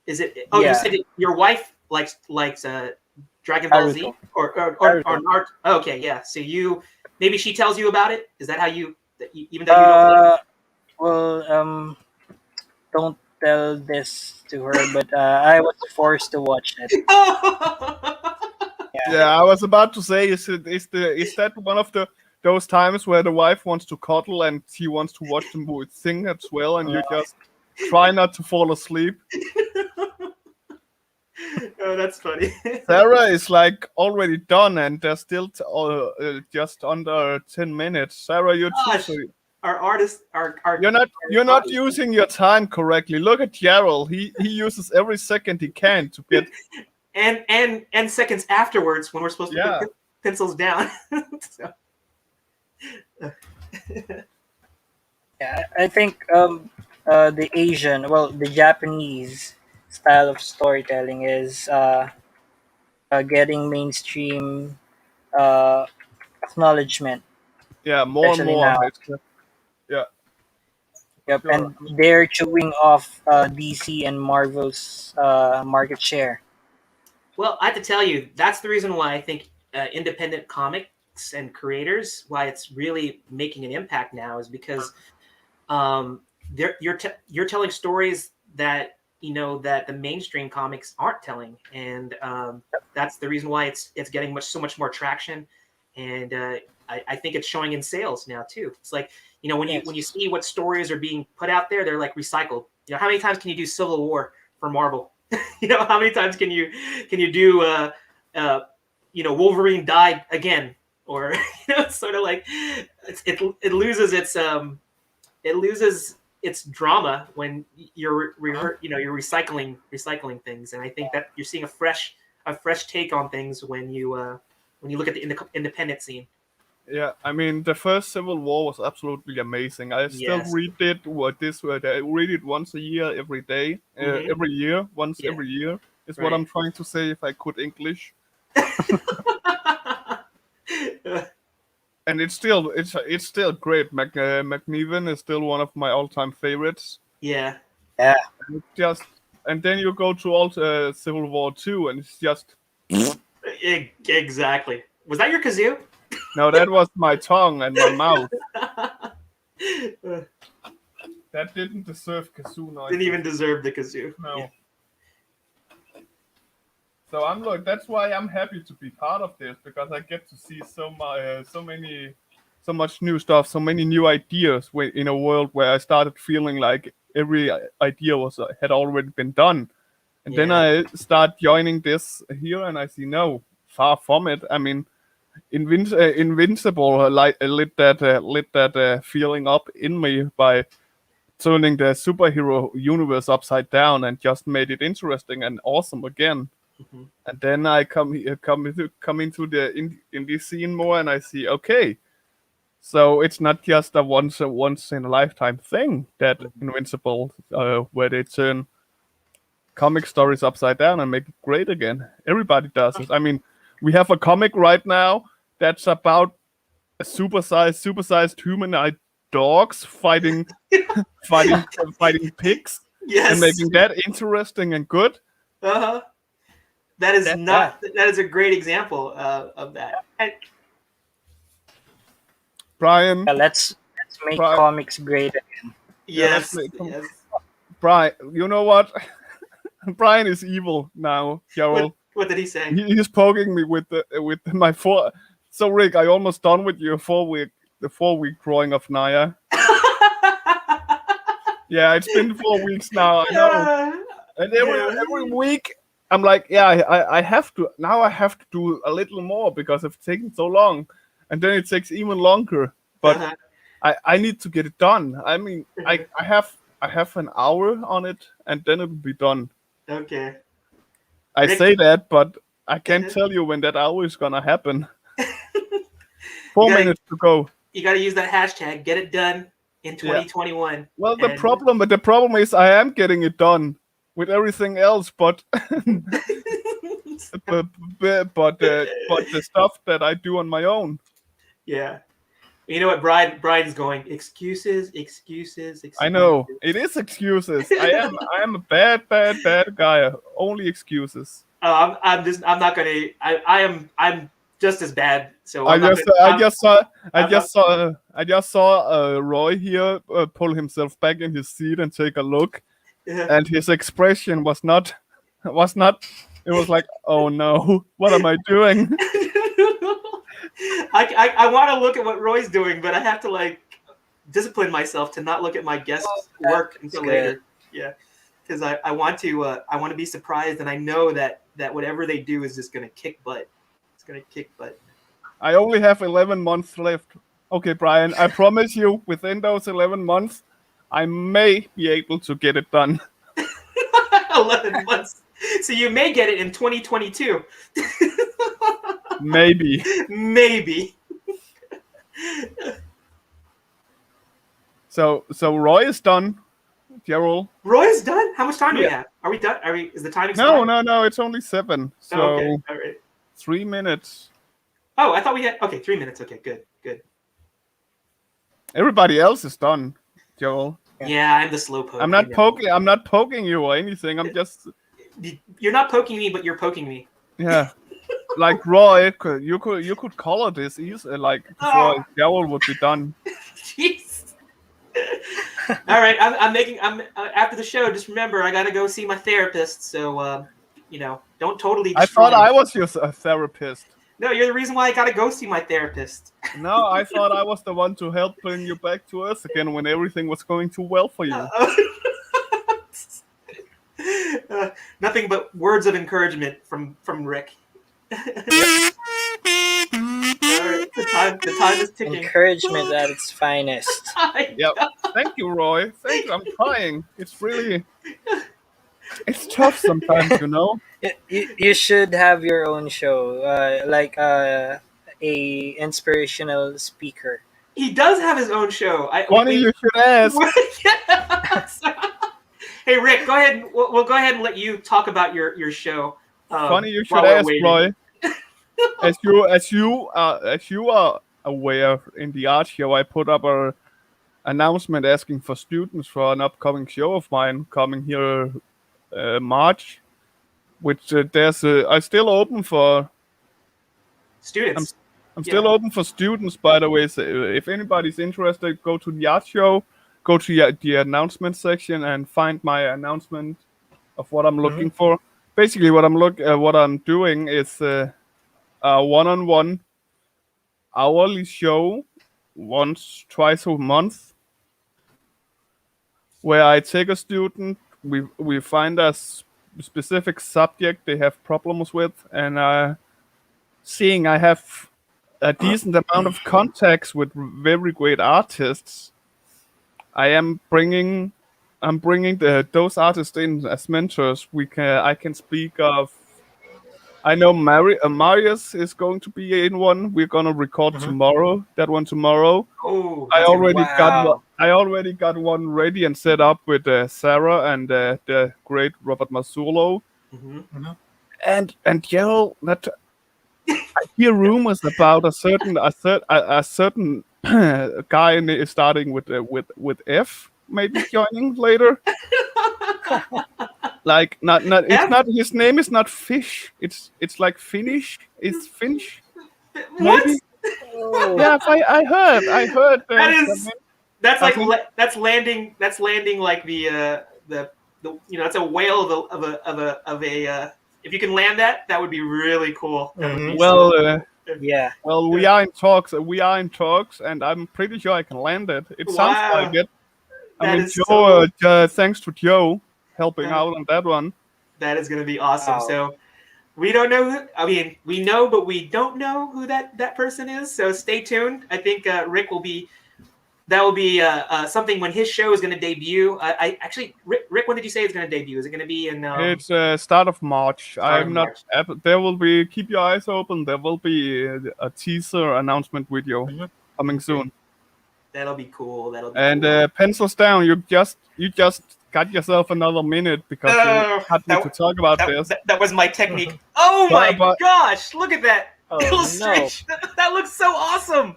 is it? Oh, Yeah. you said that your wife likes Dragon Ball Z Naruto. or Naruto. Naruto. Oh, okay, yeah. So maybe she tells you about it. Is that how you? Even though you don't. Well, don't tell this to her, but I was forced to watch it. Yeah, I was about to say, is that one of those times where the wife wants to cuddle and she wants to watch the movie thing as well, and you just Try not to fall asleep. Oh, that's funny. Sarah is like already done, and there's still just under 10 minutes. Sarah, you too. Gosh, So our artist, our you're not using your time correctly. Look at Yarrell. He uses every second he can to get. and seconds afterwards when we're supposed to Yeah. put pencils down. So. Yeah, I think the Asian, well, the Japanese style of storytelling is getting mainstream uh, acknowledgement, Yeah, more and especially more. now. Yeah, Yep, sure. and they're chewing off DC and Marvel's market share. Well, I have to tell you, that's the reason why I think independent comics and creators, why it's really making an impact now, is because you're telling stories that that the mainstream comics aren't telling, and that's the reason why it's getting so much more traction, and I think it's showing in sales now too. It's like when you see what stories are being put out there, they're like recycled. How many times can you do Civil War for Marvel? How many times can you do Wolverine died again, or sort of like it loses its drama when you're recycling things, and I think that you're seeing a fresh take on things when you look at the independent scene. Yeah, I mean the first Civil War was absolutely amazing. I still Yes. read it. I read it once a year, every day, Mhm. every year, once Yeah. every year is what Right. I'm trying to say. If I could English, and it's still great. McNiven is still one of my all-time favorites. Yeah. Yeah, And then you go to all Civil War 2, and it's just Exactly. Was that your kazoo? no, that was my tongue and my mouth. That didn't deserve kazoo noise. Didn't even deserve the kazoo. No. Yeah. So that's why I'm happy to be part of this, because I get to see so much new stuff, so many new ideas in a world where I started feeling like every idea had already been done. And then Yeah. I start joining this here, and I see no, far from it. I mean, Invincible lit that feeling up in me by turning the superhero universe upside down and just made it interesting and awesome again. Mhm. And then I come into the indie scene more, and I see, okay, so it's not just a once in a lifetime thing that Invincible, where they turn comic stories upside down and make it great again. Everybody does it. I mean, we have a comic right now that's about a supersized humanoid dogs fighting fighting pigs Yes. and making that interesting and good. Uh-huh. That is That- that is a great example of that. And Brian, yeah, let's make Right. comics great again. yes, let's yes. Brian, you know what? Brian is evil now, Carol. What did he say? He's poking me with my four. So Rick, I almost done with your 4-week drawing of Naya. Yeah, it's been 4 weeks now. I know. And every week I'm like, yeah, I have to now. I have to do a little more because it's taken so long, and then it takes even longer. But Uh-huh. I need to get it done. I mean, I have an hour on it, and then it'll be done. Okay. I Rick- say that, but I can't Mhm. tell you when that hour is gonna happen. 4 gotta- minutes to go. You got to use that hashtag. Get it done in 2021. Well, the And- problem is I am getting it done with everything else, but but the stuff that I do on my own. Yeah. You know what Brian's going, excuses. I know it is excuses. I am a bad guy. Only excuses. Oh, I'm not gonna. I'm just as bad. So I I'm not just gonna- saw Roy here pull himself back in his seat and take a look, and his expression was not. It was like, oh no, what am I doing? I want to look at what Roy's doing, but I have to like discipline myself to not look at my guest's work until good. later. Yeah, because I want to be surprised, and I know that whatever they do is just gonna kick butt. It's gonna kick butt. I only have 11 months left. Okay, Brian, I promise you, within those 11 months, I may be able to get it done. 11 months. So you may get it in 2022. Maybe. Maybe. So Roy is done. Gerald. Roy's done? How much time do we Yeah. have? Are we done? Is the time expired? No, it's only 7. So Oh, okay. All right. 3 minutes. Oh, I thought we had 3 minutes. Okay, good. Everybody else is done, Joel. Yeah, I'm the slow poke. I'm not poking you or anything. I'm just. You're not poking me, but you're poking me. Yeah, like Roy, you could color this easy, like before Joel would be done. Jeez. All right, I'm after the show. Just remember, I gotta go see my therapist. So don't totally. I thought I was your therapist. No, you're the reason why I gotta go see my therapist. No, I thought I was the one to help bring you back to Earth again when everything was going too well for you. Nothing but words of encouragement from Rick. All right, the time is ticking. Encouragement at its finest. Yep. Thank you, Roy. Thank you. I'm trying. It's tough sometimes, you know. You should have your own show, like a inspirational speaker. He does have his own show. Funny you should ask. Hey, Rick, go ahead. We'll go ahead and let you talk about your show. Funny you should ask, Roy. As you are aware, in the art show, I put up a announcement asking for students for an upcoming show of mine coming here March. Which I still open for students. I'm still open for students, by the way. So if anybody's interested, go to the art show, go to the announcement section, and find my announcement of what I'm looking for. Basically, what I'm doing is a one-on-one hourly show, twice a month, where I take a student. We find a specific subject they have problems with, and seeing I have a decent amount of contacts with very great artists, I'm bringing those artists in as mentors. I can speak of. I know Marius is going to be in one. We're gonna record tomorrow. That one tomorrow. Oh, I already got one ready and set up with Sarah and the great Robert Mazzullo. And Gerald, that I hear rumors about a certain guy starting with F, maybe joining later. Like it's not his name is not Fish. It's like Finnish. It's Finch. What? Maybe. Yeah, I heard. That's landing like the it's a whale of a if you can land that would be really cool. Yeah. Well, we are in talks. And I'm pretty sure I can land it. It sounds like it. Joe. Thanks to Joe helping out on that one. That is going to be awesome. Wow. So we don't know. We know, but we don't know who that person is. So stay tuned. I think Rick will be. That will be something when his show is going to debut. Rick, when did you say it's going to debut? Is it going to be in? It's start of March. There will be. Keep your eyes open. There will be a teaser announcement video coming soon. That'll be cool. Cool. Pencils down. You just got yourself another minute because you had me to talk about this. That was my technique. Oh my gosh! Look at that illustration. No. That looks so awesome.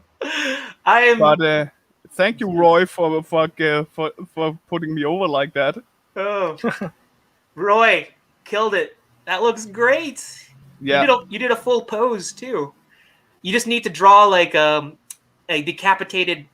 Thank you, Roy, for putting me over like that. Oh, Roy killed it. That looks great. Yeah, you did a full pose too. You just need to draw like another decapitated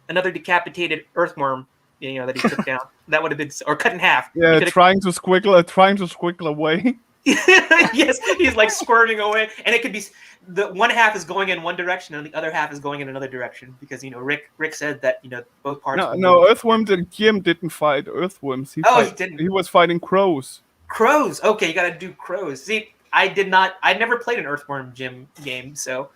earthworm. That he took down. That would have been, or cut in half. Yeah, trying to squiggle away. Yes, he's like squirming away, and it could be the one half is going in one direction and the other half is going in another direction because Rick said that both parts No, will no, move. Earthworm Jim didn't fight earthworms. Oh, he didn't. He was fighting crows. Crows. Okay, you got to do crows. See, I did not. I never played an Earthworm Jim game, so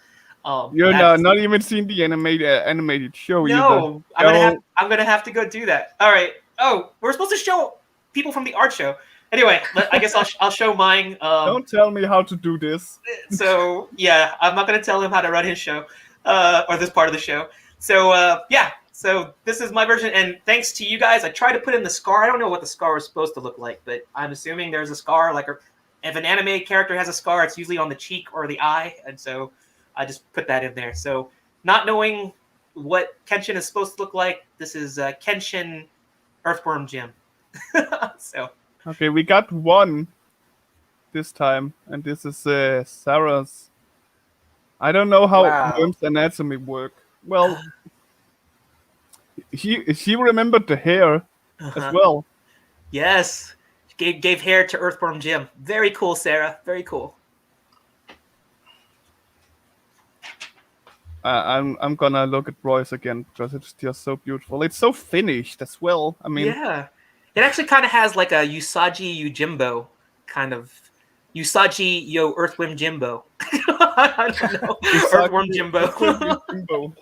You're that's not even seen the animated show either. no. I'm gonna have to go do that. All right. Oh, we're supposed to show people from the art show. Anyway, I guess I'll show mine. Don't tell me how to do this. So yeah, I'm not gonna tell him how to run his show, or this part of the show. So yeah, so this is my version, and thanks to you guys, I tried to put in the scar. I don't know what the scar is supposed to look like, but I'm assuming there's a scar. Like if an anime character has a scar, it's usually on the cheek or the eye, and so I just put that in there. So not knowing what Kenshin is supposed to look like, this is Kenshin Earthworm Jim. So Okay, we got one this time, and this is Sarah's. I don't know how Wow. worms anatomy work. Well, she remembered the hair as well. yes, gave hair to Earthworm Jim. Very cool, Sarah. Very cool. I'm gonna look at Roy's again because it's just so beautiful. It's so finished as well. I mean, Yeah. It actually kind of has like a Usagi Yojimbo kind of. Usagi Yo Earthworm Jimbo. I don't know. Earthworm Jimbo. Jimbo.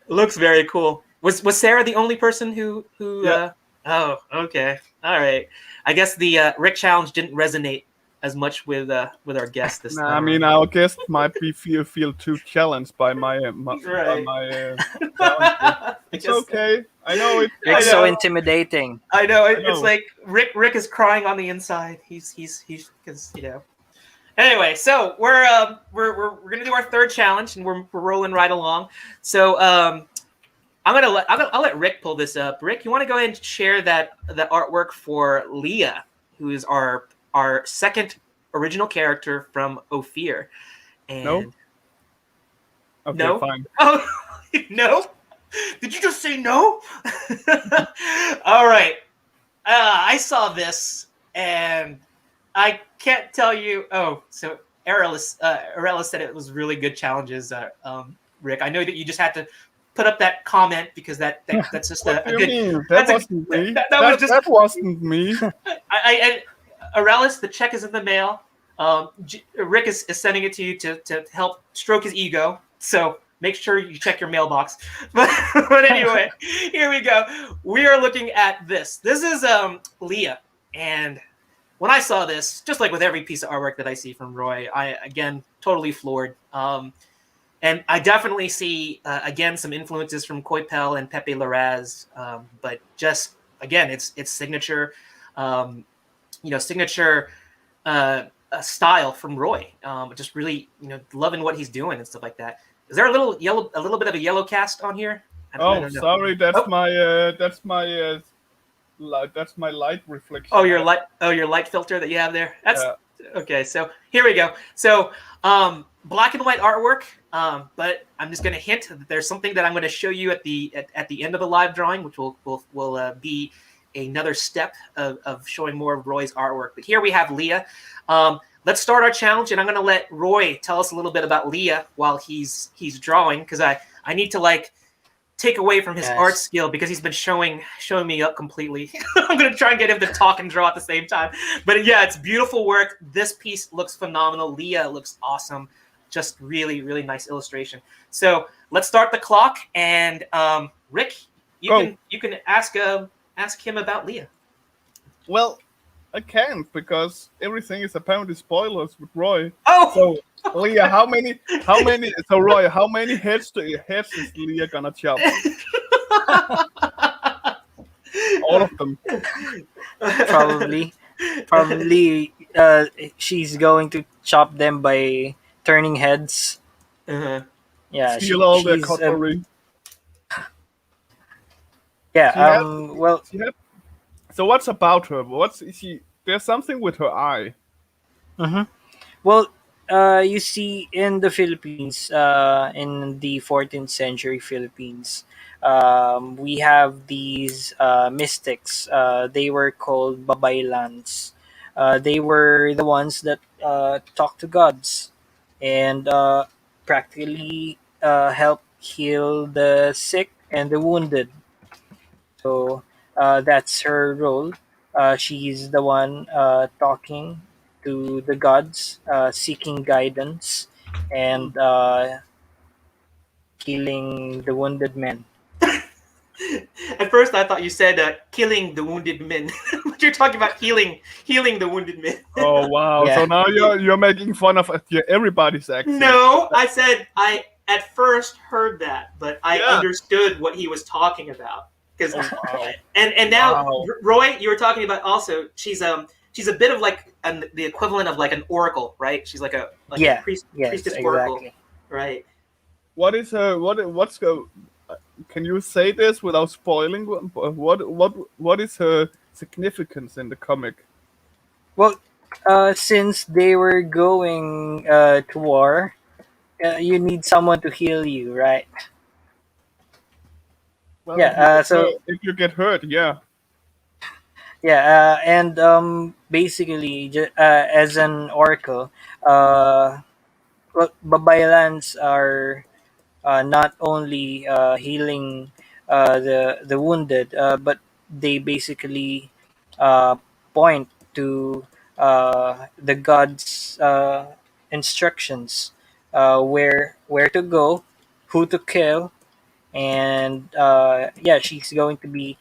Looks very cool. Was Sarah the only person who Yeah. Oh, okay. All right. I guess the Rick challenge didn't resonate as much with our guest this time. I mean, our guest might be feel too challenged by my Right. challenge. It's okay. I know it. Rick's I so know. intimidating. I know. It's know. like Rick is crying on the inside. He's because Anyway, so we're gonna do our third challenge, and we're rolling right along. So I'll let Rick pull this up. Rick, you want to go ahead and share the artwork for Leah, who is our second original character from OPHIR. And No? Okay, No? fine. Oh no! Did you just say no? All right. I saw this and I can't tell you. Oh, so Arelis said it was really good challenges. Rick, I know that you just had to put up that comment because that's just What a do you good. mean? that's That a- wasn't me. that Wasn't me. Arelis, the check is in the mail. Rick is sending it to you to help stroke his ego. So make sure you check your mailbox. But anyway, here we go. We are looking at this. This is Leah, and when I saw this, just like with every piece of artwork that I see from Roy, I again totally floored. And I definitely see again some influences from Coipel and Pepe Larraz, but just again, it's signature, signature style from Roy. Just really, loving what he's doing and stuff like that. Is there a little bit of a yellow cast on here? I Oh, don't know. sorry. That's Oh. that's my light reflection. Oh, your light filter that you have there. That's Yeah. okay. So here we go. So black and white artwork. But I'm just going to hint that there's something that I'm going to show you at the end of the live drawing, which will be another step of showing more of Roy's artwork. But here we have Leah. Let's start our challenge, and I'm going to let Roy tell us a little bit about Leah while he's drawing, because I need to take away from his Yes. art skill because he's been showing me up completely. I'm going to try and get him to talk and draw at the same time. But yeah, it's beautiful work. This piece looks phenomenal. Leah looks awesome. Just really, really nice illustration. So let's start the clock. And Rick, you can ask him about Leah. Well, I can't because everything is apparently spoilers with Roy. Oh, So, Leah, how many? So, Roy, how many heads is Leah gonna chop? All of them. Probably. She's going to chop them by turning heads. uh-huh. Yeah, Steal all their she's cutlery. yeah. She had- Well, So, what's about her? What's she? There's something with her eye. well, you see, in the Philippines, in the 14th century Philippines, we have these mystics. They were called babaylans. They were the ones that talked to gods and practically help heal the sick and the wounded. So that's her role. She's the one talking to the gods, seeking guidance, and healing the wounded men. At first, I thought you said killing the wounded men, but you're talking about healing the wounded men. Oh wow! So Yeah, now you're making fun of everybody's accent. No, I said I at first heard that, but I Yeah. understood what he was talking about. Because Oh wow! and now Wow. Roy, you were talking about also she's a bit of like the equivalent of like an oracle, right? She's like a yeah, yes, priestess oracle, exactly. right? What is what's go? Can you say this without spoiling? What is her significance in the comic? Well, since they were going to war, you need someone to heal you, right? Well, Yeah. if you get hurt, yeah. And basically, as an oracle, uh, well, babaylands are not only healing the wounded, but they basically uh, point to the gods' instructions, where to go, who to kill, and yeah, she's going to be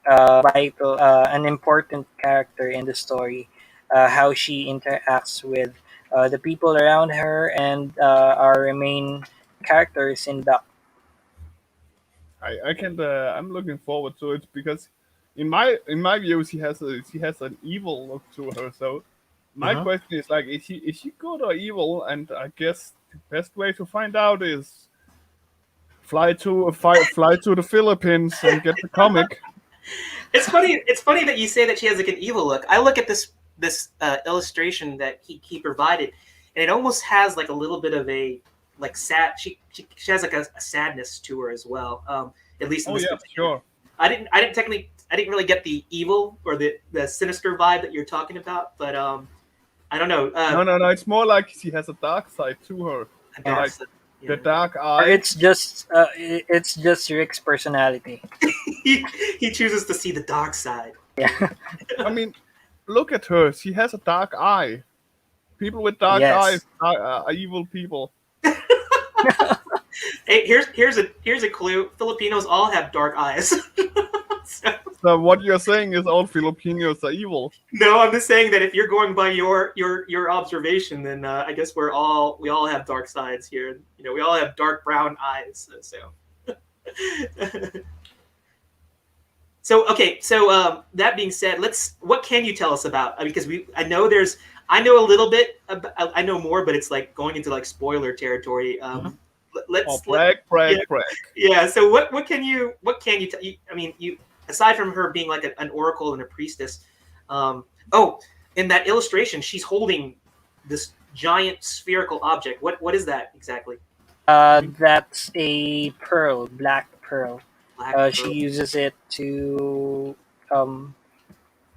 vital, an important character in the story. How she interacts with the people around her and our main characters in Duck. I can. I'm looking forward to it because, in my view, she has an evil look to her. So, my Mhm. question is like, is she good or evil? And I guess the best way to find out is fly to the Philippines and get the comic. It's funny. It's funny that you say that she has like an evil look. I look at this illustration that he provided, and it almost has like a little bit of a like sad. She has like a sadness to her as well. At least in Oh this yeah, particular. sure. I didn't really get the evil or the sinister vibe that you're talking about, but I don't know. No, no, no. It's more like she has a dark side to her, A Yeah. dark like side. the Yeah. dark Or eye. it's just Rick's personality. he chooses to see the dark side. Yeah. I mean, look at her. She has a dark eye. People with dark eyes Yes. are evil people. Hey, here's a clue. Filipinos all have dark eyes. So, So what you're saying is all Filipinos are evil. no, I'm just saying that if you're going by your observation, then I guess we all have dark sides here. You know, we all have dark brown eyes. So. So okay, so that being said, what can you tell us about? Because I know a little bit. I know more, but it's like going into like spoiler territory. Mhm. Oh, Let's brag, brag, yeah, brag. yeah. So what can you tell? I mean, you aside from her being like an oracle and a priestess. Oh, in that illustration, she's holding this giant spherical object. What is that exactly? That's a pearl, black pearl. Black She pearl. uses it to um,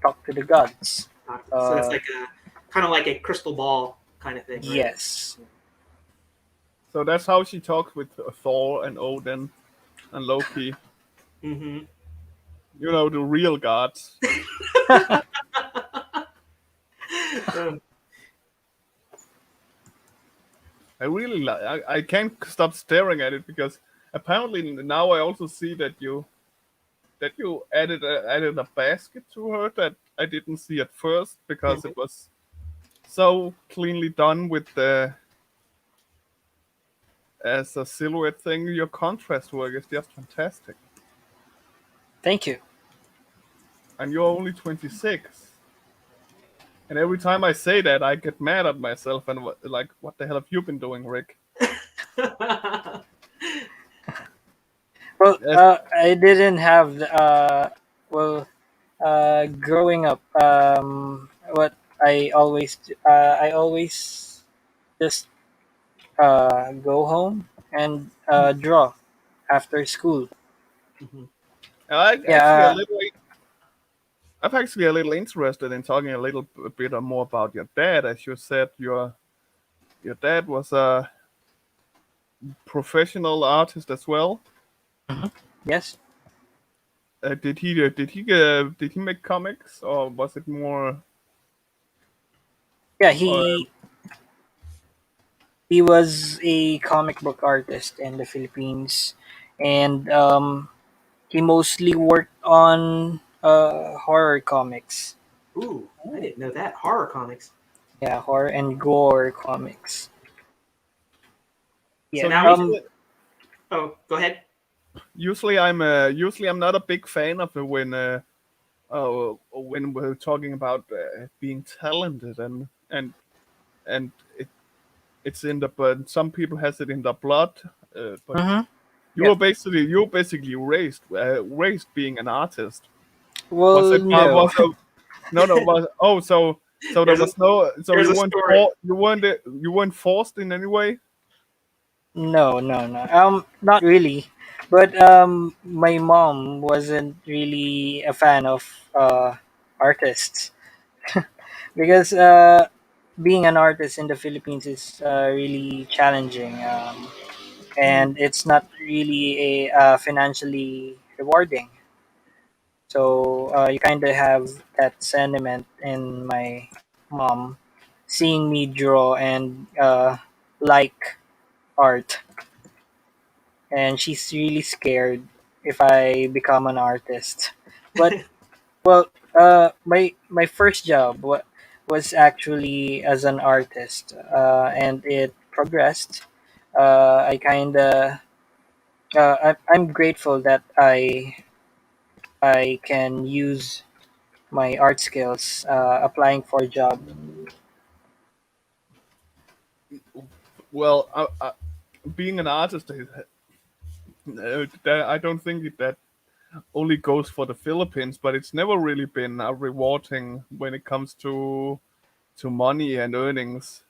talk to the gods. So that's Uh, like a kind of like a crystal ball kind of thing, right? yes. So that's how she talks with Thor and Odin and Loki. Mm-hmm. You know, the real gods. I really like. I can't stop staring at it because apparently now I also see that you added a basket to her that I didn't see at first because it was so cleanly done with the as a silhouette thing. Your contrast work is just fantastic, Thank you. and you're only 26. And every time I say that, I get mad at myself and like, what the hell have you been doing, Rick? Well, Yes. I didn't have well, growing up. What I always just go home and draw after school. I actually a Yeah. little I'm actually a little interested in talking a little bit more about your dad. As you said, your dad was a professional artist as well. Hmm. Yes. Did he make comics, or was it more? Yeah, Or, he was a comic book artist in the Philippines, and he mostly worked on horror comics. Ooh, I didn't know that. Horror comics. Yeah, horror and gore comics. so Yeah. Now he's. Oh, go ahead. usually I'm not a big fan of it when we're talking about being talented and it's in the but some people has it in the blood. But Mm-hmm. you Yep. were basically raised being an artist. Was Well, it no, was no was oh so there There's a was no so there's you a weren't story. you weren't forced in any way. no. Not really. But my mom wasn't really a fan of artists because being an artist in the Philippines is really challenging, and it's not really a financially rewarding. So you kind of have that sentiment in my mom seeing me draw and like art, and she's really scared if I become an artist. But well, my first job was actually as an artist, and it progressed. I kind of I'm grateful that I can use my art skills applying for a job. Well, being an artist, I don't think that only goes for the Philippines, but it's never really been rewarding when it comes to money and earnings.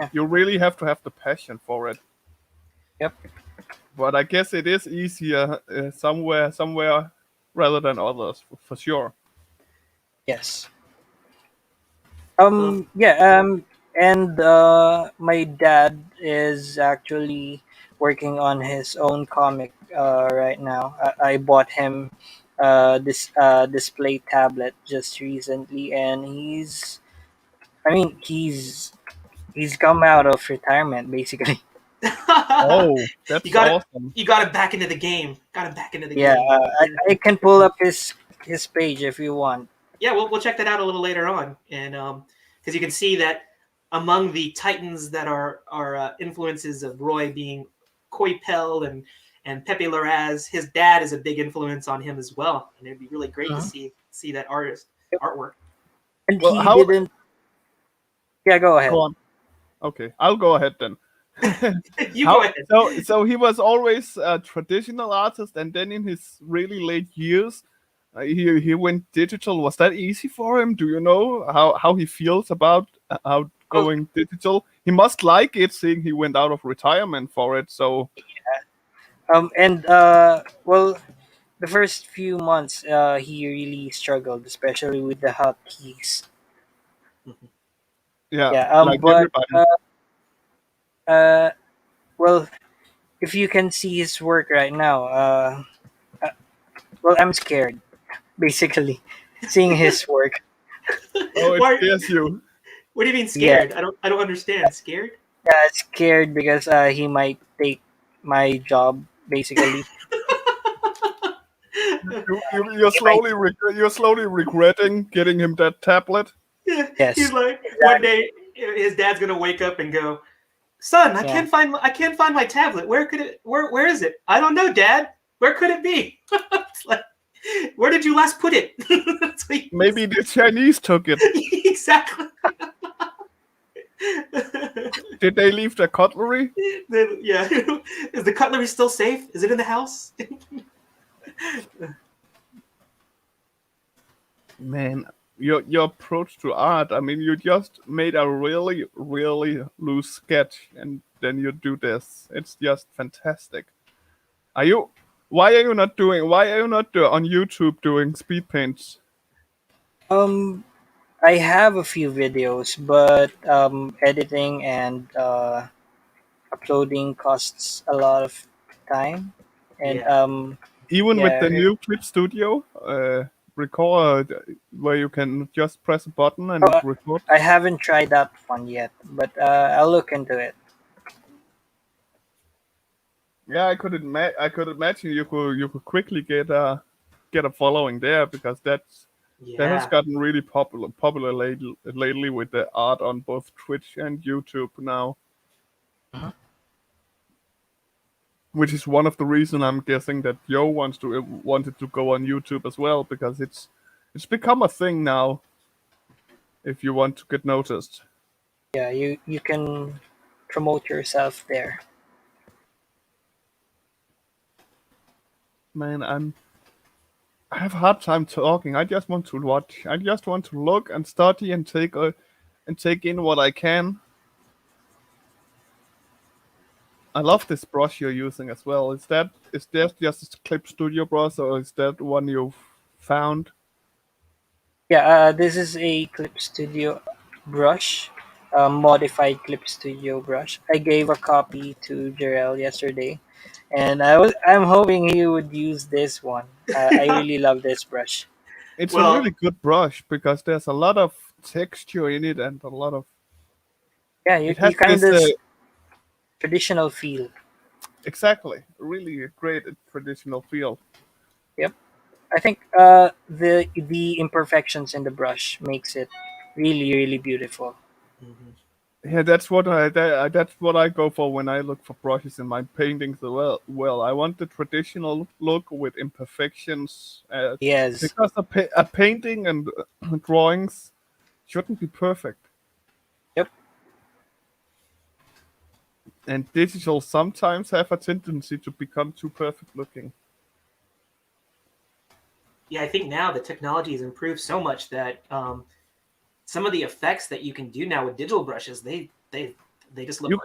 Yeah. You really have to have the passion for it. Yep. But I guess it is easier somewhere rather than others for sure. Yes. Well, Yeah. And my dad is actually working on his own comic right now. I bought him this display tablet just recently, and I mean, he's come out of retirement basically. Oh, you that's got it. awesome. You got it back into the game. Got him back into the Yeah. game. I can pull up his page if you want. Yeah, we'll check that out a little later on, and because you can see that among the titans that are influences of Roy being Koi Pell and Pepe Larraz, his dad is a big influence on him as well, and it'd be really great to Mhm. see that artwork. And Well, he how? didn't. Yeah, go Go ahead. on. Okay, I'll go ahead then. You go How? ahead. So he was always a traditional artist, and then in his really late years, he went digital. Was that easy for him? Do you know how he feels about how Well, going digital? He must like it, seeing he went out of retirement for it. So and well, the first few months, he really struggled, especially with the hotkeys. yeah, Yeah. like But everybody. uh, well, if you can see his work right now, uh well, I'm scared, basically, seeing his work. Oh, it Why? scares you. What do you mean Yeah, scared? I don't understand. Scared? scared because he might take my job, basically. He might. You're slowly regretting getting him that tablet. Yeah, he's Yes, like one exactly. day his dad's gonna wake up and go, "Son, Yeah. I can't find my tablet. Where is it? I don't know, Dad. Where could it be?" It's like, where did you last put it? It's like, Maybe the Chinese took it. exactly. Did they leave the cutlery? Yeah, is the cutlery still safe? Is it in the house? Man, your approach to art. I mean, you just made a really loose sketch, and then you do this. It's just fantastic. Are you? Why are you not on YouTube doing speed paints? Um, I have a few videos, but editing and uploading costs a lot of time, and Yeah. Even with yeah, the new Clip Studio record, where you can just press a button and it oh, I records. haven't tried that one yet, but I'll look into it. Yeah, I could imagine you could quickly get a following there because that has Yeah. gotten really popular lately with the art on both Twitch and YouTube now, Mhm. which is one of the reason I'm guessing that Yo wanted to go on YouTube as well because it's become a thing now if you want to get noticed. Yeah, you can promote yourself there. Man, I have a hard time talking. I just want to watch. I just want to look and study and take in what I can. I love this brush you're using as well. Is that just a Clip Studio brush or is that one you've found? Yeah, this is a Clip Studio brush, a modified Clip Studio brush. I gave a copy to Jarell yesterday, and I'm hoping he would use this one. I really love this brush. It's a Well, really good brush because there's a lot of texture in it and a lot of Yeah, it you has kind this of traditional feel. exactly really a great traditional feel. Yep. I think the imperfections in the brush makes it really beautiful. mhm. Yeah, that's what I go for when I look for brushes in my paintings as well. Well, I want the traditional look with imperfections, Yes. because a painting and drawings shouldn't be perfect, Yep. and digital sometimes have a tendency to become too perfect looking. Yeah, I think now the technology has improved so much that some of the effects that you can do now with digital brushes, they just look You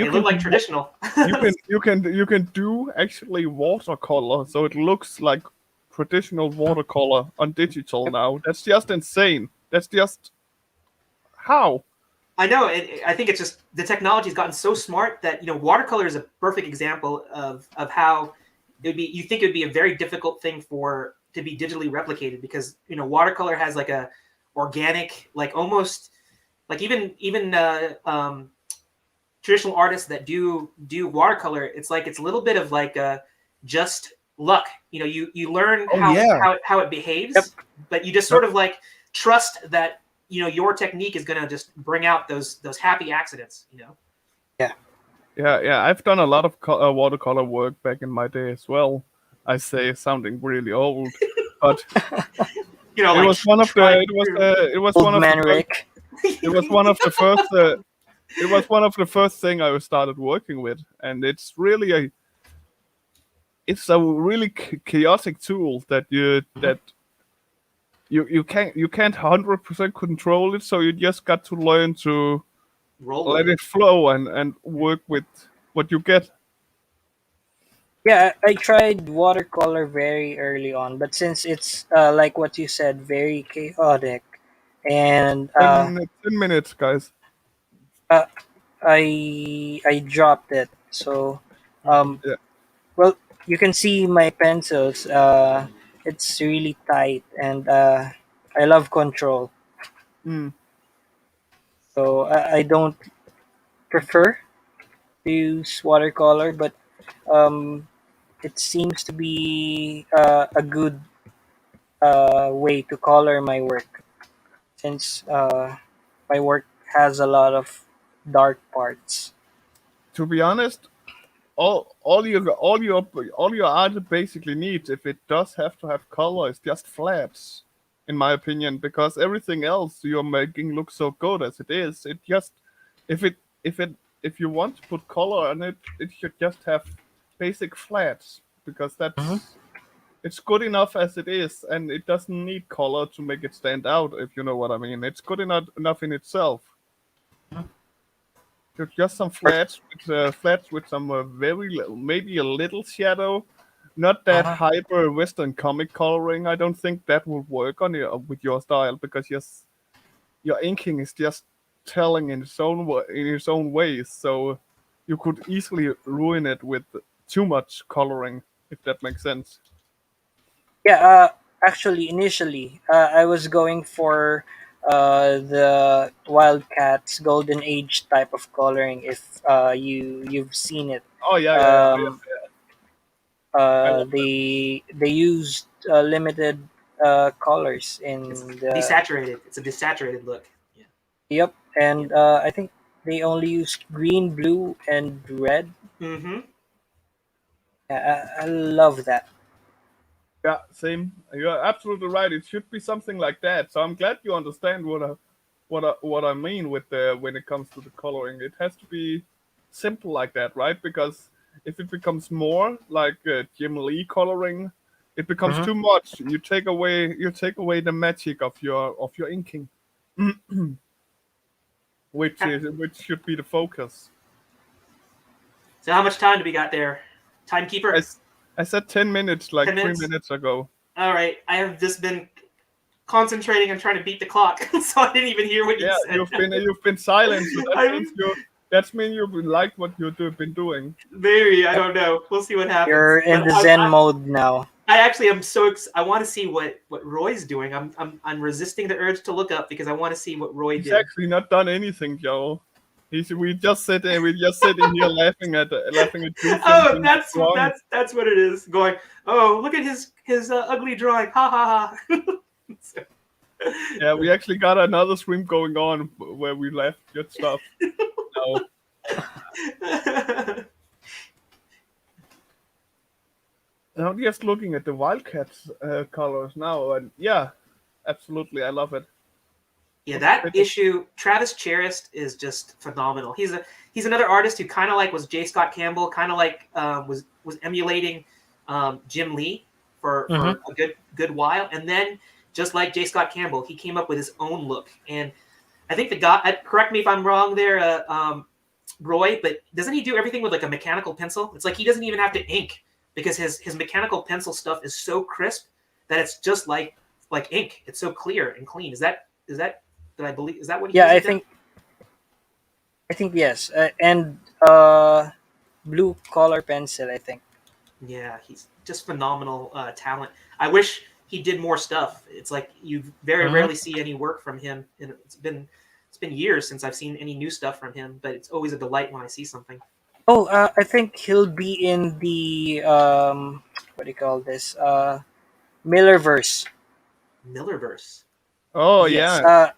they look can like do traditional. you can do actually watercolor, so it looks like traditional watercolor on digital Yep. now. That's just insane. That's just how. I know. I think it's just the technology has gotten so smart that watercolor is a perfect example of how it would be. You think it would be a very difficult thing for to be digitally replicated because watercolor has like a organic, like almost like even traditional artists that do watercolor. It's like it's a little bit of like just luck. You learn Oh how yeah. how it Yep. behaves, but you just Yep. sort of like trust that your technique is going to just bring out those happy accidents. Yeah. Yeah. I've done a lot of watercolor work back in my day as well. I say sounding really old, but it Like was one of tried the and true. it was one Old of the man first Rick. it was one of the first it was one of the first thing I started working with, and it's a really chaotic tool that you can't 100% control it, so you just got to learn to Roll with let it. it flow and work with what you get. Yeah, I tried watercolor very early on, but since it's like what you said, very chaotic, and 10 minutes, guys. uh, I dropped it. So, Hmm. um, Yeah, well, you can see my pencils. It's really tight, and I love control. mm. So I don't prefer to use watercolor, but um, it seems to be a good way to color my work since my work has a lot of dark parts. To be honest, all your art basically needs, if it does have to have color, is just flats, in my opinion, because everything else you're making looks so good as it is. It just if it if it if you want to put color on it, it should just have basic flats because Mhm. it's good enough as it is, and it doesn't need color to make it stand out. If you know what I mean, it's good enough in itself. Just some Or flats with some very maybe a little shadow, not that Uh-huh. hyper Western comic coloring. I don't think that would work on with your style because your inking is just telling in its own ways. So you could easily ruin it with too much coloring, if that makes sense. Yeah, actually, initially, I was going for the Wildcats Golden Age type of coloring. If you've seen it, Oh yeah, yeah, yeah. um, I love that. they used limited colors It's in the desaturated. It's a desaturated look. Yeah. yep, Yeah. and I think they only used green, blue, and red. Mm-hmm. I love that. Yeah, same. You're absolutely right. It should be something like that. So I'm glad you understand what I mean with the when it comes to the coloring. It has to be simple like that, right? Because if it becomes more like Jim Lee coloring, it becomes Mhm. too much. You take away the magic of your inking, which should be the focus. So how much time do we got there? I, Timekeeper? s- I said 10 minutes 10 like three minutes? minutes ago. All right. I have just been concentrating on trying to beat the clock, so I didn't even hear what you Yeah, said. you've been silent, so I'm that means you've been like what been doing. maybe, I don't know. We'll see what happens. You're in But the Zen mode now. I actually am I want to see what Roy's doing. I'm resisting the urge to look up because I want to see what Roy He's did. actually not done anything, Joe. We just sitting here laughing at you Oh, thinking wrong. that's what it is. Going, oh, look at his ugly drawing. Ha ha ha. So- Yeah, we actually got another stream going on where we laughed at stuff. No, I'm just looking at the Wildcats colors now, and yeah, absolutely, I love it. Yeah, Looks that pretty. issue, Travis Charest is just phenomenal. He's another artist who kind of like was J. Scott Campbell, kind of like was emulating Jim Lee Hmm. for a good while, and then just like J. Scott Campbell, he came up with his own look. And I think the guy, correct me if I'm wrong there, Roy, but doesn't he do everything with like a mechanical pencil? It's like he doesn't even have to ink because his mechanical pencil stuff is so crisp that it's just like ink. It's so clear and clean. Is that did I believe? Is that what Yeah, he I does? think yes, and blue color pencil. I think. Yeah, he's just phenomenal talent. I wish he did more stuff. It's like you very Hmm. rarely see any work from him, and it's been years since I've seen any new stuff from him. But it's always a delight when I see something. Oh, I think he'll be in the what do you call this? Millerverse. Millerverse. Oh Yes. yeah,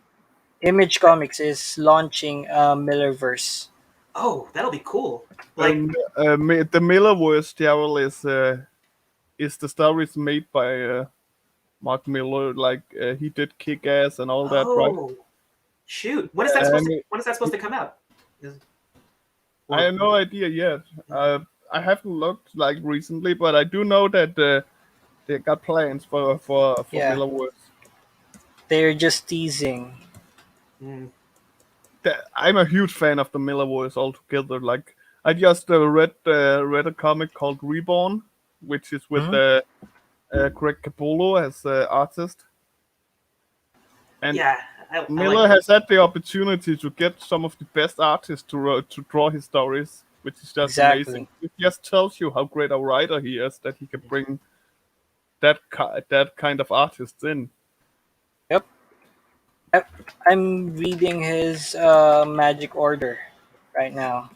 Image Comics is launching Millerverse. Oh, that'll be cool. Like, the Millerverse, Daryl, is the stories made by Mark Miller. Like he did Kick Ass and all that, right? oh shoot, when is that supposed And to? When is that supposed to come out? Is- I Or have no idea yet. I haven't looked like recently, but I do know that they got plans for Yeah, Millerverse. they're just teasing. mm, I'm a huge fan of the Millerverse altogether. Like I just read a comic called Reborn, which is with Mhm. Greg Capullo as artist, and yeah, I like Miller that. has had the opportunity to get some of the best artists to draw his stories, which is just amazing. Exactly. It just tells you how great a writer he is that he can bring that kind of artists in. Yep. I, I'm reading his Magic Order right now.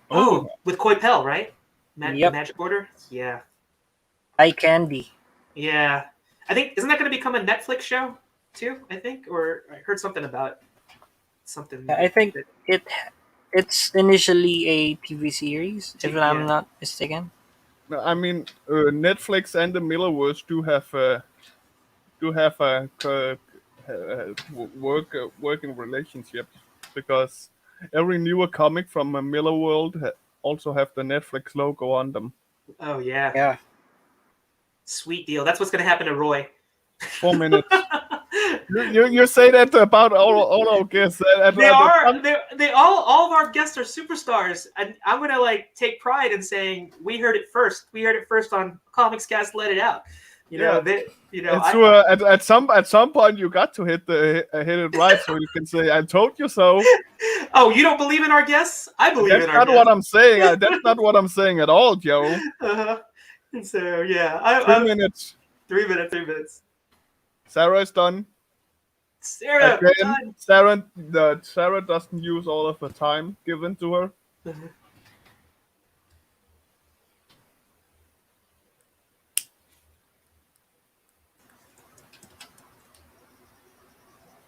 Oh, Oh, with Koi Pell, right? The Yep. Magic Order. Yeah, Eye Candy. yeah. I think isn't that going to become a Netflix show too? I think, or I heard something about something I think that it it's initially a TV series, if I'm yeah. not mistaken. I mean, Netflix and the Millerverse do have a working relationships because every newer comic from a Miller World also have the Netflix logo on them. Oh yeah, Yeah. sweet deal. That's what's going to happen to Roy. 4 minutes. You say that about all our guests. They all of our guests are superstars, and I'm gonna like take pride in saying we heard it first. We heard it first on Comics Cast. Let it out. At some point you got to hit it right, so you can say I told you so. Oh, you don't believe in our guests? I believe in our guests. That's not what I'm saying. That's not what I'm saying at all, Joe. And so yeah, 3 minutes. 3 minutes. 3 minutes. Sarah is done. Sarah, again. Sarah doesn't use all of the time given to her.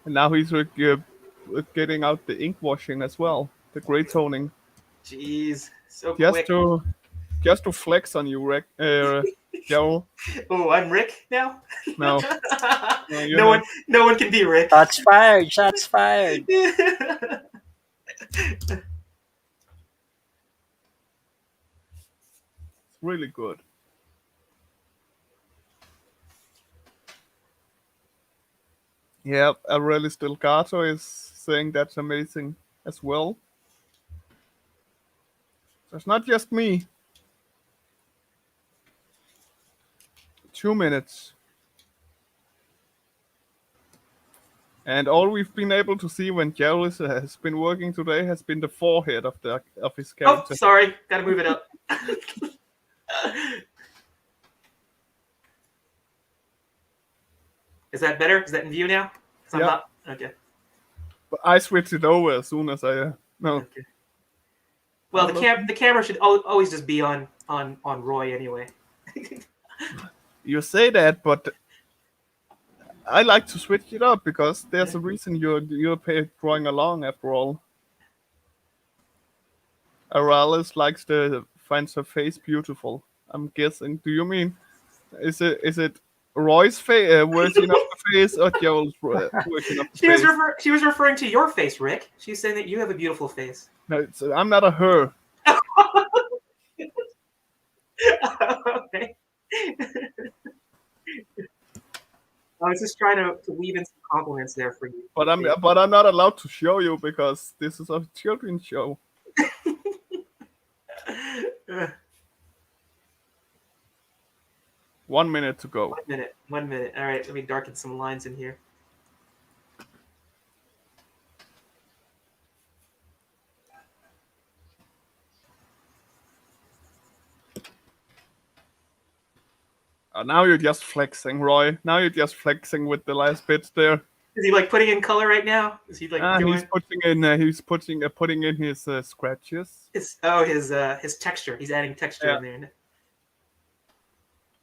And now he's getting out the ink washing as well, the gray toning. Jeez, so quick. Just to flex on you, Rick, Joe. Oh, I'm Rick now. No, no one can be Rick. Shots fired! Shots fired! It's really good. Yeah, Aureli Stilgato is saying that's amazing as well. So it's not just me. 2 minutes. And all we've been able to see when Gerald has been working today has been the forehead of his character. Oh, sorry. Gotta move it up. Is that better? Is that in view now? Yeah. Okay. But I switched it over as soon as I no. Okay. Well, the camera should always just be on Roy anyway. You say that, but I like to switch it up because there's a reason you're drawing along after all. Aralis finds her face beautiful. I'm guessing. Do you mean is it Roy's version of the face or Joel's version of the face? She was referring to your face, Rick. She's saying that you have a beautiful face. No, I'm not a her. Okay. I was just trying to weave in some compliments there for you. But I'm not allowed to show you because this is a children's show. 1 minute to go. 1 minute. All right, let me darken some lines in here. Now you're just flexing, Roy. Now you're just flexing with the last bits there. Is he like putting in color right now? Is he like doing? He's putting in his scratches. His texture. He's adding texture in there.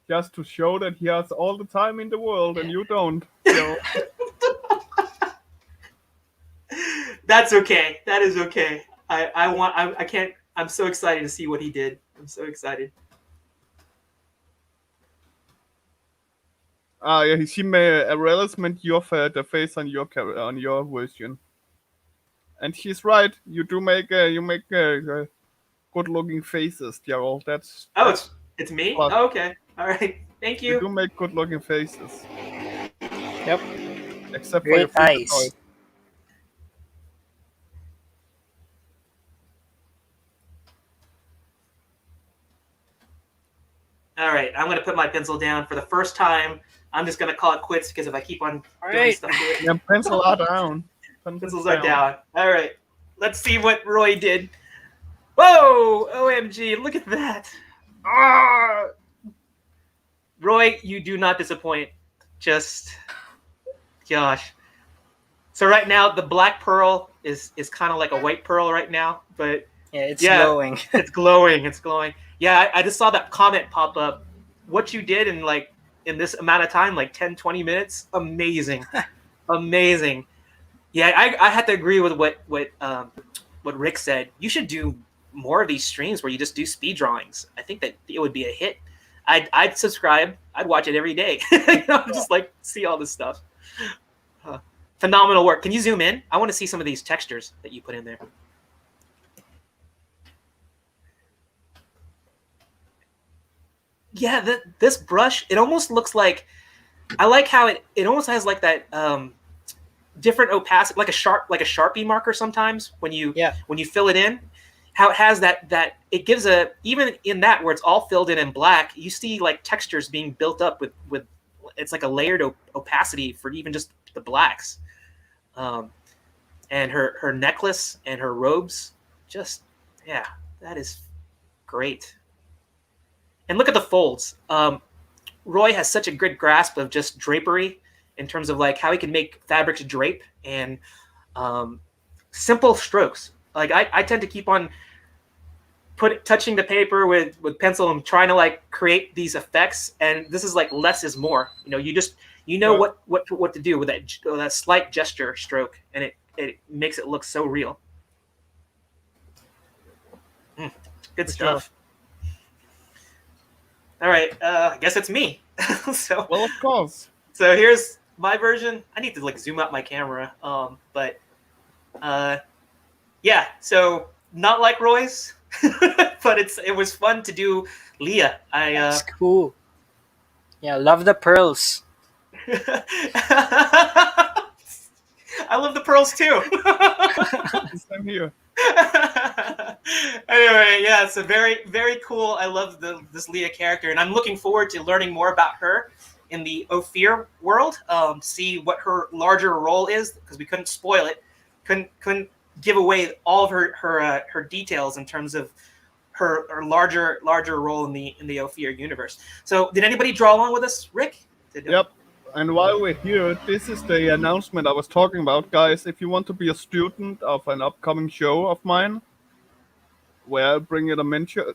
Just to show that he has all the time in the world and you don't. So. That's okay. That is okay. I can't. I'm so excited to see what he did. I'm so excited. Yeah, he made a relevant the face on your version, and he's right. You do make good looking faces, Gerald. That's it's me. Oh, okay, all right. Thank you. You do make good looking faces. Yep. Except Great for your eyes. All right, I'm gonna put my pencil down for the first time. I'm just gonna call it quits because if I keep on doing stuff to it, yeah, pencil are down. Pencils are down. All right, let's see what Roy did. Whoa! OMG! Look at that. Ah! Roy, you do not disappoint. Just, gosh. So right now the black pearl is kind of like a white pearl right now, but it's glowing. It's glowing. It's glowing. Yeah, I just saw that comment pop up. What you did in this amount of time, like 10, 20 minutes, amazing. Amazing. Yeah, I had to agree with what Rick said. You should do more of these streams where you just do speed drawings. I think that it would be a hit. I'd subscribe. I'd watch it every day. Just like see all this stuff. Phenomenal work. Can you zoom in? I want to see some of these textures that you put in there. Yeah, this brush, it almost looks like, I like how it almost has like that different opacity, like a Sharpie marker. Sometimes when you fill it in, how it has that it gives even in that where it's all filled in black, you see like textures being built up with it's like a layered opacity for even just the blacks. And her necklace and her robes, just that is great. And look at the folds. Roi has such a good grasp of just drapery in terms of like how he can make fabrics drape and simple strokes. Like I tend to keep on touching the paper with pencil and trying to like create these effects, and this is like less is more. You know what to do with that slight gesture stroke, and it makes it look so real. Good stuff. All right, I guess it's me. So well, of course. So here's my version. I need to like zoom out my camera, but yeah. So not like Roy's, but it was fun to do Leah. That's cool. Yeah, love the pearls. I love the pearls too. Same here. Anyway, yeah, it's a very, very cool. I love this Leah character, and I'm looking forward to learning more about her in the OPHIR world. See what her larger role is, because we couldn't spoil it, couldn't give away all of her details in terms of her larger role in the OPHIR universe. So, did anybody draw along with us, Rick? Yep. And while we're here, this is the announcement I was talking about, guys. If you want to be a student of an upcoming show of mine, where I bring in a mentor,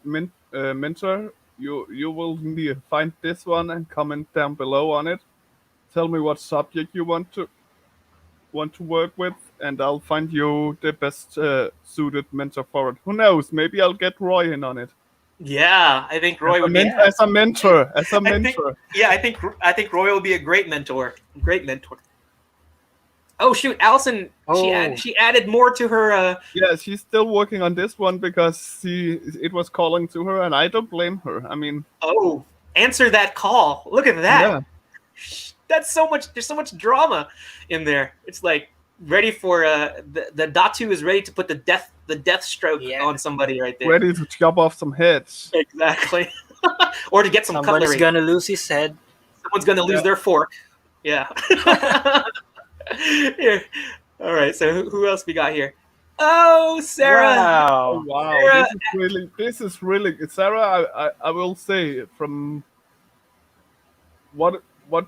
you will find this one and comment down below on it. Tell me what subject you want to work with, and I'll find you the best suited mentor for it. Who knows? Maybe I'll get Roi in on it. Yeah, I think Roi would be as a mentor. I think Roi will be a great mentor. Oh shoot, Allison! She added more to her. Yeah, she's still working on this one because it was calling to her, and I don't blame her. I mean, answer that call! Look at that. Yeah. That's so much. There's so much drama in there. It's like ready for the Datu is ready to put the death stroke on somebody right there. Ready to chop off some heads. Exactly. Or to get some cutlery. Somebody's gonna lose his head. Someone's gonna lose their fork. Yeah. Here. All right. So who else we got here? Oh, Sarah. Wow. Wow. Sarah. This is really Sarah. I will say from what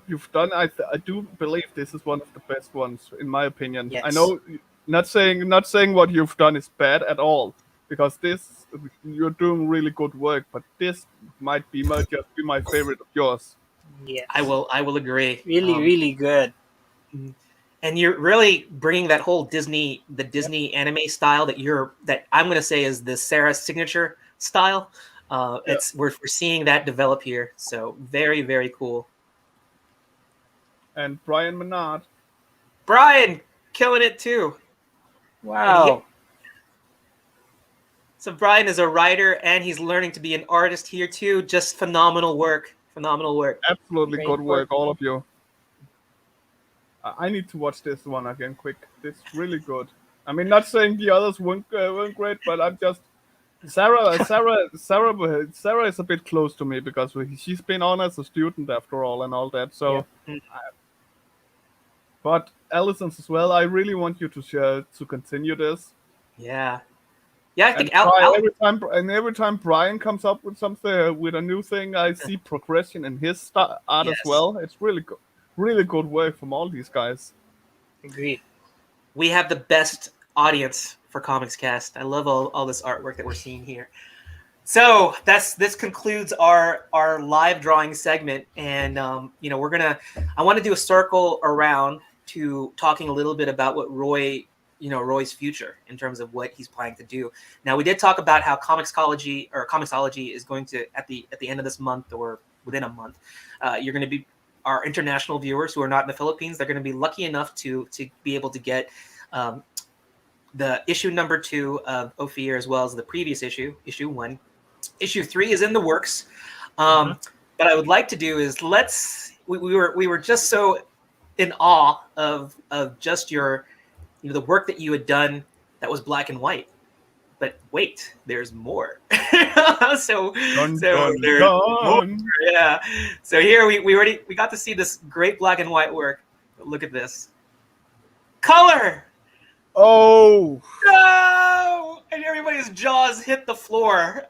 you've done, I do believe this is one of the best ones in my opinion. Yes. I know, not saying what you've done is bad at all, because you're doing really good work, but this might just be my favorite of yours. Yes. I will agree. Really good. And you're really bringing that whole Disney anime style that I'm going to say is the Sarah signature style. We're seeing that develop here. So very, very cool. And Brian Menard. Brian killing it too. Wow. So Brian is a writer and he's learning to be an artist here too. Just phenomenal work. Absolutely Great good work, all of you. I need to watch this one again quick. It's really good. I mean, not saying the others weren't great, but I'm just Sarah is a bit close to me because she's been on as a student after all and all that. So, but Allison's as well. I really want you to continue this. Yeah. I think every time Brian comes up with something with a new thing, I see progression in his art as well. It's really good. Really good work from all these guys. Agreed. We have the best audience for Comics Cast. I love all this artwork that we're seeing here. So this concludes our live drawing segment, and I want to do a circle around to talking a little bit about what Roy's future in terms of what he's planning to do. Now, we did talk about how Comixology is going to at the end of this month or within a month, you're going to be our international viewers who are not in the Philippines. They're going to be lucky enough to be able to get the issue number 2 of OPHIR as well as the previous issue 1. Issue 3 is in the works. What I would like to do is we were just so in awe of just your, the work that you had done that was black and white. But wait, there's more. so Dun, so dun, there's more. dun. Yeah. So here we got to see this great black and white work. Look at this. Color. Oh, No! And everybody's jaws hit the floor.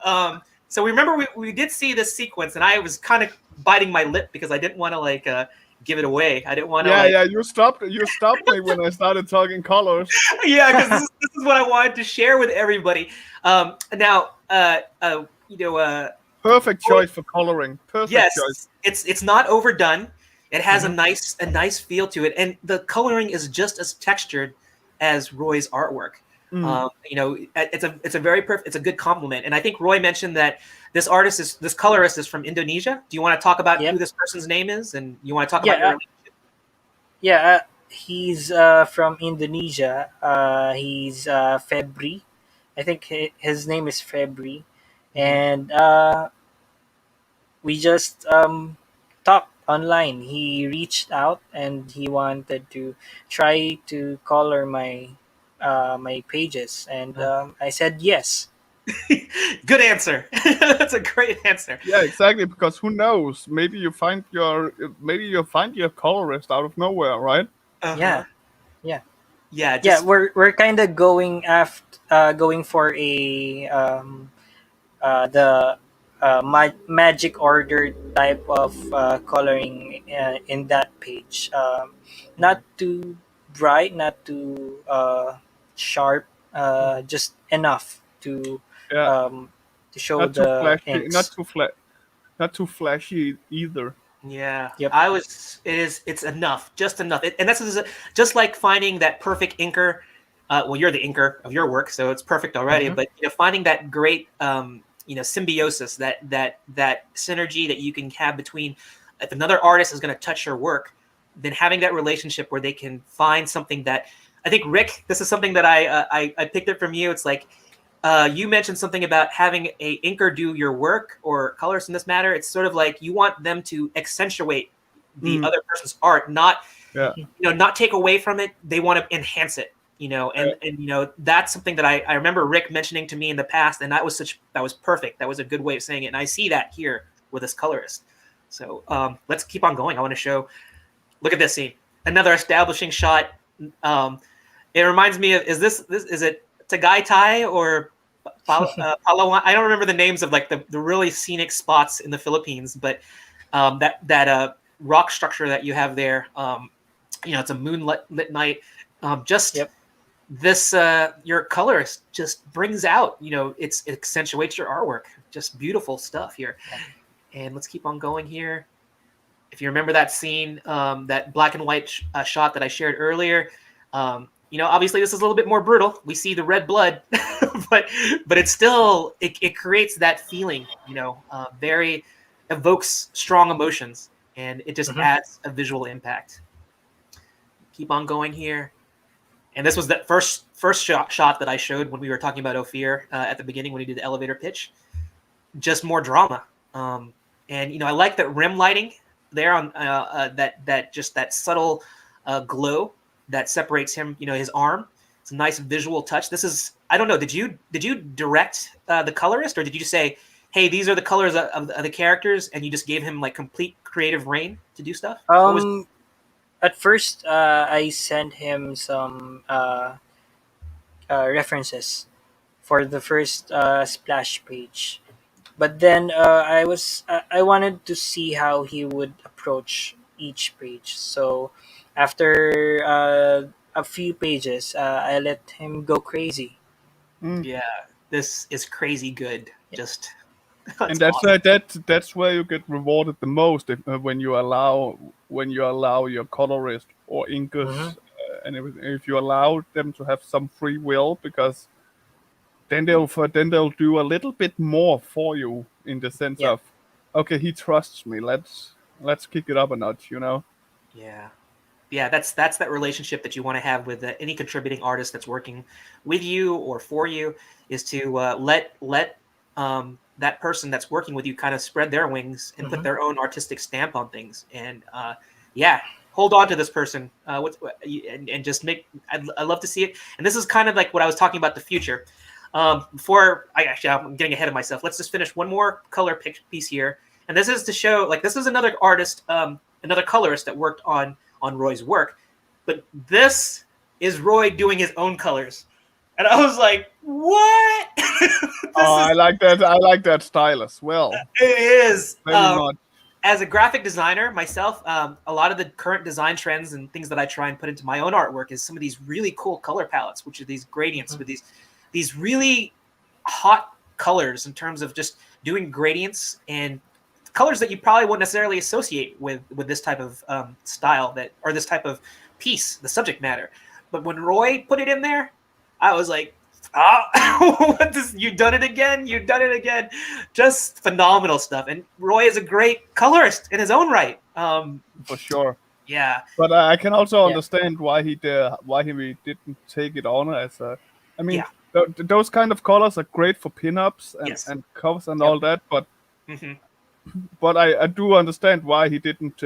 So we remember we did see this sequence, and I was kind of biting my lip because I didn't want to give it away. I didn't want to yeah. You stopped me when I started talking colors. yeah, because this is what I wanted to share with everybody. Now, Perfect choice for coloring. Perfect yes, choice. it's not overdone. It has a nice feel to it, and the coloring is just as textured as Roy's artwork. It's a very perfect. It's a good compliment, and I think Roy mentioned that this colorist is from Indonesia. Do you want to talk about who this person's name is, and you want to talk about your relationship? Yeah, he's from Indonesia. He's Febri. I think his name is Febri, and we just talked online. He reached out and he wanted to try to color my pages, and I said yes. Good answer. That's a great answer. Yeah, exactly. Because who knows? Maybe you find your colorist out of nowhere, right? Yeah, yeah, Just We're kind of going for a the magic order type of coloring in that page. Not too bright, not too sharp, just enough Yeah, to show not too the flashy, inks. not too flashy either. yeah, Yep. it's enough, just enough. And that's just like finding that perfect inker. Well, you're the inker of your work, so it's perfect already. Mhm. But finding that great, symbiosis, that synergy that you can have between, if another artist is going to touch your work, then having that relationship where they can find something that, I think, Rick, this is something that I picked it from you. It's like, you mentioned something about having a inker do your work, or colorist in this matter. It's sort of like you want them to accentuate the other person's art, not Yeah, not take away from it. They want to enhance it. And that's something that I remember Rick mentioning to me in the past, and that was perfect. That was a good way of saying it, and I see that here with this colorist. So let's keep on going. I want to show. Look at this scene. Another establishing shot. It reminds me of, is it Tagaytay or Palawan? I don't remember the names of like the really scenic spots in the Philippines, but that rock structure that you have there, it's a moonlit night. Yep. This your colorist just brings out, it accentuates your artwork. Just beautiful stuff here. And let's keep on going here. If you remember that scene, that black and white shot that I shared earlier, obviously this is a little bit more brutal. We see the red blood, but it's still, it creates that feeling, very evokes strong emotions, and it just adds a visual impact. Keep on going here. And this was that first shot that I showed when we were talking about OPHIR at the beginning when he did the elevator pitch. Just more drama. And I like that rim lighting there on that subtle glow that separates him, his arm. It's a nice visual touch. This is, I don't know, did you direct the colorist, or did you just say, hey, these are the colors of the characters, and you just gave him like complete creative reign to do stuff? At first, I sent him some references for the first splash page, but then I wanted to see how he would approach each page. So after a few pages, I let him go crazy. Yeah, this is crazy good. Just and that's awesome. that's where you get rewarded the most when you allow your colorist or Mm-hmm. inkers and everything. If you allow them to have some free will, because then they'll do a little bit more for you in the sense Yep. of, okay, he trusts me. Let's kick it up a notch. Yeah, that's that relationship that you want to have with any contributing artist that's working with you or for you, is to let that person that's working with you kind of spread their wings and put Mm-hmm. their own artistic stamp on things. And yeah, hold on to this person, and just make. I'd love to see it. And this is kind of like what I was talking about the future. I'm getting ahead of myself. Let's just finish one more color piece here, and this is to show like this is another artist, another colorist that worked on Roy's work, but this is Roi doing his own colors, and I was like, what? I like that. I like that style as well. It is Very much. As a graphic designer myself, a lot of the current design trends and things that I try and put into my own artwork is some of these really cool color palettes, which are these gradients with these really hot colors in terms of just doing gradients and colors that you probably wouldn't necessarily associate with this type of style or this type of piece, the subject matter. But when Roi put it in there, I was like, you've done it again. You've done it again. Just phenomenal stuff. And Roi is a great colorist in his own right. For sure. Yeah. But I can also understand why he didn't take it on as a. I mean, those kind of colors are great for pinups and covers and all that. But but I do understand why he didn't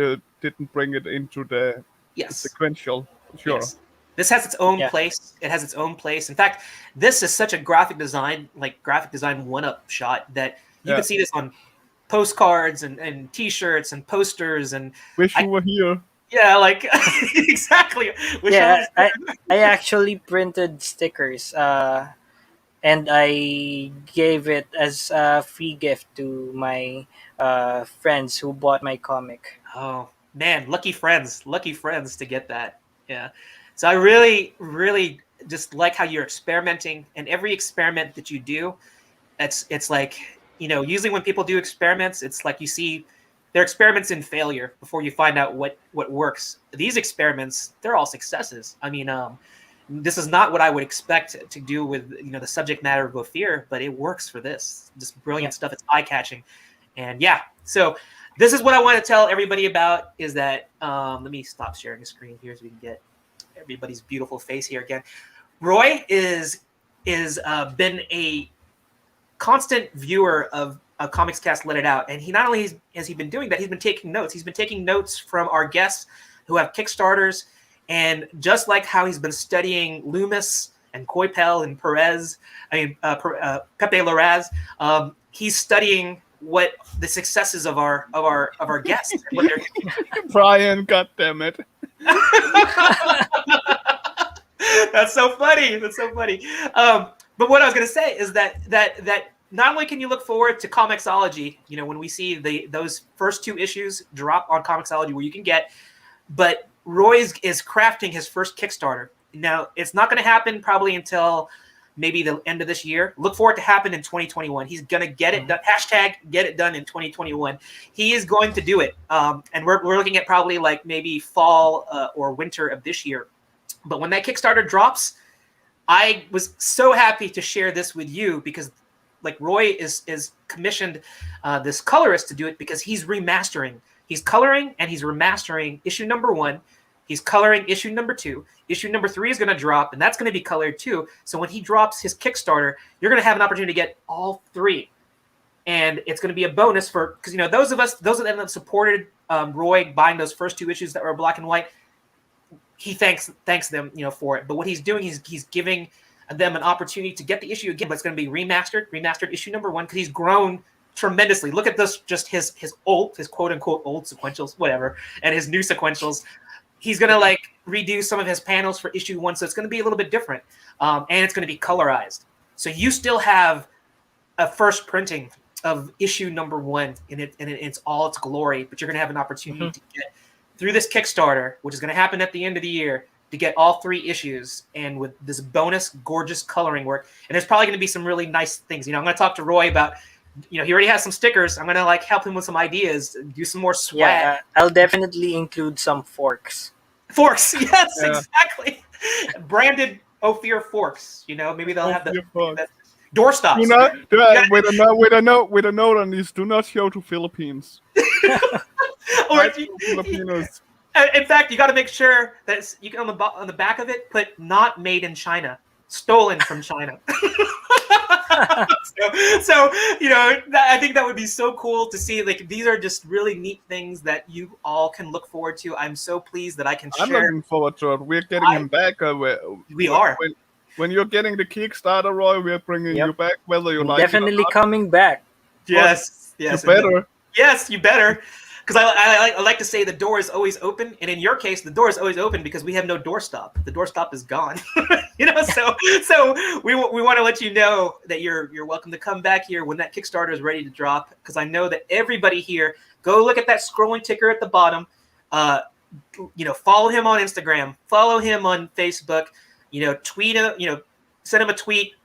bring it into the sequential. Sure. Yes. This has its own place. It has its own place. In fact, this is such a graphic design one-up shot that you can see this on postcards and T-shirts and posters. And wish you were here. Yeah, like exactly. I actually printed stickers, and I gave it as a free gift to my friends who bought my comic. Oh man, lucky friends to get that. Yeah. So I really, really just like how you're experimenting, and every experiment that you do, it's like, usually when people do experiments, it's like you see their experiments in failure before you find out what works. These experiments, they're all successes. I mean, this is not what I would expect to do with the subject matter of OPHIR, but it works for this. Just brilliant stuff. It's eye-catching, and so this is what I want to tell everybody about. Is that let me stop sharing the screen here so we can get everybody's beautiful face here again. Roi is been a constant viewer of Comics Cast Let It Out, and he not only has he been doing that, he's been taking notes. He's been taking notes from our guests who have Kickstarters, and just like how he's been studying Loomis and Coipel and Pepe Larraz, he's studying what the successes of our guests. What Brian, goddammit. That's so funny. But what I was going to say is that not only can you look forward to Comixology, when we see those first 2 issues drop on Comixology where you can get, but Roi is crafting his first Kickstarter. Now, it's not going to happen probably until maybe the end of this year. Look for it to happen in 2021. He's going to get it done. Hashtag get it done in 2021. He is going to do it. And we're looking at probably like maybe fall or winter of this year. But when that Kickstarter drops, I was so happy to share this with you because like Roi is commissioned this colorist to do it because he's remastering. He's coloring and he's remastering issue number 1. He's coloring issue number 2. Issue number 3 is going to drop, and that's going to be colored too. So when he drops his Kickstarter, you're going to have an opportunity to get all 3, and it's going to be a bonus because those of them that supported Roi buying those first 2 issues that were black and white. He thanks them for it. But what he's doing, he's giving them an opportunity to get the issue again, but it's going to be remastered issue number 1 because he's grown tremendously. Look at this, just his quote unquote old sequentials, whatever, and his new sequentials. He's going to redo some of his panels for issue 1. So it's going to be a little bit different. And it's going to be colorized. So you still have a first printing of issue number 1 in it's all its glory, but you're going to have an opportunity to get through this Kickstarter, which is going to happen at the end of the year, to get all 3 issues and with this bonus gorgeous coloring work. And there's probably going to be some really nice things. I'm going to talk to Roi about, he already has some stickers. I'm going to help him with some ideas, do some more swag. Yeah, I'll definitely include some forks. Forks, yes, exactly. Branded OPHIR forks. Maybe they'll have the doorstops. With a note on these: do not show to Philippines. Or Filipinos. In fact, you got to make sure that you can on the back of it put "not made in China," stolen from China. so I think that would be so cool to see. Like, these are just really neat things that you all can look forward to. I'm so pleased that I can I'm share. looking forward to it. We're getting him back. We are. When you're getting the Kickstarter, Roy, we're bringing Yep. you back, whether you I'm like it or definitely not. coming back. Yes. You better. Yes, you better. Because I like to say the door is always open, and in your case, the door is always open because we have no doorstop. The doorstop is gone. So we want to let you know that you're welcome to come back here when that Kickstarter is ready to drop. Because I know that everybody here, go look at that scrolling ticker at the bottom. Follow him on Instagram, follow him on Facebook. Tweet him. Send him a tweet.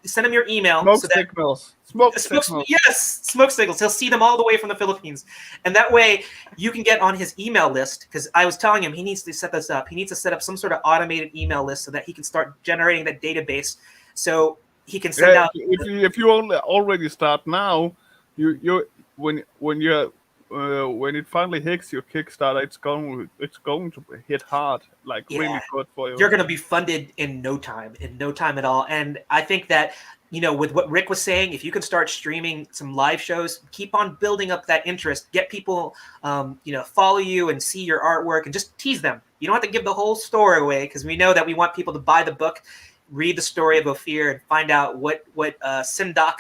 Send him your email. Smoke signals. Yes, smoke signals. He'll see them all the way from the Philippines, and that way you can get on his email list. Because I was telling him he needs to set this up. He needs to set up some sort of automated email list so that he can start generating that database, so he can send out. If you already start now, when it finally hits your Kickstarter, it's going to hit hard, really good for you. You're going to be funded in no time at all. And I think that, with what Rick was saying, if you can start streaming some live shows, keep on building up that interest, get people, follow you and see your artwork, and just tease them. You don't have to give the whole story away, because we know that we want people to buy the book, read the story of OPHIR, and find out what Simdak,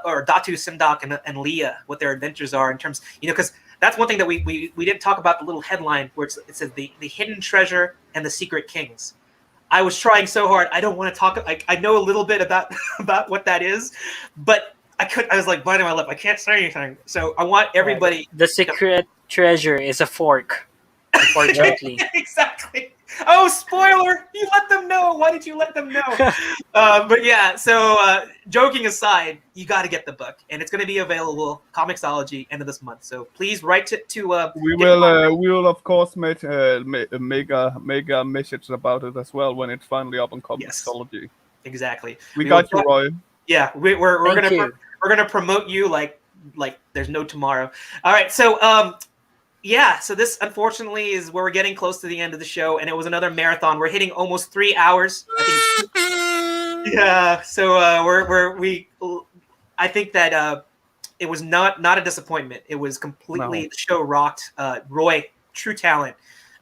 or Datu, Simdak, and Leah, what their adventures are in terms, because that's one thing that we didn't talk about, the little headline where it says the hidden treasure and the secret kings. I was trying so hard. I don't want to talk. I know a little bit about what that is, but I was like biting my lip. I can't say anything. So I want everybody. The secret treasure is a fork, unfortunately. Exactly. Oh, spoiler! You let them know. Why did you let them know? But yeah, so joking aside, you got to get the book, and it's going to be available Comixology end of this month. So please write to. We will of course make a message about it as well when it's finally up on Comixology. Yes, exactly. We got you, Roy. Yeah, we're gonna promote you like there's no tomorrow. All right, so yeah, so this unfortunately is where we're getting close to the end of the show, and it was another marathon. We're hitting almost 3 hours. Yeah, so I think that it was not a disappointment. It was completely, the show rocked. Roy, true talent.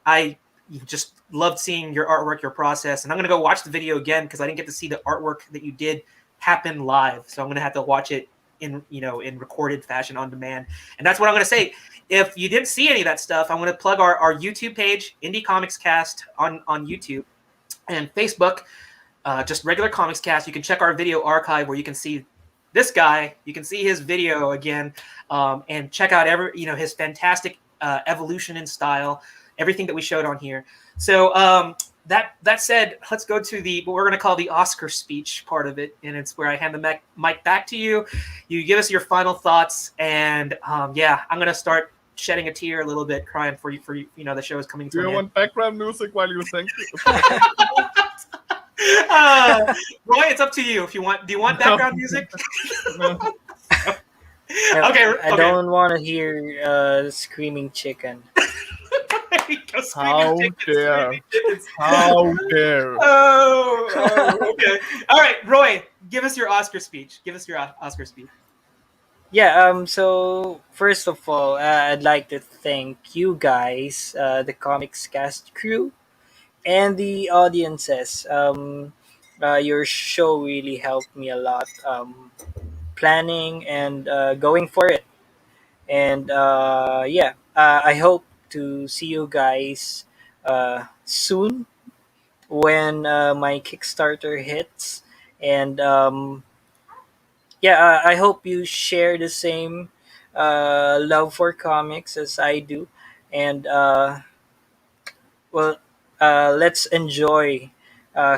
I just loved seeing your artwork, your process, and I'm gonna go watch the video again because I didn't get to see the artwork that you did happen live. So I'm gonna have to watch it in recorded fashion on demand. And that's what I'm gonna say. If you didn't see any of that stuff, I'm going to plug our YouTube page, Indie Comics Cast, on YouTube, and Facebook, just regular Comics Cast. You can check our video archive where you can see this guy. You can see his video again, and check out his fantastic evolution in style, everything that we showed on here. So that said, let's go to what we're going to call the Oscar speech part of it, and it's where I hand the mic back to you. You give us your final thoughts, and I'm going to start shedding a tear a little bit, crying for you. The show is coming to an end. Do you want background music while you think? Roy, it's up to you. If you want, do you want background music? No. Okay. I don't want to hear screaming chicken. How dare! How dare! Oh, okay. All right, Roy, give us your Oscar speech. Yeah, so first of all, I'd like to thank you guys, the Comics Cast crew, and the audiences. Your show really helped me a lot, planning and going for it. And I hope to see you guys soon when my Kickstarter hits. And I hope you share the same love for comics as I do, and let's enjoy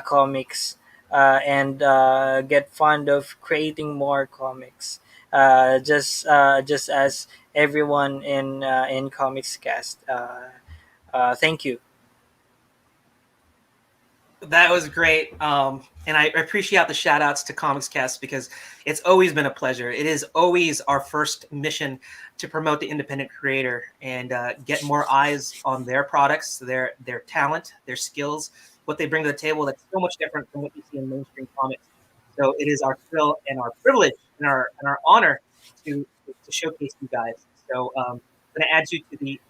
comics and get fond of creating more comics. Just as everyone in Comics Cast. Thank you. That was great. And I appreciate the shout outs to Comics Cast because it's always been a pleasure. It is always our first mission to promote the independent creator and get more eyes on their products, their talent, their skills, what they bring to the table that's so much different from what you see in mainstream comics. So it is our thrill and our privilege and our honor to showcase you guys. So I'm going to add you to the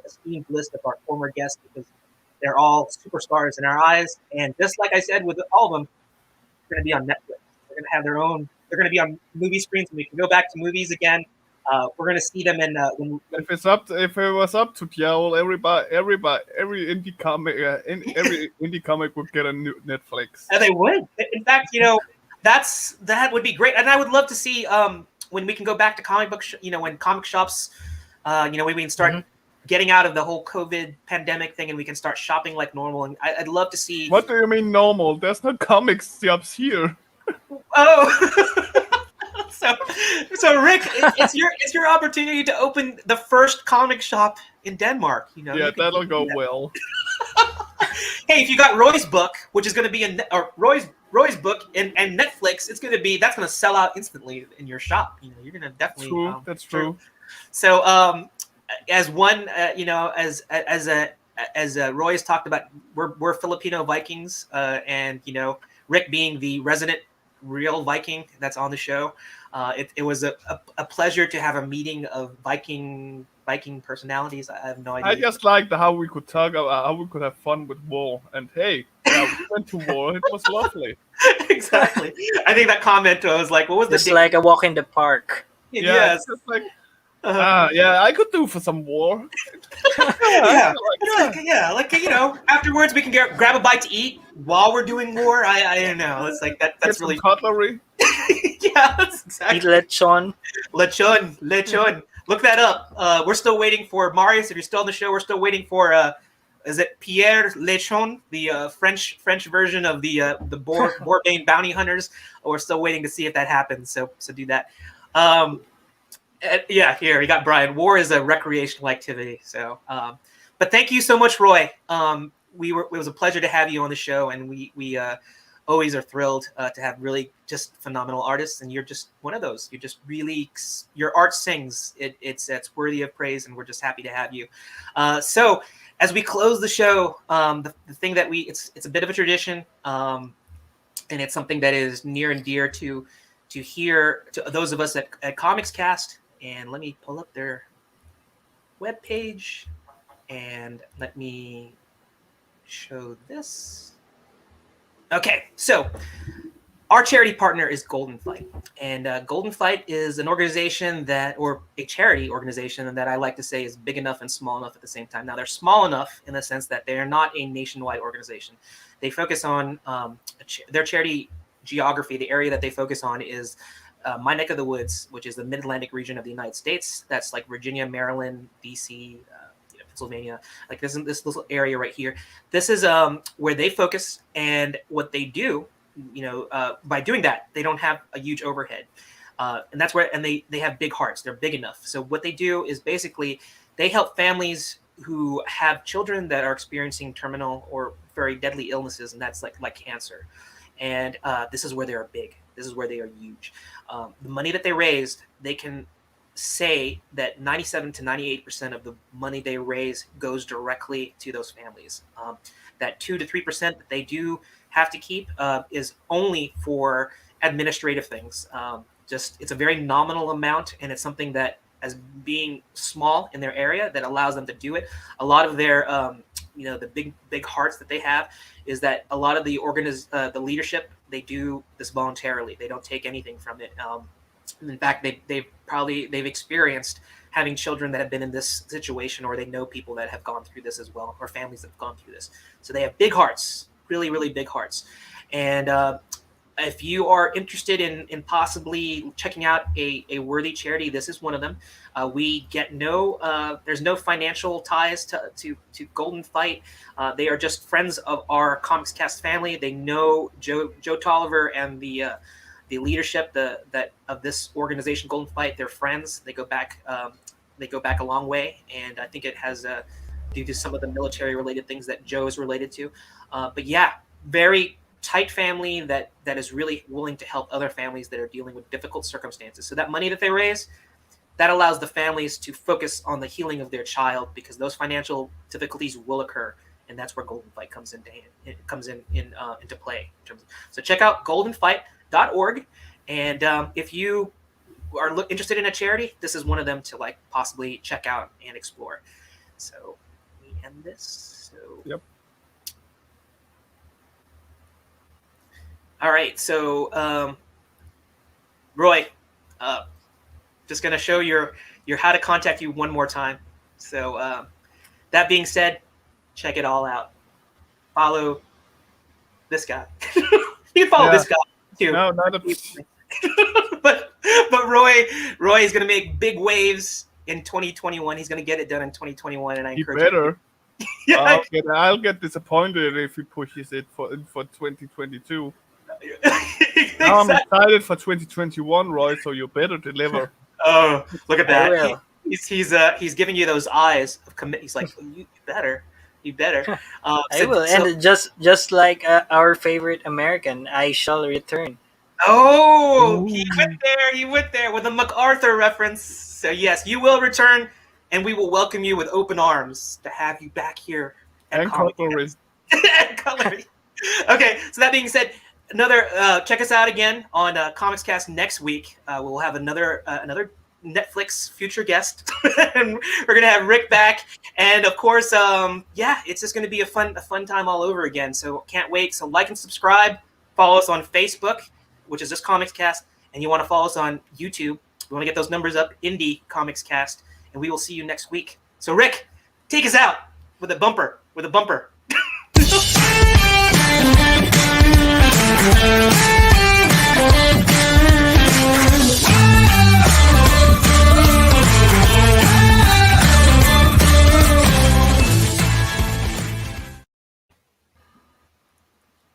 esteemed list of our former guests because they're all superstars in our eyes. And just like I said with all of them, they're going to be on Netflix. They're going to have their own. They're going to be on movie screens, and we can go back to movies again. We're going to see them in when If it was up to Joel, every indie comic, every indie comic would get a new Netflix. and they would. In fact, that would be great, and I would love to see when we can go back to comic book. When comic shops, when we can start getting out of the whole COVID pandemic thing, and we can start shopping like normal. And I'd love to see. What do you mean normal? There's no comics shops here. Oh. So Rick, it's your opportunity to open the first comic shop in Denmark. Yeah, that'll go well. Hey, if you got Roy's book, which is going to be Roy's book and Netflix, that's going to sell out instantly in your shop. You're going to definitely. True, that's true. So, as one, as Roy has talked about, we're Filipino Vikings, and Rick being the resident real Viking that's on the show. It was a pleasure to have a meeting of Viking personalities. I have no idea. I just liked how we could talk about how we could have fun with war. And hey, we went to war. It was lovely. Exactly. I think that comment was like, what was Just like a walk in the park. Yes. It's just like, I could do for some war. Afterwards we can grab a bite to eat while we're doing war. I don't know. It's like that's Get really some cutlery. yeah, that's exactly. Eat lechon. Lechon. Look that up. We're still waiting for Marius. If you're still on the show, we're still waiting for is it Pierre Lechon, the French version of the Bourbain bounty hunters? We're still waiting to see if that happens. So do that. Here you got Brian. War is a recreational activity. So, but thank you so much, Roy. It was a pleasure to have you on the show, and we always are thrilled to have really just phenomenal artists, and you're just one of those. You're just really, your art sings. It's worthy of praise, and we're just happy to have you. So as we close the show, the thing that it's a bit of a tradition, and it's something that is near and dear to those of us at Comics Cast. And let me pull up their webpage and let me show this. Okay, so our charity partner is Golden Fight. And Golden Fight is an organization or a charity organization that I like to say is big enough and small enough at the same time. Now, they're small enough in the sense that they are not a nationwide organization. They focus on their charity geography. The area that they focus on is my neck of the woods, which is the Mid-Atlantic region of the United States. That's like Virginia, Maryland, DC, Pennsylvania. Like this little area right here. This is where they focus, and what they do, by doing that, they don't have a huge overhead, and that's where. And they have big hearts. They're big enough. So what they do is basically they help families who have children that are experiencing terminal or very deadly illnesses, and that's like cancer. And this is where they are big. This is where they are huge. The money that they raised, they can say that 97 to 98% of the money they raise goes directly to those families. That 2 to 3% that they do have to keep is only for administrative things. It's a very nominal amount, and it's something that, as being small in their area, that allows them to do it. A lot of their the big hearts that they have is that a lot of the the leadership, they do this voluntarily. They don't take anything from it. In fact, they've experienced having children that have been in this situation, or they know people that have gone through this as well, or families that have gone through this. So they have big hearts, really, really big hearts. And if you are interested in possibly checking out a worthy charity, this is one of them. We get there's no financial ties to Golden Fight. They are just friends of our Comics Cast family. They know Joe Tolliver and the leadership of this organization, Golden Fight. They're friends. They go back a long way, and I think it has due to some of the military related things that Joe is related to. But yeah, very tight family that is really willing to help other families that are dealing with difficult circumstances. So that money that they raise, that allows the families to focus on the healing of their child, because those financial difficulties will occur, and that's where Golden Fight comes into play. So check out goldenfight.org. comicscast.org. And if you are interested in a charity, this is one of them to like possibly check out and explore. So let me end this. So Yep. All right. So Roy, just gonna show your how to contact you one more time. So that being said, check it all out. Follow this guy. You can follow this guy too. No, not a... but Roy is gonna make big waves in 2021. He's gonna get it done in 2021, and I encourage better. you. I'll get disappointed if he pushes it for 2022. Exactly. Now I'm excited for 2021, Roy. So you better deliver. Oh, look at I that! will. He's giving you those eyes of commit. He's like, you better. I will, and just like our favorite American, I shall return. Oh, Ooh. He went there with a MacArthur reference. So yes, you will return, and we will welcome you with open arms to have you back here at And Comic cutlery. And cutlery. Okay, so that being said, check us out again on Comics Cast next week. We'll have another Netflix future guest, and we're gonna have Rick back, and of course, it's just gonna be a fun time all over again. So can't wait. So like and subscribe. Follow us on Facebook, which is just Comics Cast, and you want to follow us on YouTube. We want to get those numbers up, Indie Comics Cast, and we will see you next week. So Rick, take us out with a bumper.